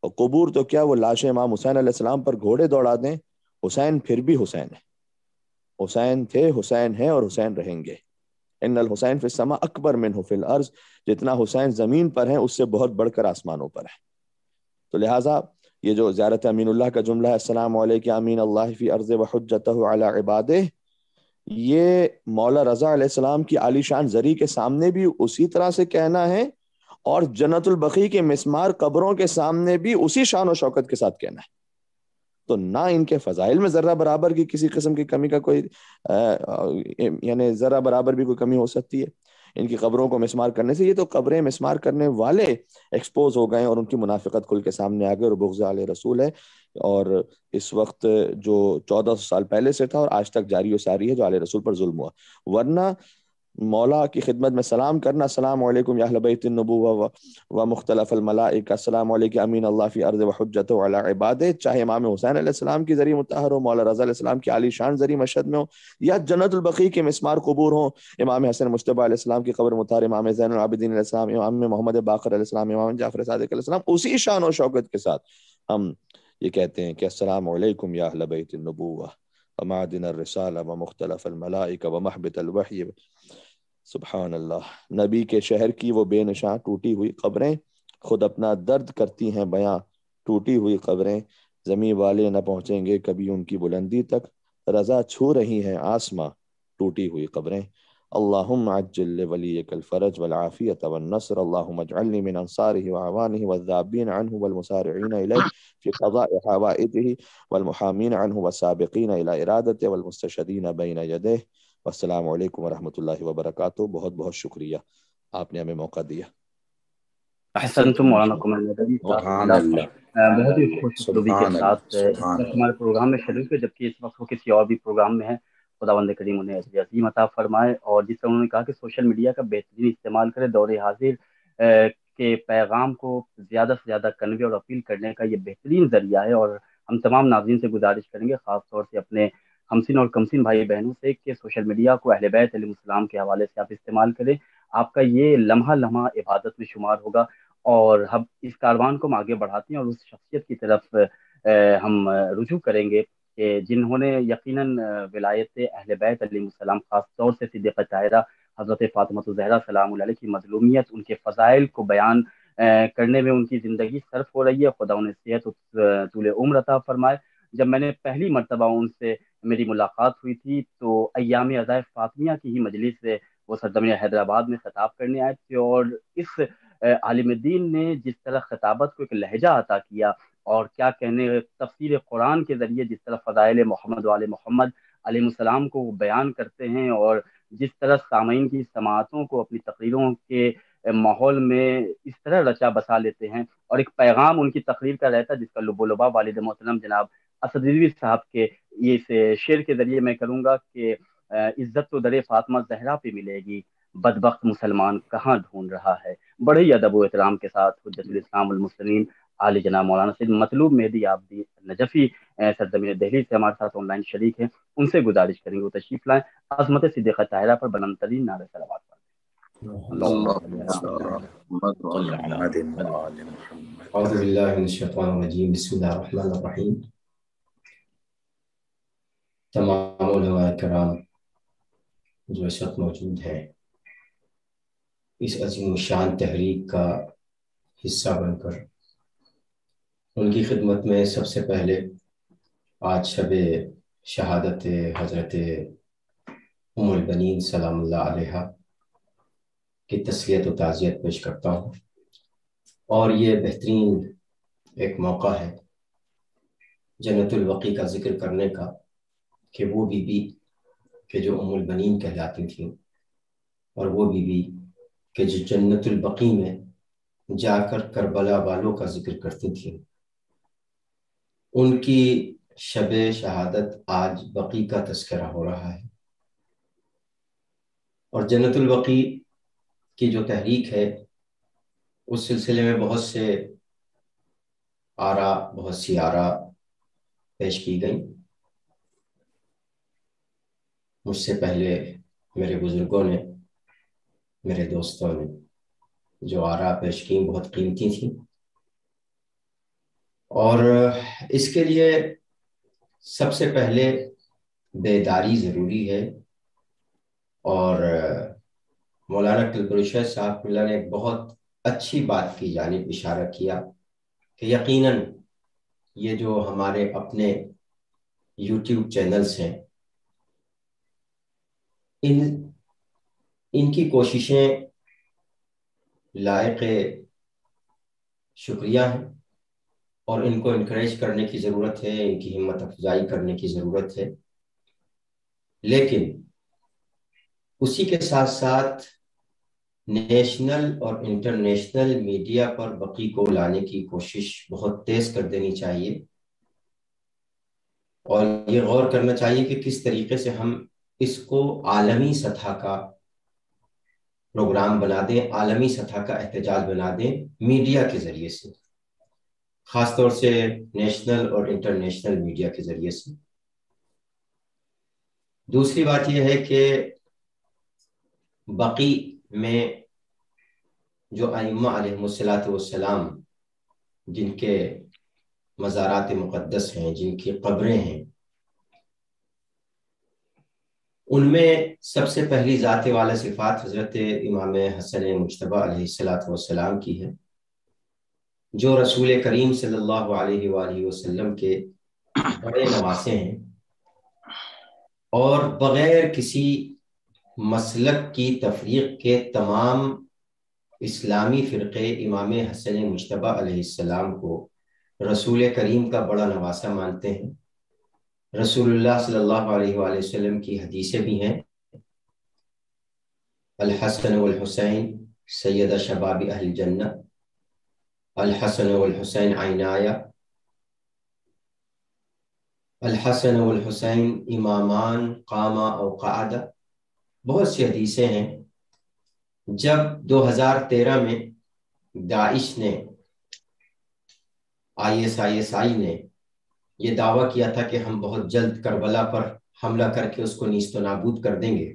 اور قبور تو کیا، وہ لاش امام حسین علیہ السلام پر گھوڑے دوڑا دیں، حسین پھر بھی حسین ہے، حسین تھے، حسین ہیں، اور حسین رہیں گے۔ ان الحسین فی السماء اکبر منہ فی الارض، جتنا حسین زمین پر ہیں اس سے بہت بڑھ کر آسمانوں پر ہے۔ تو لہٰذا یہ جو زیارت امین اللہ کا جملہ ہے، السلام علیک امین اللہ فی ارض وحجتہ علی عبادہ، یہ مولا رضا علیہ السلام کی عالی شان زری کے سامنے بھی اسی طرح سے کہنا ہے، اور جنت البقیع کے مسمار قبروں کے سامنے بھی اسی شان و شوکت کے ساتھ کہنا ہے۔ تو نہ ان کے فضائل میں ذرہ برابر کی کسی قسم کی کمی کا کوئی یعنی ذرہ برابر بھی کوئی کمی ہو سکتی ہے ان کی قبروں کو مسمار کرنے سے۔ یہ تو قبریں مسمار کرنے والے ایکسپوز ہو گئے اور ان کی منافقت کھل کے سامنے آ گئے، اور بغض آل رسول ہے، اور اس وقت جو 1400 سال پہلے سے تھا اور آج تک جاری و ساری ہے جو آل رسول پر ظلم ہوا۔ ورنہ مولا کی خدمت میں سلام کرنا، السلام علیکم یا اہل بیت النبوہ و مختلف الملائکہ، السلام علیکم امین اللہ فی ارض وحجتہ علی عبادہ، چاہے امام حسین علیہ السلام کی ذریعہ مطہر ہو، مولا رضا علیہ السلام کی عالی شان ذریعہ مشہد میں ہو، یا جنت البقیع کے مسمار قبور ہوں، امام حسن مجتبی علیہ السلام کی قبر مطہر، امام زین العابدین علیہ السلام، امام محمد باقر علیہ السلام، امام جعفر صادق علیہ السلام، اسی شان و شوکت کے ساتھ ہم یہ کہتے ہیں کہ السلام علیکم یا اہل بیت النبوہ و معدن الرسالہ و مختلف الملائکہ و محبت الوحی۔ سبحان اللہ، نبی کے شہر کی وہ بے نشاں ٹوٹی ہوئی قبریں خود اپنا درد کرتی ہیں بیاں، ٹوٹی ہوئی قبریں زمین والے نہ پہنچیں گے کبھی ان کی بلندی تک، رضا چھو رہی ہیں آسماں ٹوٹی ہوئی قبریں۔ اللہم عجل لولیک الفرج والعافیت والنصر، اللہم اجعلنی من انصارہ وعوانہ والذابین عنہ والمسارعین الیہ فی قضاء حوائجہ والمحامین عنہ والسابقین الی ارادتہ والمستشہدین بین یدیہ۔ والسلام علیکم ورحمۃ اللہ وبرکاتہ۔ بہت بہت شکریہ، آپ نے ہمیں موقع دیا۔ احسنتم مولانا قمر مدنی سبحان اللہ، بہت ہی خوش اسلوبی کے سبحان ساتھ اللہ، سبحان اللہ۔ ہمارے پروگرام میں شریک ہوئے، جبکہ اس وقت وہ کسی اور بھی پروگرام میں ہے۔ خداوند کریم انہیں اجر عظیم عطا فرمائے، اور جس طرح انہوں نے کہا کہ سوشل میڈیا کا بہترین استعمال کرے، دور حاضر کے پیغام کو زیادہ سے زیادہ کنوے اور اپیل کرنے کا یہ بہترین ذریعہ ہے۔ اور ہم تمام ناظرین سے گزارش کریں گے، خاص طور سے اپنے ہمسن اور کمسن بھائی بہنوں سے، کہ سوشل میڈیا کو اہل بیت علیہ السلام کے حوالے سے آپ استعمال کریں۔ آپ کا یہ لمحہ لمحہ عبادت میں شمار ہوگا، اور ہم اس کاروان کو ہم آگے بڑھاتے ہیں اور اس شخصیت کی طرف ہم رجوع کریں گے کہ جنہوں نے یقیناً ولایت اہل بیت علیہ السلام، خاص طور سے صدیقہ طاہرہ حضرت فاطمہ الزہرا سلام اللہ علیہ کی مظلومیت، ان کے فضائل کو بیان کرنے میں ان کی زندگی صرف ہو رہی ہے. خدا انہیں صحت و طول عمر عطا فرمائے. جب میں نے پہلی مرتبہ ان سے میری ملاقات ہوئی تھی تو ایام عزائے فاطمیہ کی ہی مجلس سے وہ سرزمین حیدرآباد میں خطاب کرنے آئے تھے، اور اس عالم دین نے جس طرح خطابت کو ایک لہجہ عطا کیا، اور کیا کہنے، تفسیر قرآن کے ذریعے جس طرح فضائل محمد وآل محمد علیہ السلام کو وہ بیان کرتے ہیں، اور جس طرح سامعین کی سماعتوں کو اپنی تقریروں کے ماحول میں اس طرح رچا بسا لیتے ہیں، اور ایک پیغام ان کی تقریر کا رہتا ہے جس کا لب و لبا والد محترم جناب اسد رضوی صاحب کے اس شعر کے ذریعے میں کروں گا کہ عزت تو در فاطمہ زہرا پہ ملے گی، بدبخت مسلمان کہاں ڈھونڈ رہا ہے. بڑے ہی ادب و احترام کے ساتھ حجت الاسلام والمسلمین عالی جناب مولانا سید مطلوب مہدی عابدی نجفی سرزمین دہلی سے ہمارے ساتھ آن لائن شریک ہیں. ان سے گزارش کریں گے وہ تشریف لائیں، عظمت صدیقہ طاہرہ پر بلند ترین نعرہ صلوات پڑھیں. اعوذ باللہ من الشیطان الرجیم، بسم اللہ الرحمن الرحیم. تمام علماء کرام جو اس وقت موجود ہیں اس عظیم الشان تحریک کا حصہ بن کر، ان کی خدمت میں سب سے پہلے آج شب شہادت حضرت ام البنین سلام اللہ علیہا کی تسلیت و تعزیت پیش کرتا ہوں. اور یہ بہترین ایک موقع ہے جنت البقیع کا ذکر کرنے کا کہ وہ بی بی کہ جو ام البنین کہلاتی تھیں، اور وہ بی بی کہ جو جنت البقیع میں جا کر کربلا والوں کا ذکر کرتی تھیں، ان کی شب شہادت آج بقیع کا تذکرہ ہو رہا ہے. اور جنت البقیع کی جو تحریک ہے اس سلسلے میں بہت سی آراء پیش کی گئیں. مجھ سے پہلے میرے بزرگوں نے، میرے دوستوں نے جو آراء پیش کی بہت قیمتی تھیں، اور اس کے لیے سب سے پہلے بیداری ضروری ہے. اور مولانا کلبروشہ صاحب اللہ نے ایک بہت اچھی بات کی جانب اشارہ کیا کہ یقیناً یہ جو ہمارے اپنے یوٹیوب چینلز ہیں، ان کی کوششیں لائق شکریہ ہیں، اور ان کو انکریج کرنے کی ضرورت ہے، ان کی ہمت افزائی کرنے کی ضرورت ہے. لیکن اسی کے ساتھ ساتھ نیشنل اور انٹرنیشنل میڈیا پر بقیع کو لانے کی کوشش بہت تیز کر دینی چاہیے، اور یہ غور کرنا چاہیے کہ کس طریقے سے ہم اس کو عالمی سطح کا پروگرام بنا دیں، عالمی سطح کا احتجاج بنا دیں میڈیا کے ذریعے سے، خاص طور سے نیشنل اور انٹرنیشنل میڈیا کے ذریعے سے. دوسری بات یہ ہے کہ بقیع میں جو ائمہ علیہ السلام جن کے مزارات مقدس ہیں، جن کی قبریں ہیں، ان میں سب سے پہلی ذات والا صفات حضرت امام حسن مجتبی علیہ السلام کی ہے، جو رسول کریم صلی اللہ علیہ وآلہ وسلم کے بڑے نواسے ہیں، اور بغیر کسی مسلک کی تفریق کے تمام اسلامی فرقے امام حسن مجتبی علیہ السلام کو رسول کریم کا بڑا نواسا مانتے ہیں. رسول اللہ صلی اللہ علیہ وآلہ وسلم کی حدیثیں بھی ہیں، الحسن والحسین سید شباب اہل جنہ، الحسن والحسین عینایا، الحسن والحسین امامان قاما او قعدہ. بہت سی حدیثیں ہیں. جب 2013 میں داعش نے، ISI نے یہ دعویٰ کیا تھا کہ ہم بہت جلد کربلا پر حملہ کر کے اس کو نیست و نابود کر دیں گے،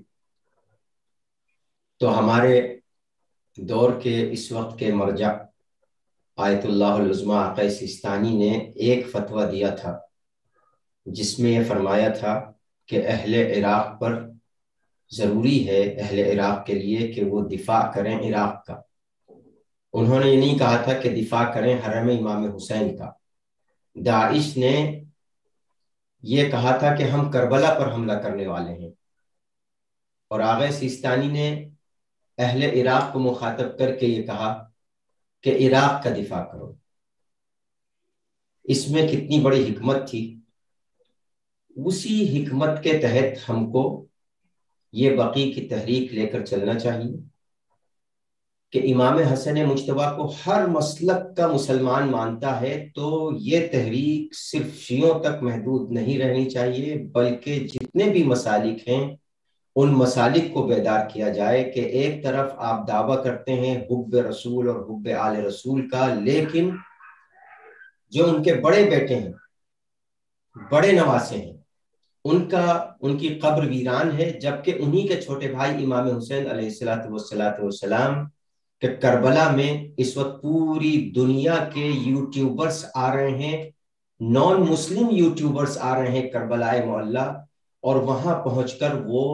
تو ہمارے دور کے اس وقت کے مرجع آیت اللہ العظمی آقا سیستانی نے ایک فتویٰ دیا تھا جس میں یہ فرمایا تھا کہ اہل عراق پر ضروری ہے، اہل عراق کے لیے، کہ وہ دفاع کریں عراق کا۔ انہوں نے یہ نہیں کہا تھا کہ دفاع کریں حرم امام حسین کا۔ داعش نے یہ کہا تھا کہ ہم کربلا پر حملہ کرنے والے ہیں، اور آغا سیستانی نے اہل عراق کو مخاطب کر کے یہ کہا کہ عراق کا دفاع کرو۔ اس میں کتنی بڑی حکمت تھی۔ اسی حکمت کے تحت ہم کو یہ بقی کی تحریک لے کر چلنا چاہیے کہ امام حسن مجتبی کو ہر مسلک کا مسلمان مانتا ہے، تو یہ تحریک صرف شیعوں تک محدود نہیں رہنی چاہیے، بلکہ جتنے بھی مسالک ہیں ان مسالک کو بیدار کیا جائے کہ ایک طرف آپ دعویٰ کرتے ہیں حب رسول اور حب آل رسول کا، لیکن جو ان کے بڑے بیٹے ہیں، بڑے نواسے ہیں، ان کی قبر ویران ہے، جبکہ انہی کے چھوٹے بھائی امام حسین علیہ السلام کہ کربلا میں اس وقت پوری دنیا کے یوٹیوبرز آ رہے ہیں، نان مسلم یوٹیوبرز آ رہے ہیں کربلا معلی، اور وہاں پہنچ کر وہ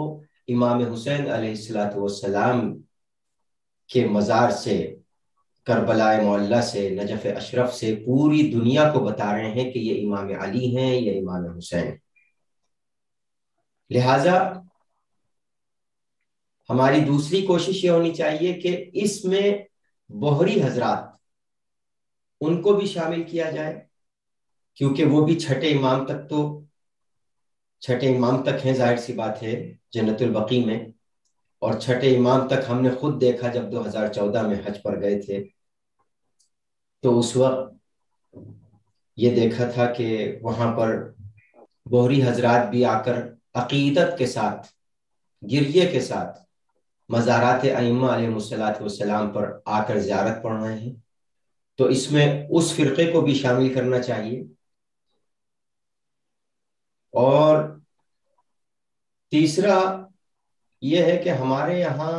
امام حسین علیہ السلام کے مزار سے، کربلا معلی سے، نجف اشرف سے پوری دنیا کو بتا رہے ہیں کہ یہ امام علی ہیں، یہ امام حسین۔ لہٰذا ہماری دوسری کوشش یہ ہونی چاہیے کہ اس میں بوہری حضرات ان کو بھی شامل کیا جائے، کیونکہ وہ بھی چھٹے امام تک ہیں، ظاہر سی بات ہے جنت البقیع میں، اور چھٹے امام تک ہم نے خود دیکھا جب 2014 میں حج پر گئے تھے، تو اس وقت یہ دیکھا تھا کہ وہاں پر بوہری حضرات بھی آ کر عقیدت کے ساتھ، گریے کے ساتھ مزارات ائمہ علیہ السلام پر آ کر زیارت پڑھ رہے ہیں، تو اس میں اس فرقے کو بھی شامل کرنا چاہیے۔ اور تیسرا یہ ہے کہ ہمارے یہاں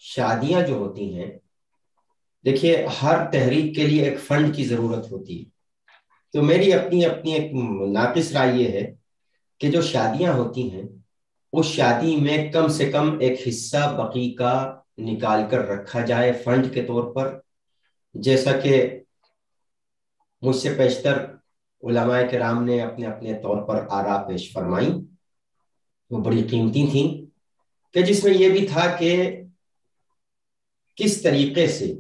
شادیاں جو ہوتی ہیں، دیکھیے ہر تحریک کے لیے ایک فنڈ کی ضرورت ہوتی ہے، تو میری اپنی ایک ناقص رائے یہ ہے کہ جو شادیاں ہوتی ہیں اس شادی میں کم سے کم ایک حصہ بقی کا نکال کر رکھا جائے فنڈ کے طور پر، جیسا کہ مجھ سے پیشتر علماء کرام نے اپنے اپنے طور پر آراء پیش فرمائیں، وہ بڑی قیمتی تھیں، کہ جس میں یہ بھی تھا کہ کس طریقے سے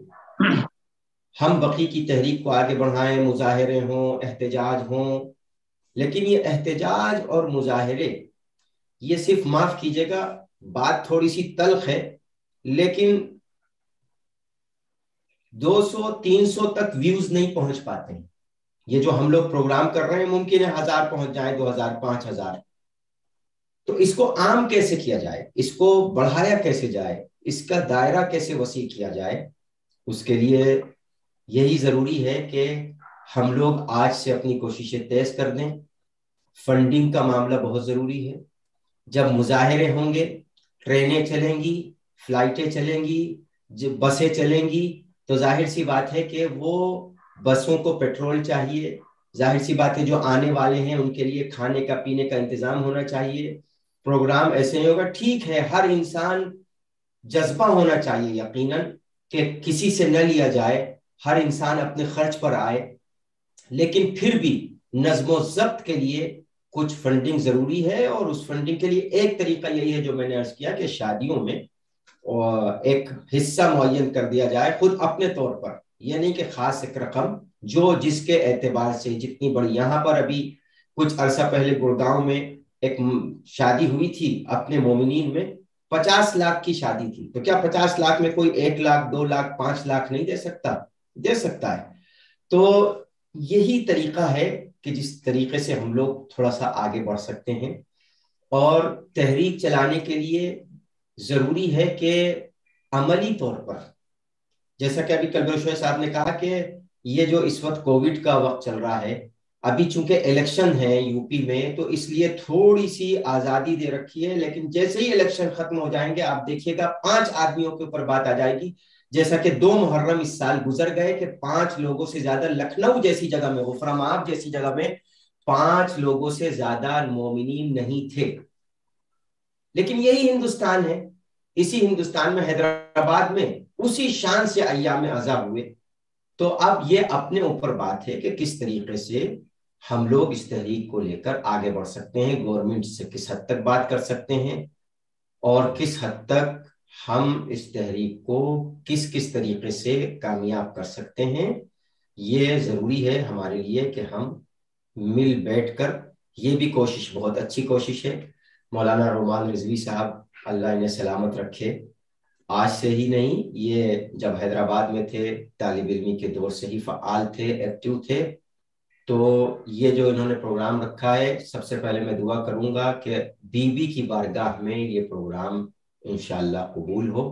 ہم بقی کی تحریک کو آگے بڑھائیں، مظاہرے ہوں، احتجاج ہوں، لیکن یہ احتجاج اور مظاہرے یہ صرف، معاف کیجئے گا بات تھوڑی سی تلخ ہے، لیکن 200-300 تک ویوز نہیں پہنچ پاتے ہیں۔ یہ جو ہم لوگ پروگرام کر رہے ہیں ممکن ہے 1000 پہنچ جائیں، 2000، 5000، تو اس کو عام کیسے کیا جائے، اس کو بڑھایا کیسے جائے، اس کا دائرہ کیسے وسیع کیا جائے، اس کے لیے یہی ضروری ہے کہ ہم لوگ آج سے اپنی کوششیں تیز کر دیں۔ فنڈنگ کا معاملہ بہت ضروری ہے۔ جب مظاہرے ہوں گے، ٹرینیں چلیں گی، فلائٹیں چلیں گی، بسیں چلیں گی، تو ظاہر سی بات ہے کہ وہ بسوں کو پیٹرول چاہیے، ظاہر سی بات ہے جو آنے والے ہیں ان کے لیے کھانے کا پینے کا انتظام ہونا چاہیے، پروگرام ایسے نہیں ہوگا۔ ٹھیک ہے ہر انسان جذبہ ہونا چاہیے یقیناً کہ کسی سے نہ لیا جائے، ہر انسان اپنے خرچ پر آئے، لیکن پھر بھی نظم و ضبط کے لیے کچھ فنڈنگ ضروری ہے، اور اس فنڈنگ کے لیے ایک طریقہ یہی ہے جو میں نے عرض کیا کہ شادیوں میں ایک حصہ معین کر دیا جائے خود اپنے طور پر، یہ نہیں کہ خاص ایک رقم جو جس کے اعتبار سے جتنی بڑی۔ یہاں پر ابھی کچھ عرصہ پہلے گڑگاؤں میں ایک شادی ہوئی تھی اپنے مومنین میں، 50 لاکھ کی شادی تھی، تو کیا 50 لاکھ میں کوئی 1 لاکھ 2 لاکھ 5 لاکھ نہیں دے سکتا؟ دے سکتا ہے۔ تو یہی طریقہ ہے کہ جس طریقے سے ہم لوگ تھوڑا سا آگے بڑھ سکتے ہیں، اور تحریک چلانے کے لیے ضروری ہے کہ عملی طور پر، جیسا کہ ابھی کلبشوئے صاحب نے کہا کہ یہ جو اس وقت کووڈ کا وقت چل رہا ہے، ابھی چونکہ الیکشن ہے یو پی میں، تو اس لیے تھوڑی سی آزادی دے رکھی ہے، لیکن جیسے ہی الیکشن ختم ہو جائیں گے آپ دیکھیے گا 5 آدمیوں کے اوپر بات آ جائے گی جیسا کہ 2 محرم اس سال گزر گئے کہ 5 لوگوں سے زیادہ لکھنؤ جیسی جگہ میں، غفرمآب جیسی جگہ میں 5 لوگوں سے زیادہ مومنین نہیں تھے. لیکن یہی ہندوستان ہے. اسی ہندوستان میں حیدرآباد میں اسی شان سے ایام عزا ہوئے. تو اب یہ اپنے اوپر بات ہے کہ کس طریقے سے ہم لوگ اس تحریک کو لے کر آگے بڑھ سکتے ہیں، گورنمنٹ سے کس حد تک بات کر سکتے ہیں، اور کس حد تک ہم اس تحریک کو کس طریقے سے کامیاب کر سکتے ہیں. یہ ضروری ہے ہمارے لیے کہ ہم مل بیٹھ کر، یہ بھی کوشش بہت اچھی کوشش ہے. مولانا رومان رضوی صاحب اللہ انہیں سلامت رکھے، آج سے ہی نہیں، یہ جب حیدرآباد میں تھے طالب علمی کے دور سے ہی فعال تھے، ایکٹیو تھے. تو یہ جو انہوں نے پروگرام رکھا ہے، سب سے پہلے میں دعا کروں گا کہ بی کی بارگاہ میں یہ پروگرام انشاءاللہ قبول ہو،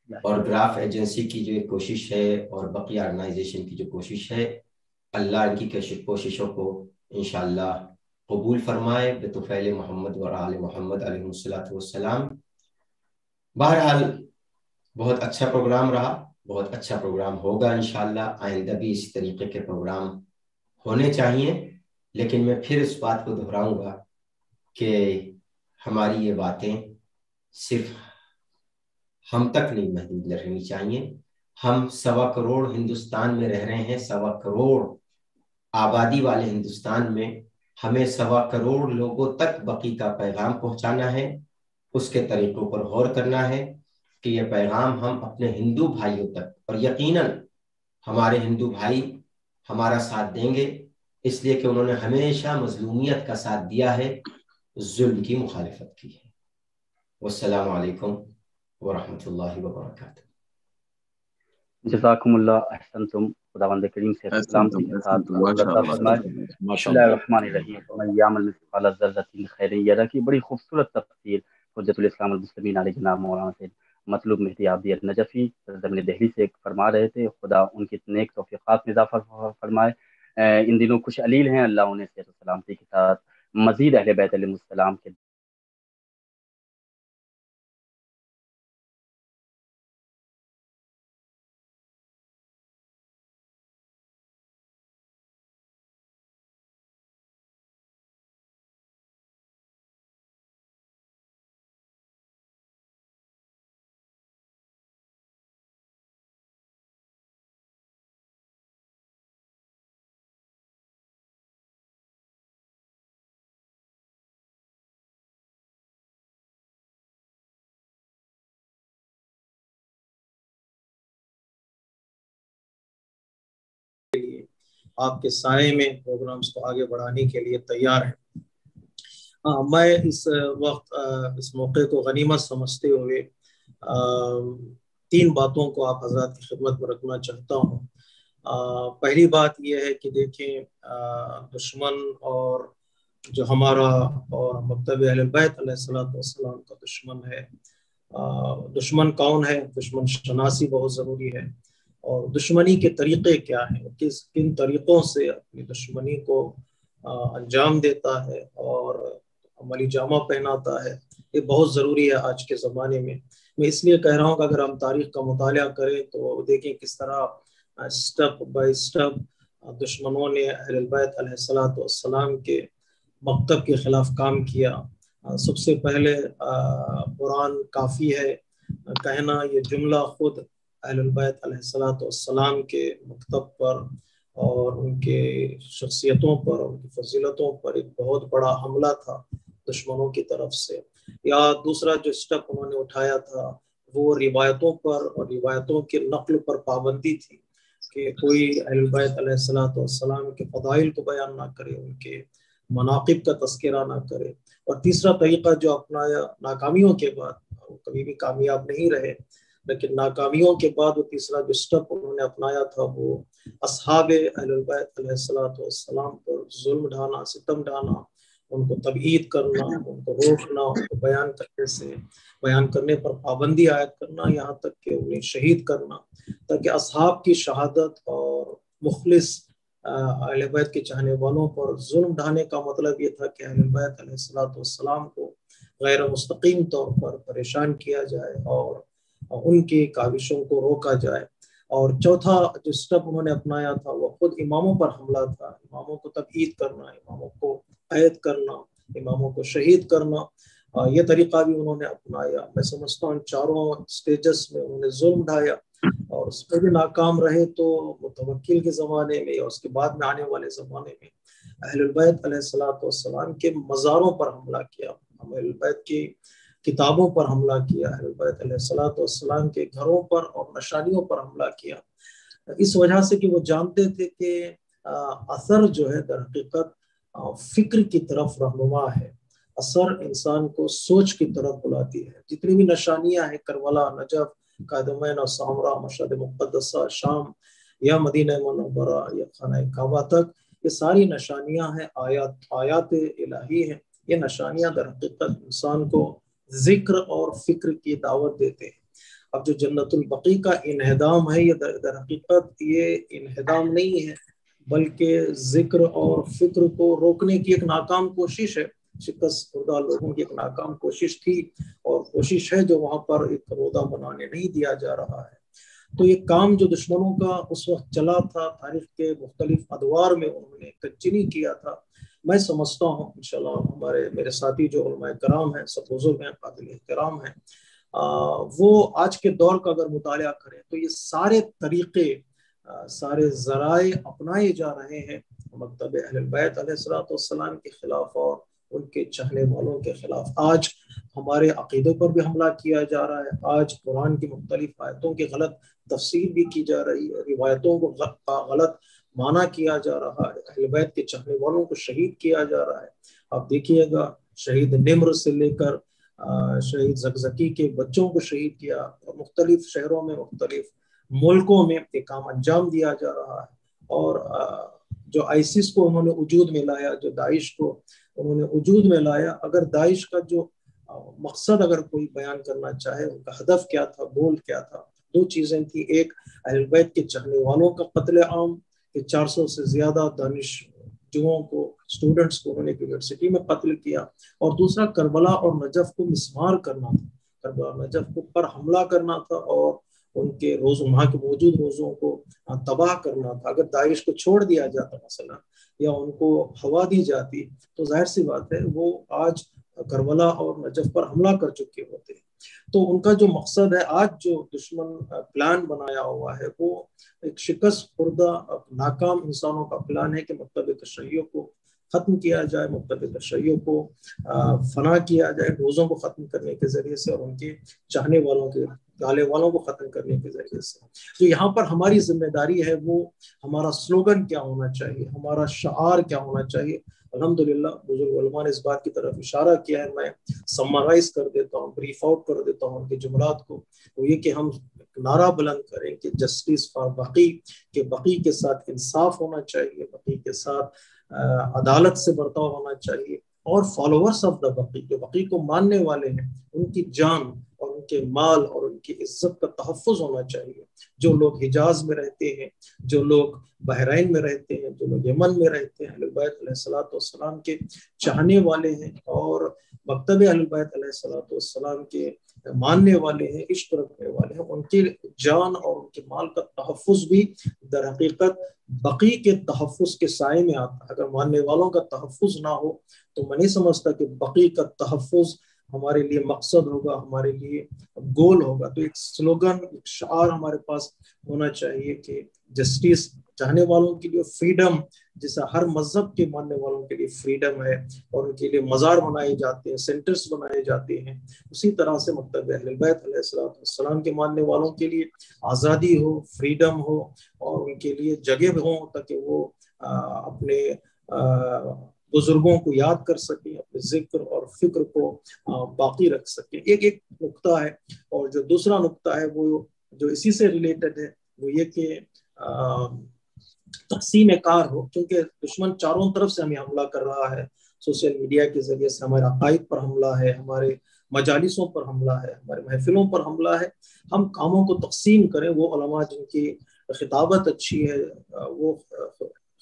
اور گراف ایجنسی کی جو ایک کوشش ہے اور بقیہ آرگنائزیشن کی جو کوشش ہے، اللہ ان کی کوششوں کو انشاءاللہ قبول فرمائے بطفیل محمد و آل محمد علیہ السلام. بہرحال بہت اچھا پروگرام رہا، بہت اچھا پروگرام ہوگا انشاءاللہ. آئندہ بھی اسی طریقے کے پروگرام ہونے چاہیے. لیکن میں پھر اس بات کو دہراؤں گا کہ ہماری یہ باتیں صرف ہم تک نہیں محدود رہنی چاہیے. ہم 1.25 کروڑ ہندوستان میں رہ رہے ہیں، 1.25 کروڑ آبادی والے ہندوستان میں ہمیں 1.25 کروڑ لوگوں تک بقی کا پیغام پہنچانا ہے. اس کے طریقوں پر غور کرنا ہے کہ یہ پیغام ہم اپنے ہندو بھائیوں تک، اور یقیناً ہمارے ہندو بھائی ہمارا ساتھ دیں گے، اس لیے کہ انہوں نے ہمیشہ مظلومیت کا ساتھ دیا ہے، ظلم کی مخالفت کی ہے. والسلام علیکم ورحمۃ اللہ وبرکاتہ. جزاکم اللہ، احسنتم. خداوند کریم سے سلامتی کے ساتھ فرمائے. بسم اللہ الرحمن الرحیم. ومن یعمل مثقال ذرۃ خیرا یرہ کی بڑی خوبصورت تفسیر حجت الاسلام المسلمین علیہ جناب مولانا سے مطلوب مہدی عابدی نجفی زمین دہلی سے فرما رہے تھے. خدا ان کی نیک توفیقات میں اضافہ فرمائے. ان دنوں خوش علیل ہیں، اللہ انہیں صحت و سلامتی کے ساتھ مزید اہل بیت علیہ السلام کے آپ کے سائے میں پروگرامز کو آگے بڑھانے کے لیے تیار ہیں. میں اس وقت اس موقع کو غنیمت سمجھتے ہوئے 3 باتوں کو آپ حضرات کی خدمت میں رکھنا چاہتا ہوں. پہلی بات یہ ہے کہ دیکھیں دشمن اور جو ہمارا اور مکتب اہل بیت علیہ السلام کا دشمن ہے. دشمن کون ہے؟ دشمن شناسی بہت ضروری ہے، اور دشمنی کے طریقے کیا ہیں، کن طریقوں سے اپنی دشمنی کو انجام دیتا ہے اور عملی جامہ پہناتا ہے، یہ بہت ضروری ہے آج کے زمانے میں. میں اس لیے کہہ رہا ہوں کہ اگر ہم تاریخ کا مطالعہ کریں تو دیکھیں کس طرح اسٹیپ بائی اسٹیپ دشمنوں نے اہل بیت علیہ السلام کے مکتب کے خلاف کام کیا. سب سے پہلے قرآن کافی ہے کہنا، یہ جملہ خود اہل البیت علیہ السلام کے مکتب پر اور ان کے شخصیتوں پر، ان کی فضیلتوں پر ایک بہت بڑا حملہ تھا دشمنوں کی طرف سے. یا دوسرا جو سٹیپ انہوں نے اٹھایا تھا وہ روایتوں پر اور روایتوں کے نقل پر پابندی تھی کہ کوئی اہل البیت علیہ السلام کے فضائل کو بیان نہ کرے، ان کے مناقب کا تذکرہ نہ کرے. اور تیسرا طریقہ جو اپنایا ناکامیوں کے بعد، وہ کبھی بھی کامیاب نہیں رہے، لیکن ناکامیوں کے بعد وہ تیسرا جو سٹیپ انہوں نے اپنایا تھا وہ اصحاب اہل البیت علیہ السلام پر ظلم ڈھانا، ستم ڈھانا، ان کو تبعید کرنا، ان کو روکنا، ان کو بیان کرنے پر پابندی عائد کرنا، یہاں تک کہ انہیں شہید کرنا، تاکہ اصحاب کی شہادت اور مخلص اہل بیت کے چاہنے والوں پر ظلم ڈھانے کا مطلب یہ تھا کہ اہل بیت علیہ السلام کو غیر مستقیم طور پر پریشان کیا جائے اور ان کی کاوشوں کو روکا جائے. اور چوتھا جو سٹیپ انہوں نے اپنایا تھا وہ خود اماموں پر حملہ تھا، اماموں کو تبعید کرنا، اماموں کو قید کرنا، اماموں کو شہید کرنا. یہ طریقہ بھی انہوں نے اپنایا. میں سمجھتا ہوں چاروں سٹیجز میں انہوں نے ظلم ڈھایا، اور اس پہ بھی ناکام رہے تو متوکل کے زمانے میں یا اس کے بعد میں آنے والے زمانے میں اہل البیت علیہ السلام کے مزاروں پر حملہ کیا، اہل البیت کی کتابوں پر حملہ کیا، اہل البیت علیہ السلام کے گھروں پر اور نشانیوں پر حملہ کیا، اس وجہ سے کہ وہ جانتے تھے کہ اثر جو ہے در حقیقت فکر کی طرف رہنما ہے، اثر انسان کو سوچ کی طرف بلاتی ہے. جتنی بھی نشانیاں ہیں آ نجف، قادمین اور سامرا، مشہد مقدسہ، شام یا مدینہ منورہ یا خانہ کعبہ تک، یہ ساری نشانیاں ہیں، آیات الہی ہیں. یہ نشانیاں در حقیقت انسان کو ذکر اور فکر کی دعوت دیتے ہیں. اب جو جنت البقیع کا انہدام ہے، یہ در حقیقت یہ انہدام نہیں ہے بلکہ ذکر اور فکر کو روکنے کی ایک ناکام کوشش ہے. شکست خوردہ لوگوں کی ایک ناکام کوشش تھی اور کوشش ہے جو وہاں پر ایک رودہ بنانے نہیں دیا جا رہا ہے. تو یہ کام جو دشمنوں کا اس وقت چلا تھا، تاریخ کے مختلف ادوار میں انہوں نے کنٹینیو کیا تھا. میں سمجھتا ہوں انشاءاللہ میرے ساتھی جو علماء کرام ہیں، سب بزرگ ہیں، قابل احترام ہیں، وہ آج کے دور کا اگر مطالعہ کریں تو یہ سارے طریقے، سارے ذرائع اپنائے جا رہے ہیں مکتب اہل البیت علیہ السلام کے خلاف اور ان کے چاہنے والوں کے خلاف. آج ہمارے عقیدوں پر بھی حملہ کیا جا رہا ہے، آج قرآن کی مختلف آیتوں کی غلط تفسیر بھی کی جا رہی ہے، روایتوں کو غلط معنی کیا جا رہا ہے، اہل بیت کے چاہنے والوں کو شہید کیا جا رہا ہے. آپ دیکھیے گا شہید نمر سے لے کر شہید زکزکی کے بچوں کو شہید کیا، اور مختلف شہروں میں، مختلف ملکوں میں یہ کام انجام دیا جا رہا ہے. اور جو آئیسس کو انہوں نے وجود میں لایا، جو داعش کو انہوں نے وجود میں لایا، اگر داعش کا جو مقصد اگر کوئی بیان کرنا چاہے، ان کا ہدف کیا تھا، گول کیا تھا، دو چیزیں تھیں. ایک اہل بیت کے چاہنے والوں کا قتل عام، کہ 400 سے زیادہ دانشجوؤں کو، اسٹوڈنٹس کو انہوں نے یونیورسٹی میں قتل کیا، اور دوسرا کربلا اور نجف کو مسمار کرنا تھا، کربلا اور نجف پر حملہ کرنا تھا اور ان کے وہاں کے موجود روزوں کو تباہ کرنا تھا. اگر داعش کو چھوڑ دیا جاتا مثلا یا ان کو ہوا دی جاتی تو ظاہر سی بات ہے وہ آج کربلا اور نجف پر حملہ کر چکے ہوتے ہیں. تو ان کا جو مقصد ہے، آج جو دشمن پلان بنایا ہوا ہے، وہ ایک شکست خوردہ ناکام انسانوں کا پلان ہے کہ مکتب تشیع کو ختم کیا جائے، مکتب تشیع کو فنا کیا جائے، روزوں کو ختم کرنے کے ذریعے سے اور ان کے چاہنے والوں کے گالے والوں کو ختم کرنے کے ذریعے سے. تو یہاں پر ہماری ذمہ داری ہے، وہ ہمارا سلوگن کیا ہونا چاہیے، ہمارا شعار کیا ہونا چاہیے. الحمدللہ بزرگ علماء نے اس بات کی طرف اشارہ کیا ہے. میں سمرائز کر دیتا ہوں، بریف آؤٹ کر دیتا ہوں ان کے جملات کو. وہ یہ کہ ہم نعرہ بلند کریں کہ جسٹس فار بقی، کہ بقی کے ساتھ انصاف ہونا چاہیے، بقی کے ساتھ عدالت سے برتاؤ ہونا چاہیے، اور فالوورس آف دا بقی، جو بقی کو ماننے والے ہیں، ان کی جان اور ان کے مال اور ان کی عزت کا تحفظ ہونا چاہیے. جو لوگ حجاز میں رہتے ہیں، جو لوگ بحرین میں رہتے ہیں، جو لوگ یمن میں رہتے ہیں، اہل بیت علیہ السلام کے چاہنے والے ہیں اور مکتب اہل بیت علیہ السلام کے ماننے والے ہیں، عشق رکھنے والے ہیں، ان کی جان اور ان کے مال کا تحفظ بھی در حقیقت بقی کے تحفظ کے سائے میں آتا ہے. اگر ماننے والوں کا تحفظ نہ ہو تو میں نہیں سمجھتا کہ بقی کا تحفظ ہمارے لیے مقصد ہوگا، ہمارے لیے گول ہوگا. تو ایک سلوگن، ایک شعار ہمارے پاس ہونا چاہیے کہ جسٹس چاہنے والوں کے لیے فریڈم، جیسا ہر مذہب کے ماننے والوں کے لیے فریڈم ہے اور ان کے لیے مزار بنائے جاتے ہیں، سینٹرز بنائے جاتے ہیں، اسی طرح سے مکتب اہل بیت علیہ السلام کے ماننے والوں کے لیے آزادی ہو، فریڈم ہو، اور ان کے لیے جگہ ہوں تاکہ وہ اپنے بزرگوں کو یاد کر سکیں، اپنے ذکر اور فکر کو باقی رکھ سکیں. ایک نقطہ ہے. اور جو دوسرا نقطہ ہے وہ جو اسی سے ریلیٹڈ ہے، وہ یہ کہ تقسیم کار ہو، کیونکہ دشمن چاروں طرف سے ہمیں حملہ کر رہا ہے. سوشل میڈیا کے ذریعے سے ہمارے عقائد پر حملہ ہے، ہمارے مجالسوں پر حملہ ہے، ہمارے محفلوں پر حملہ ہے. ہم کاموں کو تقسیم کریں. وہ علماء جن کی خطابت اچھی ہے، وہ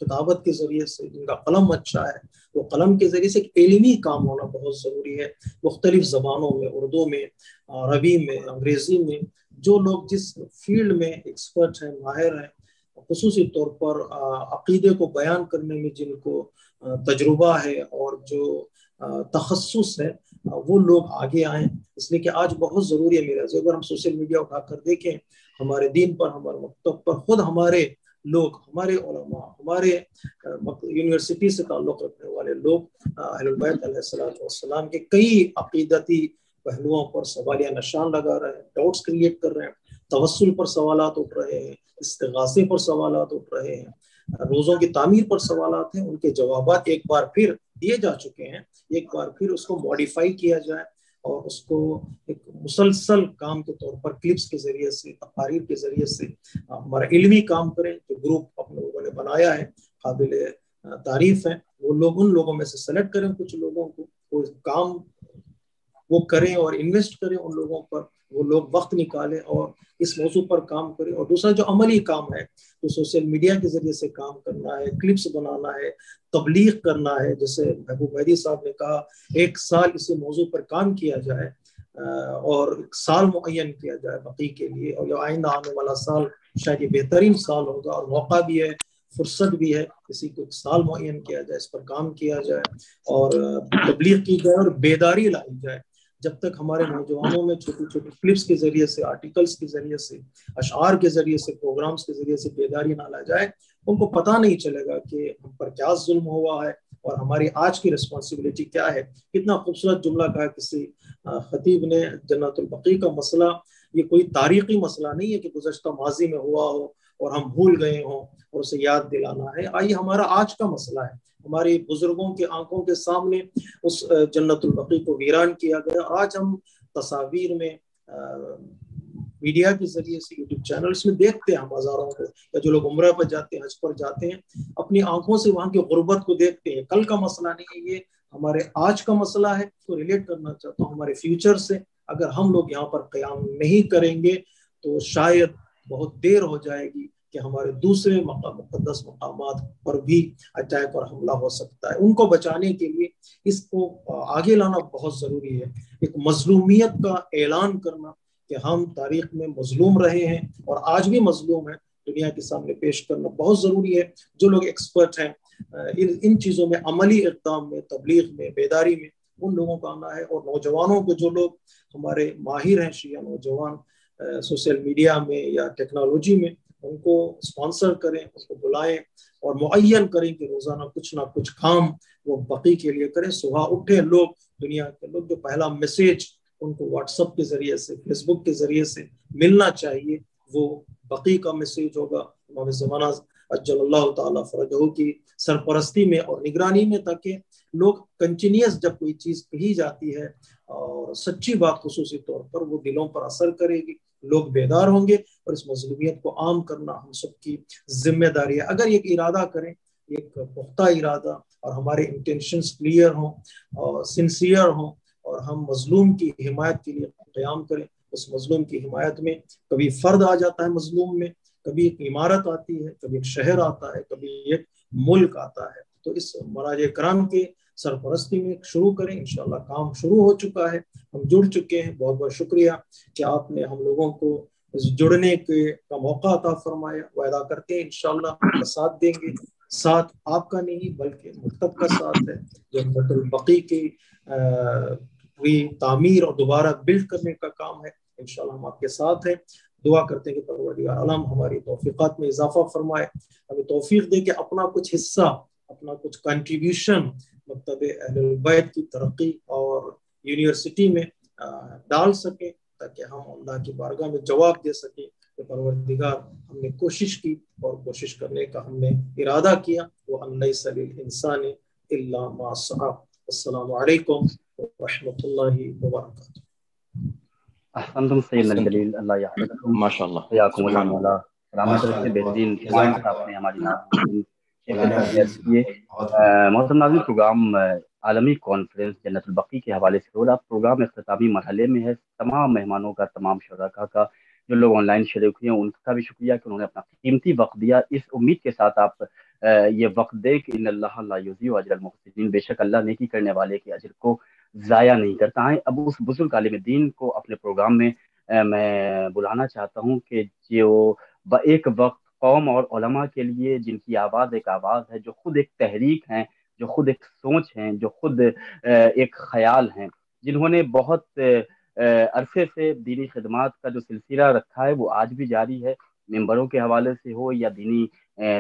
خطابت کے ذریعے سے، جن کا قلم اچھا ہے، وہ قلم کے ذریعے سے ایک علمی کام ہونا بہت ضروری ہے. مختلف زبانوں میں، اردو میں، عربی میں، انگریزی میں جو لوگ جس فیلڈ میں ایکسپرٹ ہیں، ماہر ہیں، خصوصی طور پر عقیدے کو بیان کرنے میں جن کو تجربہ ہے اور جو تخصص ہے، وہ لوگ آگے آئیں، اس لیے کہ آج بہت ضروری ہے میرا. اگر ہم سوشل میڈیا اٹھا کر دیکھیں، ہمارے دین پر، ہمارے مکتب پر، خود ہمارے لوگ، ہمارے علماء، ہمارے یونیورسٹی سے تعلق رکھنے والے لوگ اہل البیت علیہ السلام کے کئی عقیدتی پہلوؤں پر سوالیہ نشان لگا رہے ہیں، ڈاؤٹس کریٹ کر رہے ہیں، توسل پر سوالات اٹھ رہے ہیں، استغاثے پر سوالات اٹھ رہے ہیں، روزوں کی تعمیر پر سوالات ہیں. ان کے جوابات ایک بار پھر دیے جا چکے ہیں. ایک بار پھر اس کو ماڈیفائی کیا جائے اور اس کو ایک مسلسل کام کے طور پر کلپس کے ذریعے سے، تقاریر کے ذریعے سے ہمارا علمی کام کریں. جو گروپ اپنے لوگوں نے بنایا ہے قابل تعریف ہے، وہ لوگ ان لوگوں میں سے سلیکٹ کریں کچھ لوگوں کو، وہ کام وہ کریں اور انویسٹ کریں ان لوگوں پر، وہ لوگ وقت نکالیں اور اس موضوع پر کام کریں. اور دوسرا جو عملی کام ہے، جو سوشل میڈیا کے ذریعے سے کام کرنا ہے، کلپس بنانا ہے، تبلیغ کرنا ہے، جیسے محبوب مہدی صاحب نے کہا 1 سال اسی موضوع پر کام کیا جائے اور 1 سال معین کیا جائے بقی کے لیے، اور یہ آئندہ آنے والا سال شاید یہ بہترین سال ہوگا اور موقع بھی ہے، فرصت بھی ہے، کسی کو 1 سال معین کیا جائے، اس پر کام کیا جائے اور تبلیغ کی جائے اور بیداری لائی جائے. جب تک ہمارے نوجوانوں میں چھوٹی چھوٹی کلپس کے ذریعے سے، آرٹیکلس کے ذریعے سے، اشعار کے ذریعے سے، پروگرامز کے ذریعے سے بیداری نہ لا جائے، ان کو پتہ نہیں چلے گا کہ ہم پر کیا ظلم ہوا ہے اور ہماری آج کی رسپانسبلٹی کیا ہے. کتنا خوبصورت جملہ کہا کسی خطیب نے، جنت البقیع کا مسئلہ یہ کوئی تاریخی مسئلہ نہیں ہے کہ گزشتہ ماضی میں ہوا ہو اور ہم بھول گئے ہوں اور اسے یاد دلانا ہے. آئیے ہمارا آج کا مسئلہ ہے. ہماری بزرگوں کے آنکھوں کے سامنے اس جنت البقیع کو ویران کیا گیا. آج ہم تصاویر میں، میڈیا کے ذریعے سے، یوٹیوب چینلز میں دیکھتے ہیں ہم ہزاروں کو، یا جو لوگ عمرہ پر جاتے ہیں، حج پر جاتے ہیں، اپنی آنکھوں سے وہاں کی غربت کو دیکھتے ہیں. کل کا مسئلہ نہیں ہے یہ، ہمارے آج کا مسئلہ ہے. تو ریلیٹ کرنا چاہتا ہوں ہمارے فیوچر سے. اگر ہم لوگ یہاں پر قیام نہیں کریں گے تو شاید بہت دیر ہو جائے گی کہ ہمارے دوسرے مقدس مقامات پر بھی اٹیک اور حملہ ہو سکتا ہے. ان کو بچانے کے لیے اس کو آگے لانا بہت ضروری ہے. ایک مظلومیت کا اعلان کرنا کہ ہم تاریخ میں مظلوم رہے ہیں اور آج بھی مظلوم ہیں، دنیا کے سامنے پیش کرنا بہت ضروری ہے. جو لوگ ایکسپرٹ ہیں ان چیزوں میں، عملی اقدام میں، تبلیغ میں، بیداری میں، ان لوگوں کا آنا ہے. اور نوجوانوں کو، جو لوگ ہمارے ماہر ہیں شیعہ نوجوان سوشل میڈیا میں یا ٹیکنالوجی میں، ان کو اسپانسر کریں، اس کو بلائیں اور معین کریں کہ روزانہ کچھ نہ کچھ کام وہ بقی کے لیے کریں. صبح اٹھے لوگ، دنیا کے لوگ، جو پہلا میسیج ان کو واٹس ایپ کے ذریعے سے، فیس بک کے ذریعے سے ملنا چاہیے، وہ بقی کا میسیج ہوگا. امام زمانہ اجل اللہ تعالیٰ فرجہ کی سرپرستی میں اور نگرانی میں، تاکہ لوگ کنٹینیوس جب کوئی چیز کہی جاتی ہے اور سچی بات خصوصی طور پر، وہ دلوں پر اثر کرے گی، لوگ بیدار ہوں گے. اور اس مظلومیت کو عام کرنا ہم سب کی ذمہ داری ہے. اگر ایک ارادہ کریں، ایک پختہ ارادہ، اور ہمارے انٹینشنز کلیئر ہوں اور سنسیئر ہوں، اور ہم مظلوم کی حمایت کے لیے قیام کریں. اس مظلوم کی حمایت میں کبھی فرد آ جاتا ہے، مظلوم میں کبھی ایک عمارت آتی ہے، کبھی ایک شہر آتا ہے، کبھی ایک ملک آتا ہے. تو اس مراجع کرام کے سرپرستی میں شروع کریں. انشاءاللہ کام شروع ہو چکا ہے، ہم جڑ چکے ہیں. بہت بہت شکریہ کہ آپ نے ہم لوگوں کو جڑنے کا موقع عطا فرمایا. وعدہ کرتے ہیں انشاءاللہ ساتھ دیں گے. ساتھ آپ کا نہیں بلکہ مکتب کا ساتھ ہے. جنت البقیع کی پوری تعمیر اور دوبارہ بلڈ کرنے کا کام ہے. انشاءاللہ ہم آپ کے ساتھ ہیں. دعا کرتے ہیں کہ پروردگار عالم ہماری توفیقات میں اضافہ فرمائے، ہمیں توفیق دے کہ اپنا کچھ حصہ، اپنا کچھ کنٹریبیوشن مکتب اہل البیت کی ترقی اور یونیورسٹی میں ڈال سکیں، تاکہ ہم اللہ کی بارگاہ میں جواب دے سکیں کہ پروردگار ہم نے کوشش کی اور کوشش کرنے کا ہم نے ارادہ کیا. وَأَن لَيْسَ لِلْإِنسَانِ إِلَّا مَا سَعَى. السلام علیکم ورحمۃ اللہ وبرکاتہ. احسنتم سیدنا الجلیل، اللہ یحفظکم، ماشاء اللہ، حیاکم اللہ مولا. سلامت رکھے. بہترین خدمات آپ نے ہماری محترم ناظرین. پروگرام عالمی کانفرنس جنت البقیع کے حوالے سے ہو رہا. پروگرام اختتامی مرحلے میں ہے. تمام مہمانوں کا، تمام شرکاء کا، جو لوگ آن لائن شریک ہوئے ہیں، ان کا بھی شکریہ کہ انہوں نے اپنا قیمتی وقت دیا. اس امید کے ساتھ آپ یہ وقت دے کہ ان اللہ لا یضیع اجر المحسنین، بے شک اللہ نیکی کرنے والے کے اجر کو ضائع نہیں کرتا ہے. اب اس بزرگ عالم دین کو اپنے پروگرام میں میں بلانا چاہتا ہوں کہ جو ایک وقت قوم اور علماء کے لیے جن کی آواز ایک آواز ہے، جو خود ایک تحریک ہیں، جو خود ایک سوچ ہیں، جو خود ایک خیال ہیں، جنہوں نے بہت عرصے سے دینی خدمات کا جو سلسلہ رکھا ہے وہ آج بھی جاری ہے، ممبروں کے حوالے سے ہو یا دینی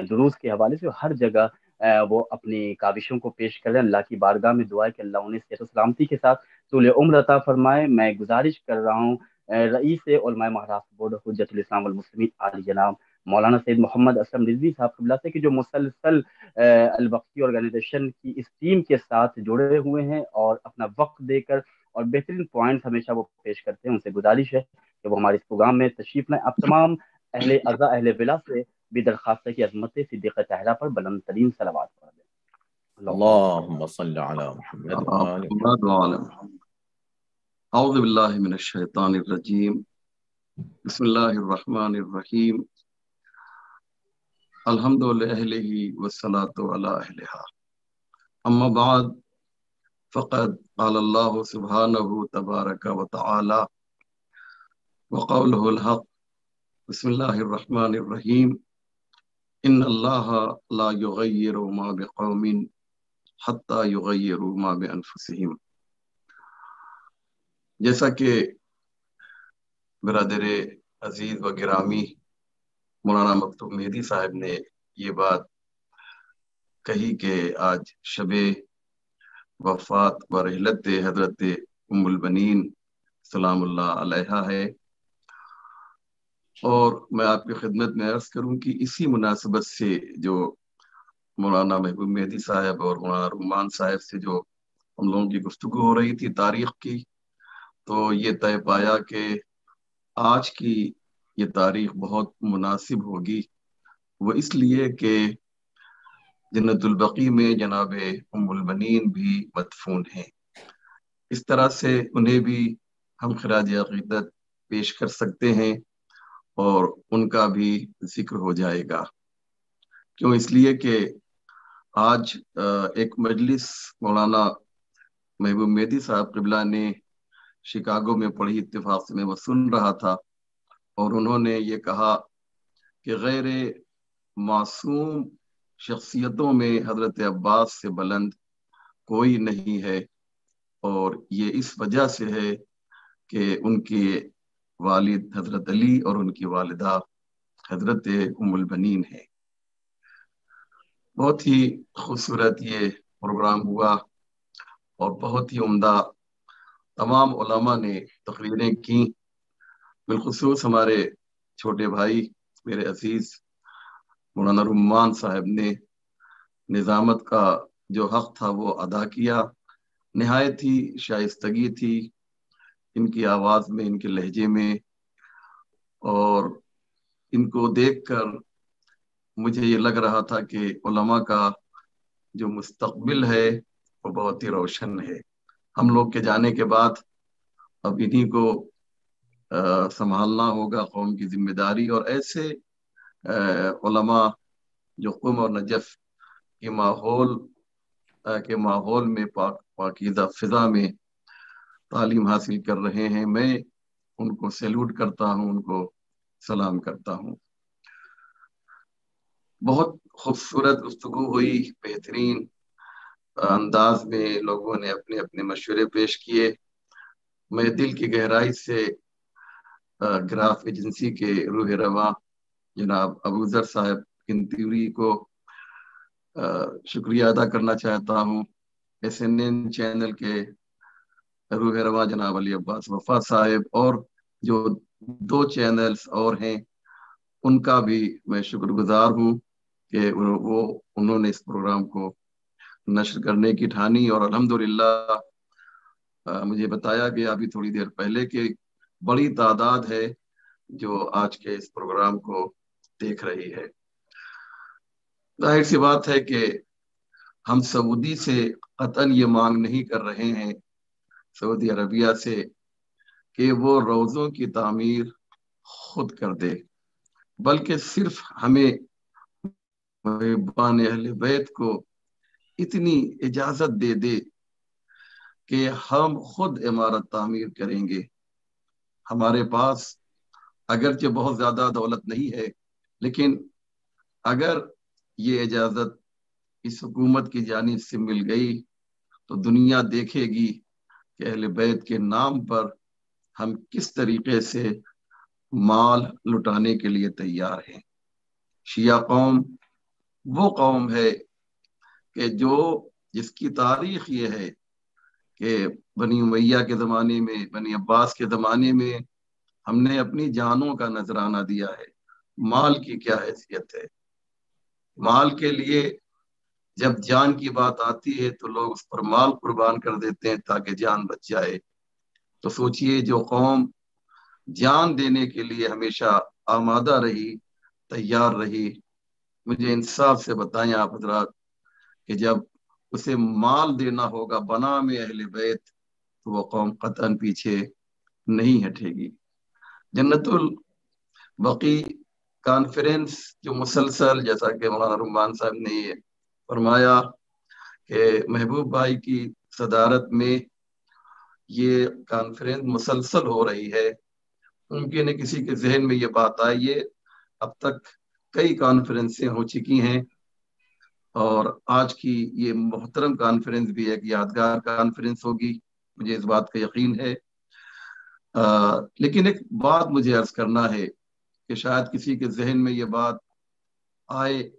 دروس کے حوالے سے، ہر جگہ وہ اپنی کاوشوں کو پیش کریں۔ اللہ کی بارگاہ میں دعا ہے کہ اللہ انہیں صحت و سلامتی کے ساتھ طول عمر عطا فرمائے۔ میں گزارش کر رہا ہوں رئیس علماء مہاراشٹر بورڈ حجت الاسلام والمسلمین عالی جناب مولانا سید محمد اسلم رضوی صاحب قبلہ سے، کہ جو مسلسل الوقتی آرگنائزیشن کی اس ٹیم کے ساتھ جڑے ہوئے ہیں اور اپنا وقت دے کر اور بہترین پوائنٹس ہمیشہ وہ پیش کرتے ہیں۔ ان سے گزارش ہے کہ وہ ہمارے اس پروگرام میں تشریف لائیں۔ آپ تمام اہل ارضا اہل بلا سے بھی درخواست ہے کہ عظمت صدیق طاہرہ پر بلند ترین صلوات پڑھ دیں۔ اللهم صل على محمد وآل محمد۔ اعوذ باللہ من الشیطان الرجیم، بسم اللہ الرحمن الرحیم، الحمد للہ والصلاة علی اہلہا، اما بعد فقد قال اللہ سبحانہ تبارک وتعالی وقولہ الحق، بسم اللہ الرحمن الرحیم، ان اللہ لا یغیر ما بقوم حتی یغیروا ما بانفسہم۔ جیسا کہ برادر عزیز و گرامی مولانا مکتوم مہدی صاحب نے یہ بات کہی کہ آج شب وفات و رحلت حضرت ام البنین سلام اللہ علیہا ہے، اور میں آپ کی خدمت میں عرض کروں کہ اسی مناسبت سے جو مولانا محبوب مہدی صاحب اور مولانا رحمان صاحب سے جو ہم لوگوں کی گفتگو ہو رہی تھی تاریخ کی، تو یہ طے پایا کہ آج کی یہ تاریخ بہت مناسب ہوگی، وہ اس لیے کہ جنت البقیع میں جناب ام البنین بھی مدفون ہیں۔ اس طرح سے انہیں بھی ہم خراج عقیدت پیش کر سکتے ہیں اور ان کا بھی ذکر ہو جائے گا۔ کیوں؟ اس لیے کہ آج ایک مجلس مولانا محبوب مہدی صاحب قبلہ نے شکاگو میں پڑھی، اتفاق سے میں وہ سن رہا تھا، اور انہوں نے یہ کہا کہ غیر معصوم شخصیتوں میں حضرت عباس سے بلند کوئی نہیں ہے، اور یہ اس وجہ سے ہے کہ ان کے والد حضرت علی اور ان کی والدہ حضرت ام البنین ہے۔ بہت ہی خوبصورت یہ پروگرام ہوا اور بہت ہی عمدہ تمام علماء نے تقریریں کی، بالخصوص ہمارے چھوٹے بھائی میرے عزیز مولانا رحمان صاحب نے نظامت کا جو حق تھا وہ ادا کیا، نہایت ہی شائستگی تھی ان کی آواز میں، ان کے لہجے میں، اور ان کو دیکھ کر مجھے یہ لگ رہا تھا کہ علماء کا جو مستقبل ہے وہ بہت ہی روشن ہے۔ ہم لوگ کے جانے کے بعد اب انہی کو سنبھالنا ہوگا قوم کی ذمہ داری، اور ایسے علماء جو قم اور نجف کے ماحول میں پاکیزہ فضا میں تعلیم حاصل کر رہے ہیں، میں ان کو سیلوٹ کرتا ہوں، ان کو سلام کرتا ہوں۔ بہت خوبصورت گفتگو ہوئی، بہترین انداز میں لوگوں نے اپنے اپنے مشورے پیش کیے۔ میں دل کی گہرائی سے گراف ایجنسی کے روح رواں جناب ابوذر صاحب کنتیوری کو شکریہ ادا کرنا چاہتا ہوں، SNN چینل کے روح رواں جناب علی عباس وفا صاحب، اور جو 2 چینلز اور ہیں ان کا بھی میں شکر گزار ہوں کہ انہوں نے اس پروگرام کو نشر کرنے کی ٹھانی، اور الحمدللہ مجھے بتایا گیا ابھی تھوڑی دیر پہلے کہ بڑی تعداد ہے جو آج کے اس پروگرام کو دیکھ رہی ہے۔ ظاہر سی بات ہے کہ ہم سعودی سے قطعاً یہ مانگ نہیں کر رہے ہیں، سعودی عربیہ سے، کہ وہ روضوں کی تعمیر خود کر دے، بلکہ صرف ہمیں محبان اہل بیت کو اتنی اجازت دے دے کہ ہم خود عمارت تعمیر کریں گے، ہمارے پاس اگرچہ بہت زیادہ دولت نہیں ہے، لیکن اگر یہ اجازت اس حکومت کی جانب سے مل گئی تو دنیا دیکھے گی کہ اہل بیت کے نام پر ہم کس طریقے سے مال لٹانے کے لیے تیار ہیں۔ شیعہ قوم وہ قوم ہے کہ جس کی تاریخ یہ ہے کہ بنی امیہ کے زمانے میں، بنی عباس کے زمانے میں ہم نے اپنی جانوں کا نذرانہ دیا ہے۔ مال کی کیا حیثیت ہے؟ مال کے لیے جب جان کی بات آتی ہے تو لوگ اس پر مال قربان کر دیتے ہیں تاکہ جان بچ جائے۔ تو سوچئے جو قوم جان دینے کے لیے ہمیشہ آمادہ رہی، تیار رہی، مجھے انصاف سے بتائیں آپ حضرات کہ جب اسے مال دینا ہوگا بنا میں اہل بیت تو وہ قوم قطعاً پیچھے نہیں ہٹے گی۔ جنت البقیع کانفرنس جو مسلسل، جیسا کہ مولانا رحمان صاحب نے یہ فرمایا کہ محبوب بھائی کی صدارت میں یہ کانفرنس مسلسل ہو رہی ہے، ممکن ہے کسی کے ذہن میں یہ بات آئی ہے، اب تک کئی کانفرنسیں ہو چکی ہیں اور آج کی یہ محترم کانفرنس بھی ایک یادگار کانفرنس ہوگی، مجھے اس بات کا یقین ہے۔ لیکن ایک بات مجھے عرض کرنا ہے کہ شاید کسی کے ذہن میں یہ بات آئے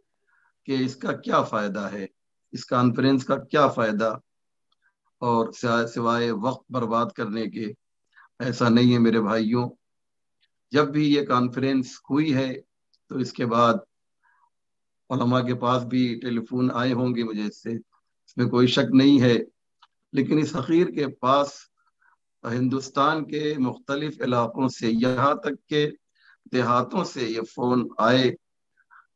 کہ اس کا کیا فائدہ ہے، اس کانفرنس کا کیا فائدہ، اور سوائے وقت برباد کرنے کے۔ ایسا نہیں ہے میرے بھائیوں، جب بھی یہ کانفرنس ہوئی ہے تو اس کے بعد علماء کے پاس بھی ٹیلی فون آئے ہوں گے، مجھے اس میں کوئی شک نہیں ہے، لیکن اس حقیر کے پاس ہندوستان کے مختلف علاقوں سے، یہاں تک کہ دیہاتوں سے یہ فون آئے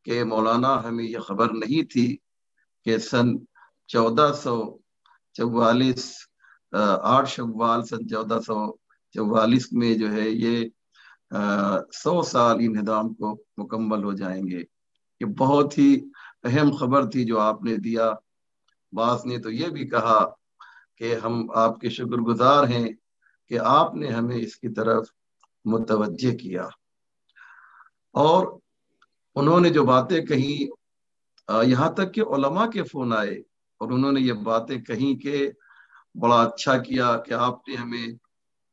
کہ مولانا ہمیں یہ خبر نہیں تھی کہ سن 1444 8 شوال سن 1444 میں جو ہے یہ 100 سال انہدام کو مکمل ہو جائیں گے۔ یہ بہت ہی اہم خبر تھی جو آپ نے دیا۔ بعض نے تو یہ بھی کہا کہ ہم آپ کے شکر گزار ہیں کہ آپ نے ہمیں اس کی طرف متوجہ کیا، اور انہوں نے جو باتیں کہی، یہاں تک کہ علماء کے فون آئے اور انہوں نے یہ باتیں کہیں کہ بڑا اچھا کیا کہ آپ نے ہمیں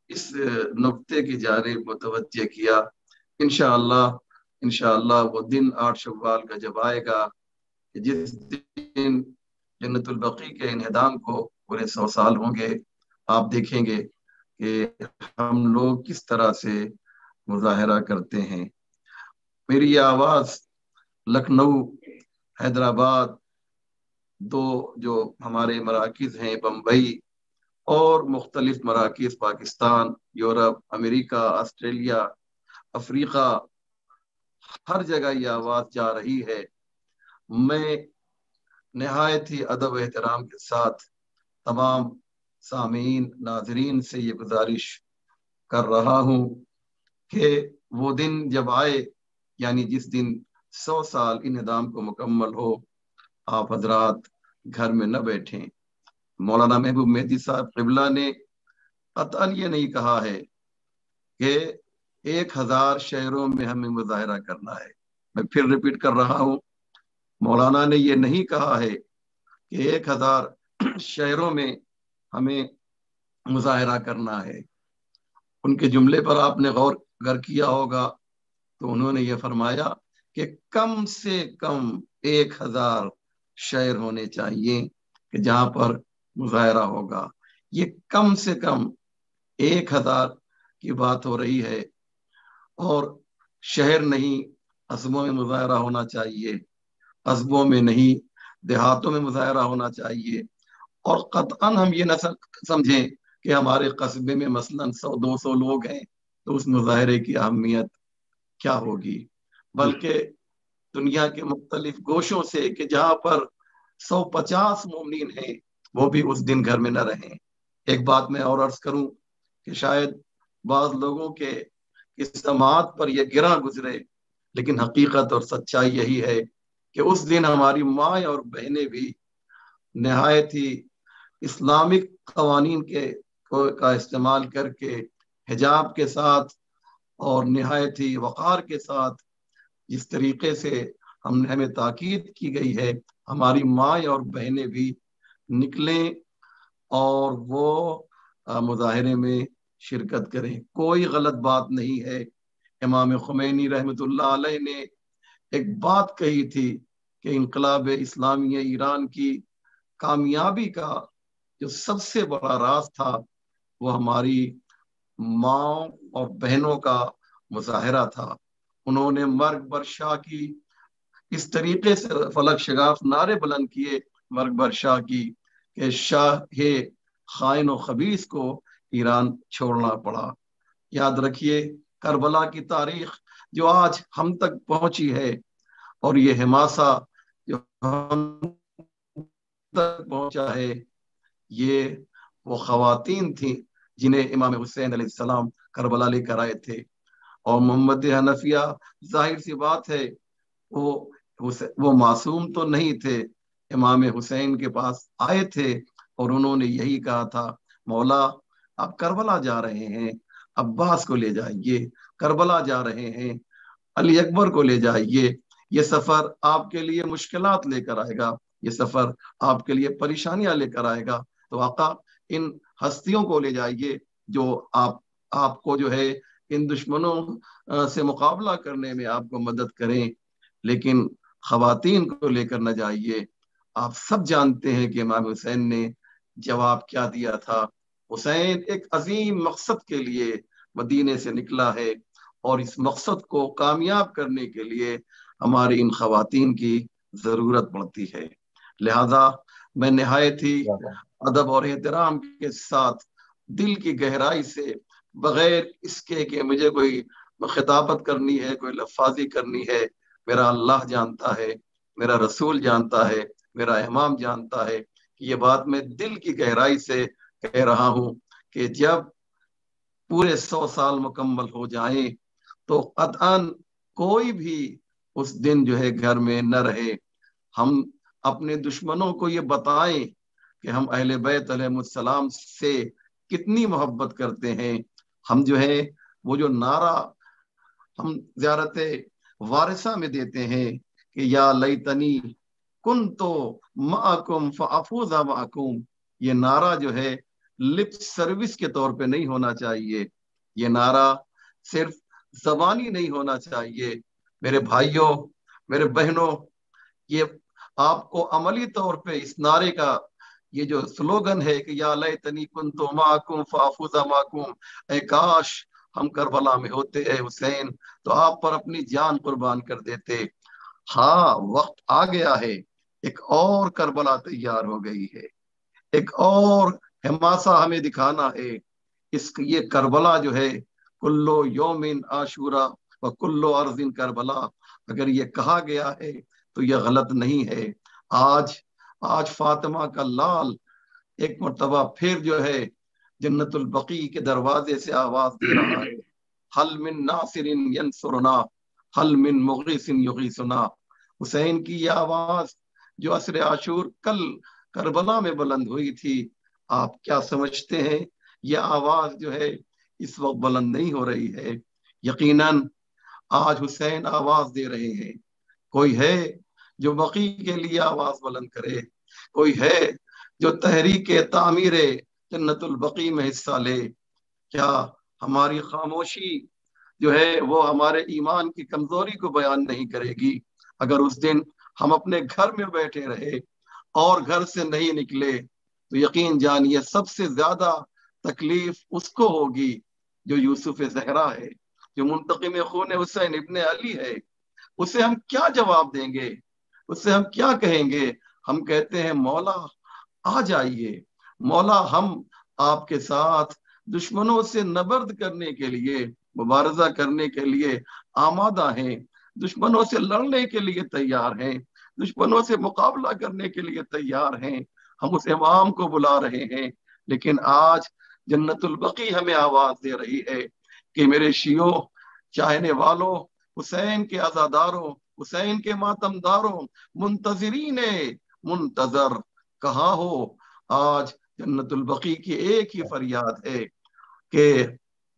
اس نقطے کی جانب متوجہ کیا۔ انشاءاللہ وہ دن 8 شوال کا جب آئے گا کہ جس دن جنت البقیع کے انہدام کو پورے 100 سال ہوں گے، آپ دیکھیں گے کہ ہم لوگ کس طرح سے مظاہرہ کرتے ہیں۔ میری یہ آواز لکھنؤ، حیدرآباد، 2 جو ہمارے مراکز ہیں، بمبئی اور مختلف مراکز پاکستان، یورپ، امریکہ، آسٹریلیا، افریقہ، ہر جگہ یہ آواز جا رہی ہے۔ میں نہایت ہی ادب و احترام کے ساتھ تمام سامعین، ناظرین سے یہ گزارش کر رہا ہوں کہ وہ دن جب آئے، یعنی جس دن 100 سال انہدام کو مکمل ہو، آپ حضرات گھر میں نہ بیٹھیں۔ مولانا محبوب مہدی صاحب قبلہ نے قطعاً یہ نہیں کہا ہے کہ 1000 شہروں میں ہمیں مظاہرہ کرنا ہے۔ میں پھر ریپیٹ کر رہا ہوں، مولانا نے یہ نہیں کہا ہے کہ 1000 شہروں میں ہمیں مظاہرہ کرنا ہے۔ ان کے جملے پر آپ نے غور اگر کیا ہوگا تو انہوں نے یہ فرمایا کہ کم سے کم 1000 شہر ہونے چاہیے کہ جہاں پر مظاہرہ ہوگا۔ یہ کم سے کم 1000 کی بات ہو رہی ہے، اور شہر نہیں، قصبوں میں مظاہرہ ہونا چاہیے، قصبوں میں نہیں، دیہاتوں میں مظاہرہ ہونا چاہیے۔ اور قطعاً ہم یہ نہ سمجھیں کہ ہمارے قصبے میں مثلاً 100-200 لوگ ہیں تو اس مظاہرے کی اہمیت کیا ہوگی، بلکہ دنیا کے مختلف گوشوں سے کہ جہاں پر 150 مومنین ہیں وہ بھی اس دن گھر میں نہ رہیں۔ ایک بات میں اور عرض کروں کہ شاید بعض لوگوں کے اس سماعت پر یہ گراں گزرے، لیکن حقیقت اور سچائی یہی ہے کہ اس دن ہماری مائیں اور بہنیں بھی نہایت ہی اسلامک قوانین کا استعمال کر کے حجاب کے ساتھ اور نہایت ہی وقار کے ساتھ جس طریقے سے ہمیں تاکید کی گئی ہے، ہماری مائیں اور بہنیں بھی نکلیں اور وہ مظاہرے میں شرکت کریں۔ کوئی غلط بات نہیں ہے۔ امام خمینی رحمۃ اللہ علیہ نے ایک بات کہی تھی کہ انقلاب اسلامی ایران کی کامیابی کا جو سب سے بڑا راز تھا وہ ہماری ماں اور بہنوں کا مظاہرہ تھا۔ انہوں نے مرگ بر شاہ کی اس طریقے سے فلک شگاف نعرے بلند کیے مرگ بر شاہ کی کہ شاہ خائن و خبیث کو ایران چھوڑنا پڑا۔ یاد رکھیے کربلا کی تاریخ جو آج ہم تک پہنچی ہے اور یہ حماسہ جو ہم تک پہنچا ہے، یہ وہ خواتین تھیں جنہیں امام حسین علیہ السلام کربلا لے کر آئے تھے۔ اور محمد حنفیہ ظاہر سی بات ہے وہ معصوم تو نہیں تھے، امام حسین کے پاس آئے تھے اور انہوں نے یہی کہا تھا، مولا آپ کربلا جا رہے ہیں، عباس کو لے جائیے، کربلا جا رہے ہیں، علی اکبر کو لے جائیے، یہ سفر آپ کے لیے مشکلات لے کر آئے گا، یہ سفر آپ کے لیے پریشانیاں لے کر آئے گا، تو آقا ان ہستیوں کو لے جائیے جو آپ کو جو ہے ان دشمنوں سے مقابلہ کرنے میں آپ کو مدد کریں، لیکن خواتین کو لے کر نہ جائیے۔ آپ سب جانتے ہیں کہ امام حسین نے جواب کیا دیا تھا۔ حسین ایک عظیم مقصد کے لیے مدینے سے نکلا ہے اور اس مقصد کو کامیاب کرنے کے لیے ہماری ان خواتین کی ضرورت پڑتی ہے۔ لہذا میں نہایت ہی ادب اور احترام کے ساتھ دل کی گہرائی سے، بغیر اس کے کہ مجھے کوئی خطابت کرنی ہے، کوئی لفاظی کرنی ہے، میرا اللہ جانتا ہے، میرا رسول جانتا ہے، میرا امام جانتا ہے کہ یہ بات میں دل کی گہرائی سے کہہ رہا ہوں کہ جب پورے 100 سال مکمل ہو جائیں تو قطعاً کوئی بھی اس دن جو ہے گھر میں نہ رہے، ہم اپنے دشمنوں کو یہ بتائیں کہ ہم اہل بیت علیہ السلام سے کتنی محبت کرتے ہیں۔ ہم جو ہے وہ جو نعرہ ہم زیارت وارثہ میں دیتے ہیں کہ یا لیتنی کنتو معکم فافوز معکم، یہ نعرہ جو ہے لپ سروس کے طور پہ نہیں ہونا چاہیے، یہ نعرہ صرف زبانی نہیں ہونا چاہیے۔ میرے بھائیوں، میرے بہنوں، یہ آپ کو عملی طور پہ اس نعرے کا یہ جو سلوگن ہے کہ یا لیتنی کنتو معکم فافوز معکم، اے کاش ہم کربلا میں ہوتے اے حسین تو آپ پر اپنی جان قربان کر دیتے۔ ہاں وقت آ گیا ہے، ایک اور کربلا تیار ہو گئی ہے، ایک اور حماسہ ہمیں دکھانا ہے۔ یہ کربلا جو ہے کلو یومن عاشورہ و کلو ارض کربلا، اگر یہ کہا گیا ہے تو یہ غلط نہیں ہے۔ آج فاطمہ کا لال ایک مرتبہ پھر جو ہے جنت البقیع کے دروازے سے آواز دے رہا ہے، حل من ناصر ینصرنا حل من مغیث یغیثنا۔ حسین کی یہ آواز جو عصر عاشور کل کربلا میں بلند ہوئی تھی، آپ کیا سمجھتے ہیں یہ آواز جو ہے اس وقت بلند نہیں ہو رہی ہے؟ یقیناً آج حسین آواز دے رہے ہیں۔ کوئی ہے جو بقیع کے لیے آواز بلند کرے؟ کوئی ہے جو تحریک تعمیر جنت البقیع میں حصہ لے؟ کیا ہماری خاموشی جو ہے وہ ہمارے ایمان کی کمزوری کو بیان نہیں کرے گی؟ اگر اس دن ہم اپنے گھر میں بیٹھے رہے اور گھر سے نہیں نکلے تو یقین جانیے سب سے زیادہ تکلیف اس کو ہوگی جو یوسف زہرا ہے، جو منتقم خون حسین ابن علی ہے۔ اسے ہم کیا جواب دیں گے؟ اسے ہم کیا کہیں گے؟ ہم کہتے ہیں مولا آ جائیے، مولا ہم آپ کے ساتھ دشمنوں سے نبرد کرنے کے لیے، مبارزہ کرنے کے لیے آمادہ ہیں، دشمنوں سے لڑنے کے لیے تیار ہیں، دشمنوں سے مقابلہ کرنے کے لیے تیار ہیں۔ ہم اس امام کو بلا رہے ہیں، لیکن آج جنت البقیع ہمیں آواز دے رہی ہے کہ میرے شیعوں، چاہنے والوں، حسین کے عزاداروں، حسین کے ماتم داروں، منتظرین منتظر کہاں ہو؟ آج جنت البقیع کی ایک ہی فریاد ہے کہ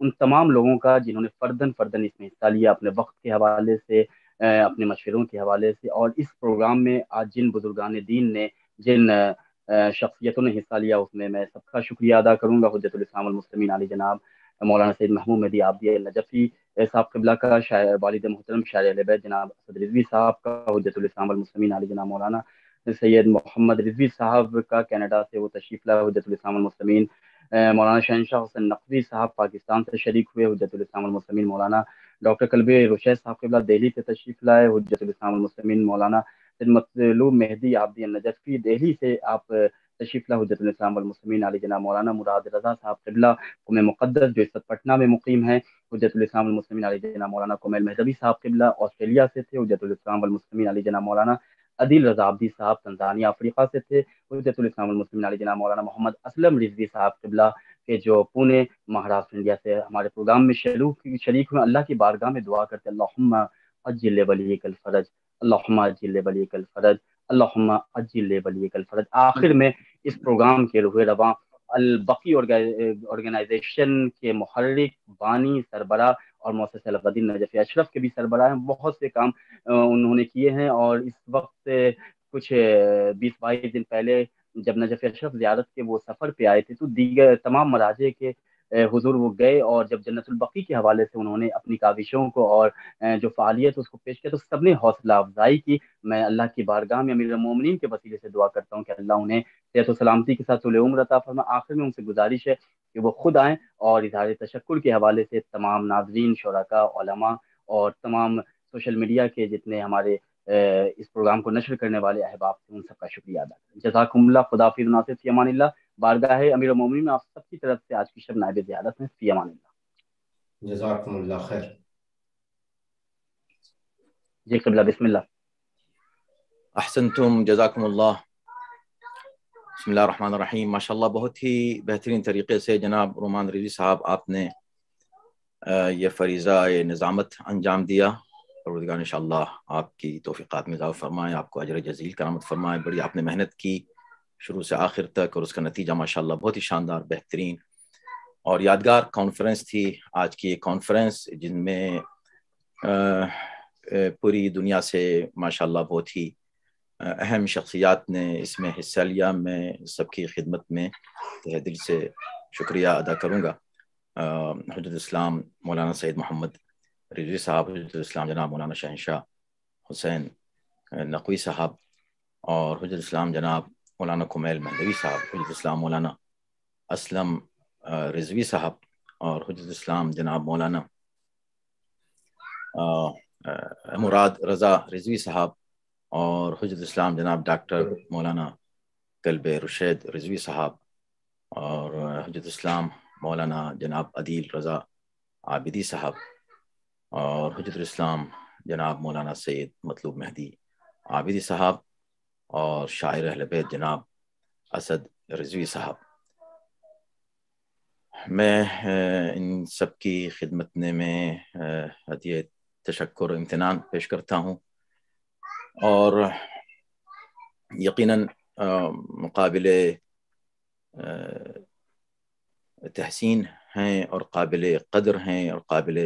ان تمام لوگوں کا جنہوں نے فردن اس میں حصہ لیا، اپنے وقت کے حوالے سے، اپنے مشوروں کے حوالے سے، اور اس پروگرام میں آج جن بزرگان دین نے، جن شخصیتوں نے حصہ لیا، اس میں سب کا شکریہ ادا کروں گا۔ حجت الاسلام والمسلمین علی جناب مولانا سید محمود مہدی عابدی النجفی صاحب قبلہ کا، والد محترم شاعر اہل بیت جناب اسد رضوی صاحب کا، حجت الاسلام والمسلمین علی جناب مولانا سید محمد رضوی صاحب کا کینیڈا سے وہ تشریف لائے، حجت الاسلام والمسلمین مولانا شہنشاہ حسین نقوی صاحب پاکستان سے شریک ہوئے، حجت الاسلام والمسلمین مولانا ڈاکٹر قلبی رشید صاحب قبلہ دہلی سے تشریف لائے، حجت الاسلام والمسلمین مولانا سید مطلوب مہدی عابدی النجفی دہلی سے آپ تشریف لائے، حجت الاسلام والمسلمین علی جناب مولانا مراد رضا صاحب قبلہ قم مقدس جو اس وقت پٹنہ میں مقیم ہیں، حجت الاسلام والمسلمین علی جناب مولانا کمیل مہدوی صاحب قبلہ آسٹریلیا سے تھے، حجت الاسلام والمسلمین علی جناب مولانا عدیل رضا عابدی صاحب تنزانیہ افریقہ سے تھے، حجت الاسلام والمسلمین علی جناب مولانا محمد اسلم رضوی صاحب قبلہ کہ جو پونے مہاراشٹر انڈیا سے ہمارے پروگرام میں شریک ہوئے۔ اللہ کی بارگاہ میں دعا کرتے اللہم عجل ولیک الفرج، اللہم عجل ولیک الفرج، اللہم عجل ولیک الفرج۔ آخر میں اس پروگرام کے روح رواں البقی آرگنائزیشن کے محرک، بانی، سربراہ اور مؤسس الغدیر نجف اشرف کے بھی سربراہ ہیں، بہت سے کام انہوں نے کیے ہیں، اور اس وقت کچھ 20-22 دن پہلے جب نجف اشرف زیارت کے وہ سفر پہ آئے تھے تو دیگر تمام مراجع کے حضور وہ گئے، اور جب جنت البقی کے حوالے سے انہوں نے اپنی کاوشوں کو اور جو فعالیت اس کو پیش کیا تو سب نے حوصلہ افزائی کی۔ میں اللہ کی بارگاہ میں امیر المومنین کے وسیلے سے دعا کرتا ہوں کہ اللہ انہیں صحت و سلامتی کے ساتھ طول عمر عطا فرمائے۔ آخر میں ان سے گزارش ہے کہ وہ خود آئیں اور اظہار تشکر کے حوالے سے تمام ناظرین، شرکاء، علماء اور تمام سوشل میڈیا کے جتنے ہمارے اس پروگرام کو نشر کرنے والے احباب تھے ان سب کا شکریہ ادا کریں۔ جزاکم اللہ، خدا حافظ، ناصر، فی امان اللہ۔ بارگاہ امیر المومنین میں آپ سب کی طرف سے آج کی شب نائب زیارت میں، فی امان اللہ۔ جزاکم اللہ خیر۔ جی قبلہ، بسم اللہ۔ احسنتم، جزاکم اللہ۔ بسم اللہ الرحمن الرحیم۔ ماشاءاللہ بہت ہی بہترین طریقے سے جناب رومان رضوی صاحب آپ نے یہ فریضہ نظامت انجام دیا۔ پروردگار انشاءاللہ آپ کی توفیقات میں اضافہ فرمائے، آپ کو اجر جزیل کرامت فرمائے۔ بڑی آپ نے محنت کی شروع سے آخر تک، اور اس کا نتیجہ ماشاءاللہ بہت ہی شاندار، بہترین اور یادگار کانفرنس تھی آج کی یہ کانفرنس، جن میں پوری دنیا سے ماشاءاللہ بہت ہی اہم شخصیات نے اس میں حصہ لیا۔ میں سب کی خدمت میں تہ دل سے شکریہ ادا کروں گا۔ حجت الاسلام مولانا سید محمد رضوی صاحب، حجت الاسلام جناب مولانا شہنشاہ حسین نقوی صاحب، اور حجت الاسلام جناب مولانا کمیل مہدوی صاحب، حجت الاسلام مولانا اسلم رضوی صاحب، اور حجت الاسلام جناب مولانا مراد رضا رضوی صاحب، اور حجت الاسلام جناب ڈاکٹر مولانا قلب رشید رضوی صاحب، اور حجت الاسلام مولانا جناب عدیل رضا عابدی صاحب، اور حجت الاسلام جناب مولانا سید مطلوب مہدی عابدی صاحب، اور شاعر اہل بیت جناب اسد رضوی صاحب۔ میں ان سب کی خدمت میں ہدیہ تشکر و امتنان پیش کرتا ہوں، اور یقیناً مقابل تحسین ہیں اور قابل قدر ہیں اور قابل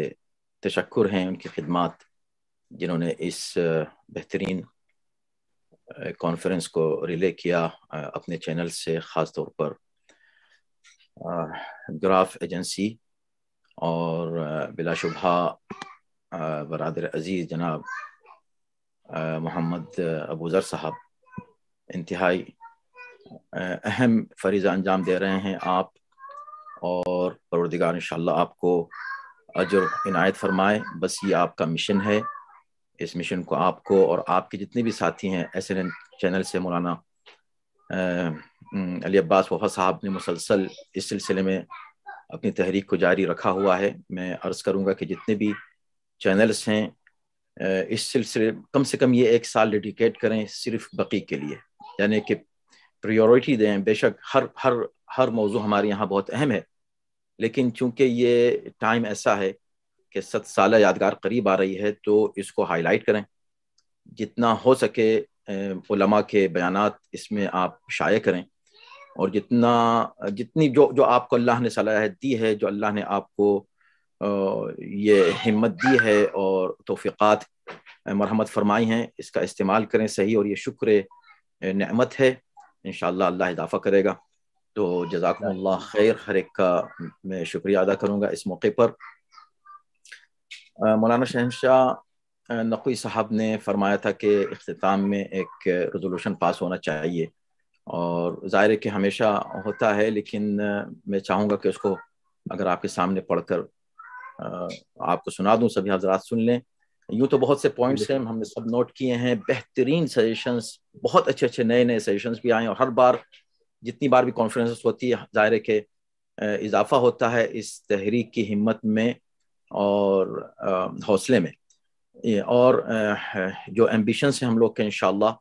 تشکر ہیں ان کی خدمات، جنہوں نے اس بہترین کانفرنس کو ریلے کیا اپنے چینل سے، خاص طور پر گراف ایجنسی، اور بلا شبہ برادر عزیز جناب محمد ابو ذر صاحب انتہائی اہم فریضہ انجام دے رہے ہیں آپ، اور پروردگار انشاءاللہ آپ کو اجر عنایت فرمائے۔ بس یہ آپ کا مشن ہے، اس مشن کو آپ کو اور آپ کے جتنے بھی ساتھی ہیں SNN چینل سے، مولانا علی عباس وفا صاحب نے مسلسل اس سلسلے میں اپنی تحریک کو جاری رکھا ہوا ہے۔ میں عرض کروں گا کہ جتنے بھی چینلز ہیں اس سلسلے کم سے کم یہ 1 سال ڈیڈیکیٹ کریں صرف بقی کے لیے، یعنی کہ پریورٹی دیں۔ بے شک ہر موضوع ہمارے یہاں بہت اہم ہے، لیکن چونکہ یہ ٹائم ایسا ہے کہ 7 سالہ یادگار قریب آ رہی ہے، تو اس کو ہائی لائٹ کریں، جتنا ہو سکے علماء کے بیانات اس میں آپ شائع کریں، اور جتنی جو آپ کو اللہ نے صلاحیت دی ہے، جو اللہ نے آپ کو یہ ہمت دی ہے اور توفیقات مرحمت فرمائی ہیں، اس کا استعمال کریں صحیح، اور یہ شکر نعمت ہے، انشاءاللہ اللہ اضافہ کرے گا. تو جزاکم اللہ خیر، ہر ایک کا میں شکریہ ادا کروں گا اس موقع پر. مولانا شہنشاہ نقوی صاحب نے فرمایا تھا کہ اختتام میں ایک ریزولوشن پاس ہونا چاہیے، اور ظاہر ہے کہ ہمیشہ ہوتا ہے، لیکن میں چاہوں گا کہ اس کو اگر آپ کے سامنے پڑھ کر آپ کو سنا دوں، سبھی حضرات سن لیں. یوں تو بہت سے پوائنٹس ہیں، ہم نے سب نوٹ کیے ہیں، بہترین سجیشنز، بہت اچھے اچھے نئے سجیشنز بھی آئے ہیں، اور ہر بار جتنی بار بھی کانفرنس ہوتی ہے ظاہر ہے کہ اضافہ ہوتا ہے اس تحریک کی ہمت میں اور حوصلے میں، اور جو ایمبیشنس ہیں ہم لوگ کے انشاءاللہ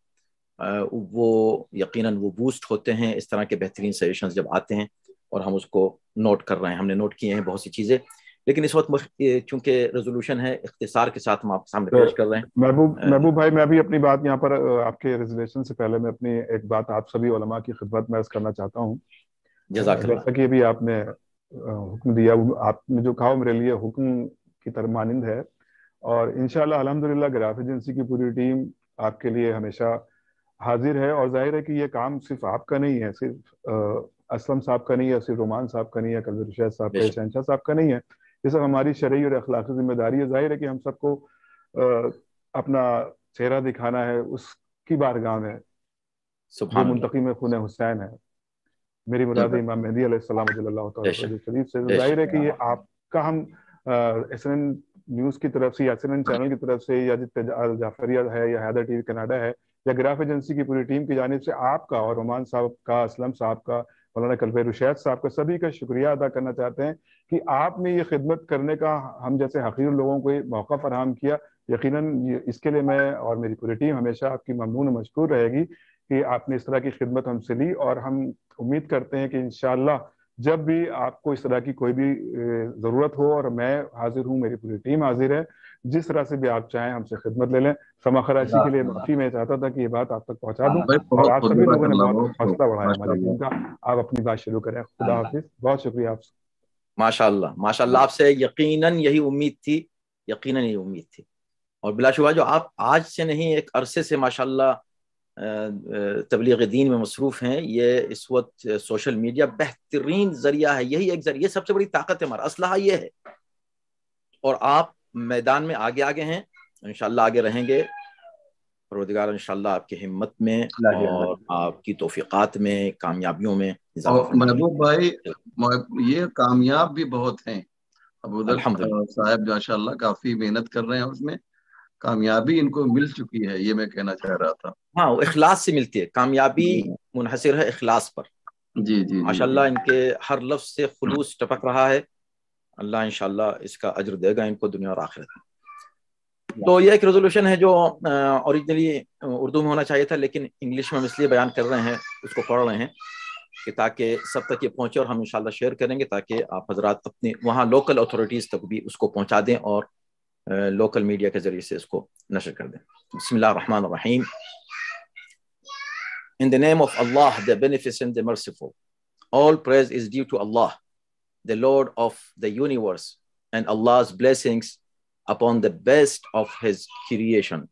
وہ یقیناً وہ بوسٹ ہوتے ہیں اس طرح کے بہترین سجیشنز جب آتے ہیں، اور ہم اس کو نوٹ کر رہے ہیں. ہم نے نوٹ کیے ہیں بہت سی چیزیں، لیکن اس وقت چونکہ ریزولوشن ہے، اختصار کے ساتھ ہم آپ کے سامنے پیش کر رہے ہیں. محبوب بھائی، میں بھی اپنی بات یہاں پر آپ کے ریزولوشن سے پہلے میں اپنی ایک بات آپ سبھی علماء کی خدمت میں عرض کرنا چاہتا ہوں. جزاک اللہ. جیسا کہ ابھی آپ نے حکم دیا، آپ نے جو کہا میرے لیے حکم کی طرح مانند ہے، اور انشاءاللہ الحمدللہ گراف ایجنسی کی پوری ٹیم آپ کے لیے ہمیشہ حاضر ہے. اور ظاہر ہے کہ یہ کام صرف آپ کا نہیں ہے، صرف اسلم صاحب کا نہیں ہے، صرف رومان صاحب کا نہیں ہے، کلبیر رشید صاحب کا، شہنشاہ صاحب کا نہیں ہے. یہ سب ہماری شرعی اور اخلاقی ذمہ داری ہے. ظاہر ہے کہ ہم سب کو اپنا چہرہ دکھانا ہے اس کی بارگاہ میں جو منتقم خون حسین ہے. میری مراد امام مہدی علیہ السلام رضی اللہ تعالیٰ شریف سے. ظاہر ہے کہ یہ آپ کا ہم ایس این این نیوز کی طرف سے یا ایس این این چینل کی طرف سے یا جعفریہ ہے یا حیدر ٹی وی کینیڈا ہے یا گراف ایجنسی کی پوری ٹیم کی جانب سے آپ کا اور رومان صاحب کا، اسلم صاحب کا، مولانا کلبیر رشید صاحب کا، سبھی کا شکریہ ادا کرنا چاہتے ہیں کہ آپ نے یہ خدمت کرنے کا ہم جیسے حقیر لوگوں کو موقع فراہم کیا. یقیناً اس کے لیے میں اور میری پوری ٹیم ہمیشہ آپ کی ممنون و مشکور رہے گی کہ آپ نے اس طرح کی خدمت ہم سے لی. اور ہم امید کرتے ہیں کہ انشاءاللہ جب بھی آپ کو اس طرح کی کوئی بھی ضرورت ہو، اور میں حاضر ہوں، میری پوری ٹیم حاضر ہے، جس طرح سے بھی آپ چاہیں ہم سے خدمت لے لیں. سما خراشی کے لیے معافی میں چاہتا تھا کہ یہ بات آپ تک پہنچا دوں، اور آپ سبھی لوگوں نے بہت حوصلہ بڑھایا ہماری ٹیم کا. آپ اپنی بات شروع کریں. خدا حافظ. بہت شکریہ آپ سے. ماشاء اللہ آپ سے یقیناً یہی امید تھی، یقیناً یہی امید تھی، اور بلا شبہ جو آپ آج سے نہیں ایک عرصے سے ماشاءاللہ تبلیغ دین میں مصروف ہیں. یہ اس وقت سوشل میڈیا بہترین ذریعہ ہے، یہی ایک ذریعہ، سب سے بڑی طاقت ہے ہمارا، اسلحہ یہ ہے. اور آپ میدان میں آگے ہیں، انشاءاللہ آگے رہیں گے. پروردگار انشاءاللہ آپ کی ہمت میں اور آپ کی توفیقات میں، کامیابیوں میں اور محبوب بھائی یہ کامیاب بھی بہت ہیں. ابوذر صاحب ماشاءاللہ کافی محنت کر رہے ہیں، اس میں کامیابی ان کو مل چکی ہے، یہ میں کہنا چاہ رہا تھا. ہاں، وہ اخلاص سے ملتی ہے کامیابی، منحصر ہے اخلاص پر. جی ماشاءاللہ ان کے ہر لفظ سے خلوص ٹپک رہا ہے. اللہ انشاءاللہ اس کا اجر دے گا ان کو دنیا اور آخرت میں. تو یہ ایک ریزولوشن ہے جو اوریجنلی اردو میں ہونا چاہیے تھا، لیکن انگلش میں ہم اس لیے بیان کر رہے ہیں، اس کو پڑھ رہے ہیں کہ تاکہ سب تک یہ پہنچے، اور ہم انشاءاللہ شیئر کریں گے تاکہ آپ حضرات اپنی وہاں لوکل اتھارٹیز تک بھی اس کو پہنچا دیں اور لوکل میڈیا کے ذریعے سے اس کو نشر کر دیں. بسم اللہ الرحمن الرحیم. In the name of Allah, the Beneficent, the Merciful. All praise is due to Allah, the Lord of the universe, and Allah's blessings upon the best of His creation,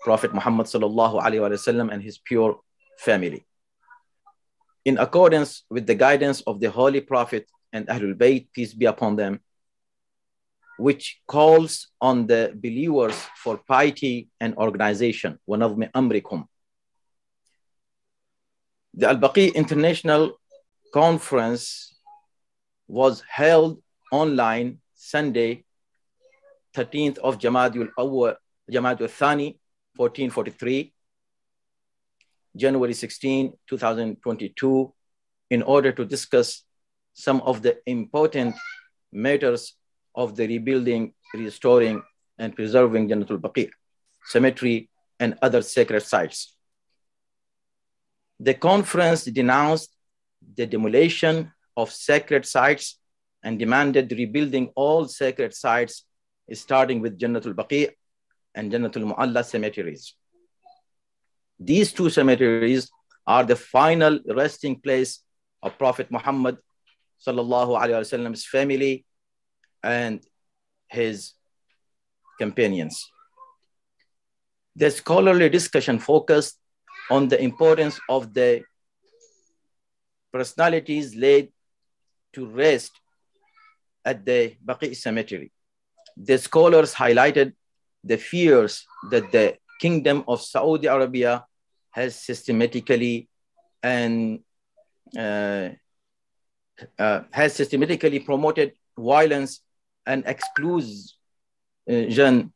Prophet Muhammad sallallahu alaihi wasallam and his pure family. In accordance with the guidance of the Holy Prophet and Ahlul Bayt, peace be upon them, which calls on the believers for piety and organization. وَنَظْمِ أَمْرِكُمْ. The Al-Baqi International Conference was held online Sunday, 13th of Jamadul Thani, 1443, January 16, 2022, in order to discuss some of the important matters of the rebuilding, restoring, and preserving Jannatul Baqi cemetery and other sacred sites. The conference denounced the demolition of sacred sites and demanded rebuilding all sacred sites, starting with Jannatul Baqi and Jannatul Mu'alla cemeteries. These two cemeteries are the final resting place of Prophet Muhammad sallallahu alaihi wasallam's family and his companions. The scholarly discussion focused on the importance of the personalities laid to rest at the Baqi cemetery. The scholars highlighted the fears that the Kingdom of Saudi Arabia has systematically promoted violence and exclusionism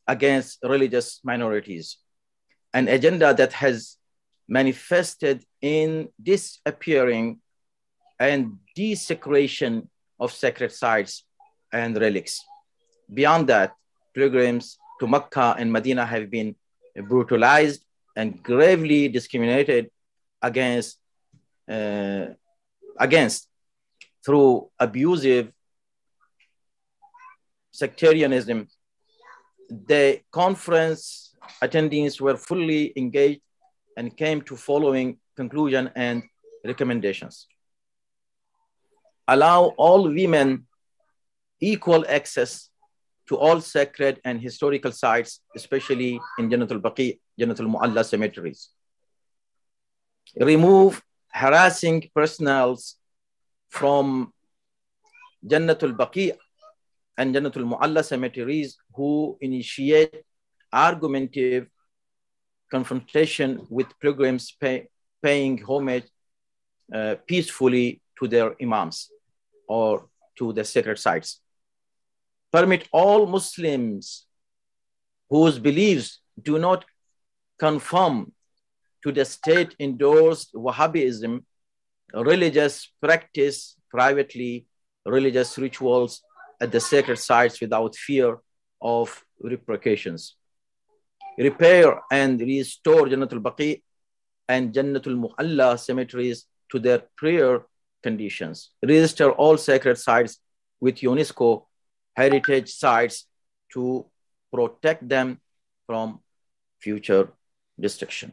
against religious minorities, an agenda that has manifested in disappearing and desecration of sacred sites and relics. Beyond that, pilgrims to Mecca and Medina have been brutalized and gravely discriminated against through abusive sectarianism. The conference attendees were fully engaged and came to following conclusion and recommendations. Allow all women equal access to all sacred and historical sites, especially in Jannatul Baqi, Jannatul Mu'alla cemeteries. Remove harassing personnels from Jannatul Baqi and Jannatul Mu'alla cemeteries who initiate argumentative confrontation with pilgrims paying homage peacefully to their imams or to the sacred sites. Permit all Muslims whose beliefs do not conform to the state-endorsed Wahhabism religious practice privately religious rituals at the sacred sites without fear of repercussions. Repair and restore Jannatul Baqi and Jannatul Mu'alla cemeteries to their prior conditions. Register all sacred sites with UNESCO heritage sites to protect them from future destruction.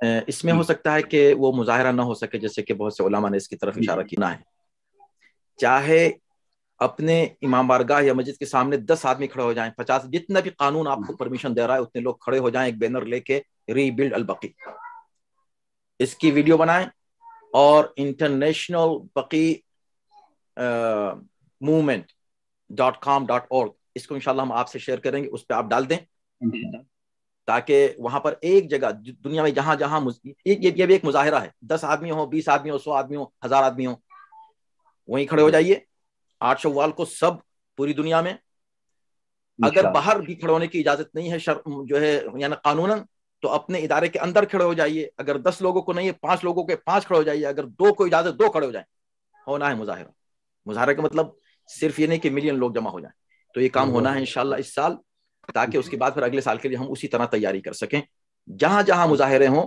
اس میں ہو سکتا ہے کہ وہ مظاہرہ نہ ہو سکے، جیسے کہ بہت سے علماء نے اس کی طرف اشارہ کیا ہے، چاہے اپنے امام بارگاہ یا مسجد کے سامنے 10 آدمی کھڑے ہو جائیں، 50، جتنا بھی قانون آپ کو پرمیشن دے رہا ہے اتنے لوگ کھڑے ہو جائیں، ایک بینر لے کے ری بلڈ البقی، اس کی ویڈیو بنائیں اور انٹرنیشنل بقی movement.com.org اس کو انشاءاللہ ہم آپ سے شیئر کریں گے، اس پہ آپ ڈال دیں تاکہ وہاں پر ایک جگہ دنیا میں جہاں جہاں یہ بھی ایک مظاہرہ ہے، 10 آدمی ہو، 20 آدمی ہو، 100 آدمی ہو، 1000 آدمی ہو، وہیں کھڑے ہو جائیے 8 شوال کو سب پوری دنیا میں۔ اگر باہر بھی کھڑے ہونے کی اجازت نہیں ہے جو ہے یعنی قانوناً، تو اپنے ادارے کے اندر کھڑے ہو جائیے، اگر 10 لوگوں کو نہیں ہے 5 لوگوں کے 5 کھڑے ہو جائیے، اگر 2 کو اجازت 2 کھڑے ہو جائیں، ہونا ہے مظاہرہ۔ مظاہرے کا مطلب صرف یہ نہیں کہ ملین لوگ جمع ہو جائیں، تو یہ کام ہونا ہے انشاءاللہ اس سال، تاکہ اس کے بعد پھر اگلے سال کے لیے ہم اسی طرح تیاری کر سکیں۔ جہاں جہاں مظاہرے ہوں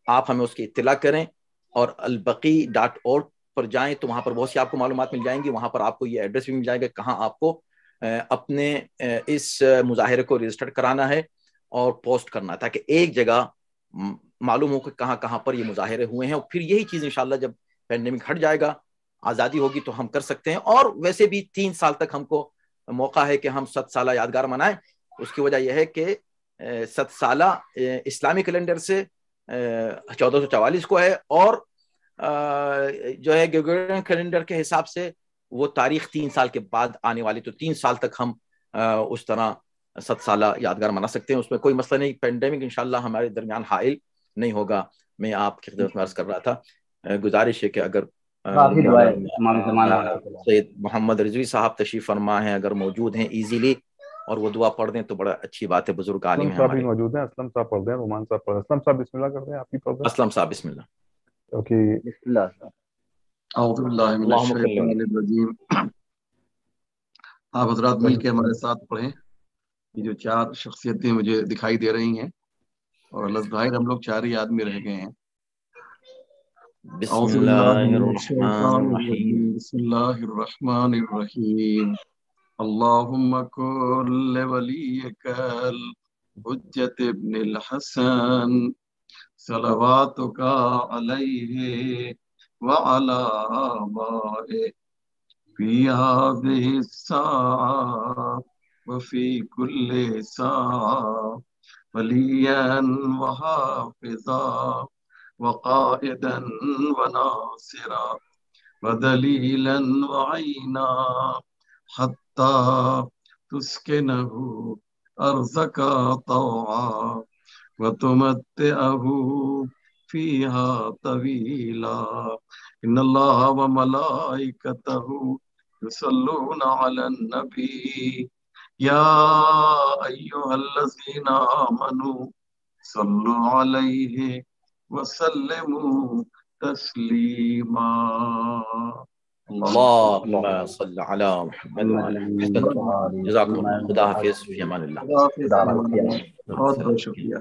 آپ ہمیں اس کی اطلاع کریں، اور البقی.org پر جائیں تو وہاں پر بہت سی آپ کو معلومات مل جائیں گی، وہاں پر آپ کو یہ ایڈریس بھی مل جائے گا کہاں آپ کو اپنے اس مظاہرے کو رجسٹر کرانا ہے اور پوسٹ کرنا ہے، تاکہ ایک جگہ معلوم ہو کہ کہاں کہاں پر یہ مظاہرے ہوئے ہیں، اور پھر یہی چیز انشاءاللہ جب پینڈیمک ہٹ جائے گا، آزادی ہوگی تو ہم کر سکتے ہیں۔ اور ویسے بھی 3 سال تک ہم کو موقع ہے کہ ہم 7 سالہ یادگار منائیں۔ اس کی وجہ یہ ہے کہ 7 سالہ اسلامی کیلنڈر سے 1444 کو ہے، اور جو ہے گریگورین کیلنڈر کے حساب سے وہ تاریخ 3 سال کے بعد آنے والی، تو 3 سال تک ہم اس طرح 7 سالہ یادگار منا سکتے ہیں، اس میں کوئی مسئلہ نہیں۔ پینڈیمک انشاءاللہ ہمارے درمیان حائل نہیں ہوگا۔ میں آپ کی خدمت میں عرض کر رہا تھا، گزارش ہے کہ اگر سید محمد رضوی صاحب تشریف فرما ہیں، اگر موجود ہیں ایزیلی، اور وہ دعا پڑھ دیں تو بڑا اچھی بات ہے، بزرگ عالم ہیں ہمارے موجود ہیں، اسلم صاحب پڑھ دیں، رومان صاحب پڑھ دیں۔ اسلم صاحب بسم اللہ کر دیں، آپ ہی پڑھ دیں۔ اسلم صاحب بسم اللہ۔ اوکے، بسم اللہ۔ اعوذ باللہ من الشیطان الرجیم۔ آپ حضرات مل کے ہمارے ساتھ پڑھیں۔ یہ جو 4 شخصیتیں مجھے دکھائی دے رہی ہیں، اور ظاہر ہم لوگ 4 ہی آدمی رہ گئے ہیں۔ بسم اللہ الرحمن الرحیم، بسم اللہ الرحمن الرحیم۔ اللہم کن لولیک الحجۃ ابن الحسن صلواتک علیہ وعلی آبائہ فی ہذہ الساعہ وفی کل ساعہ ولیا وحافظا وقائدا وناصرا ودلیلا وعینا حتی تسکنہ ارضک طوعا وتمتعہ فیہا طویلا ان اللہ وملائکتہ یصلون علی النبی یا ایہا الذین آمنوا صلوا علیہ وسلموا تسلیما۔ اللہم صل علی محمد وعلی محمد۔ جزاکم اللہ، خدا حافظ، فی امان اللہ۔ بہت بہت شکریہ۔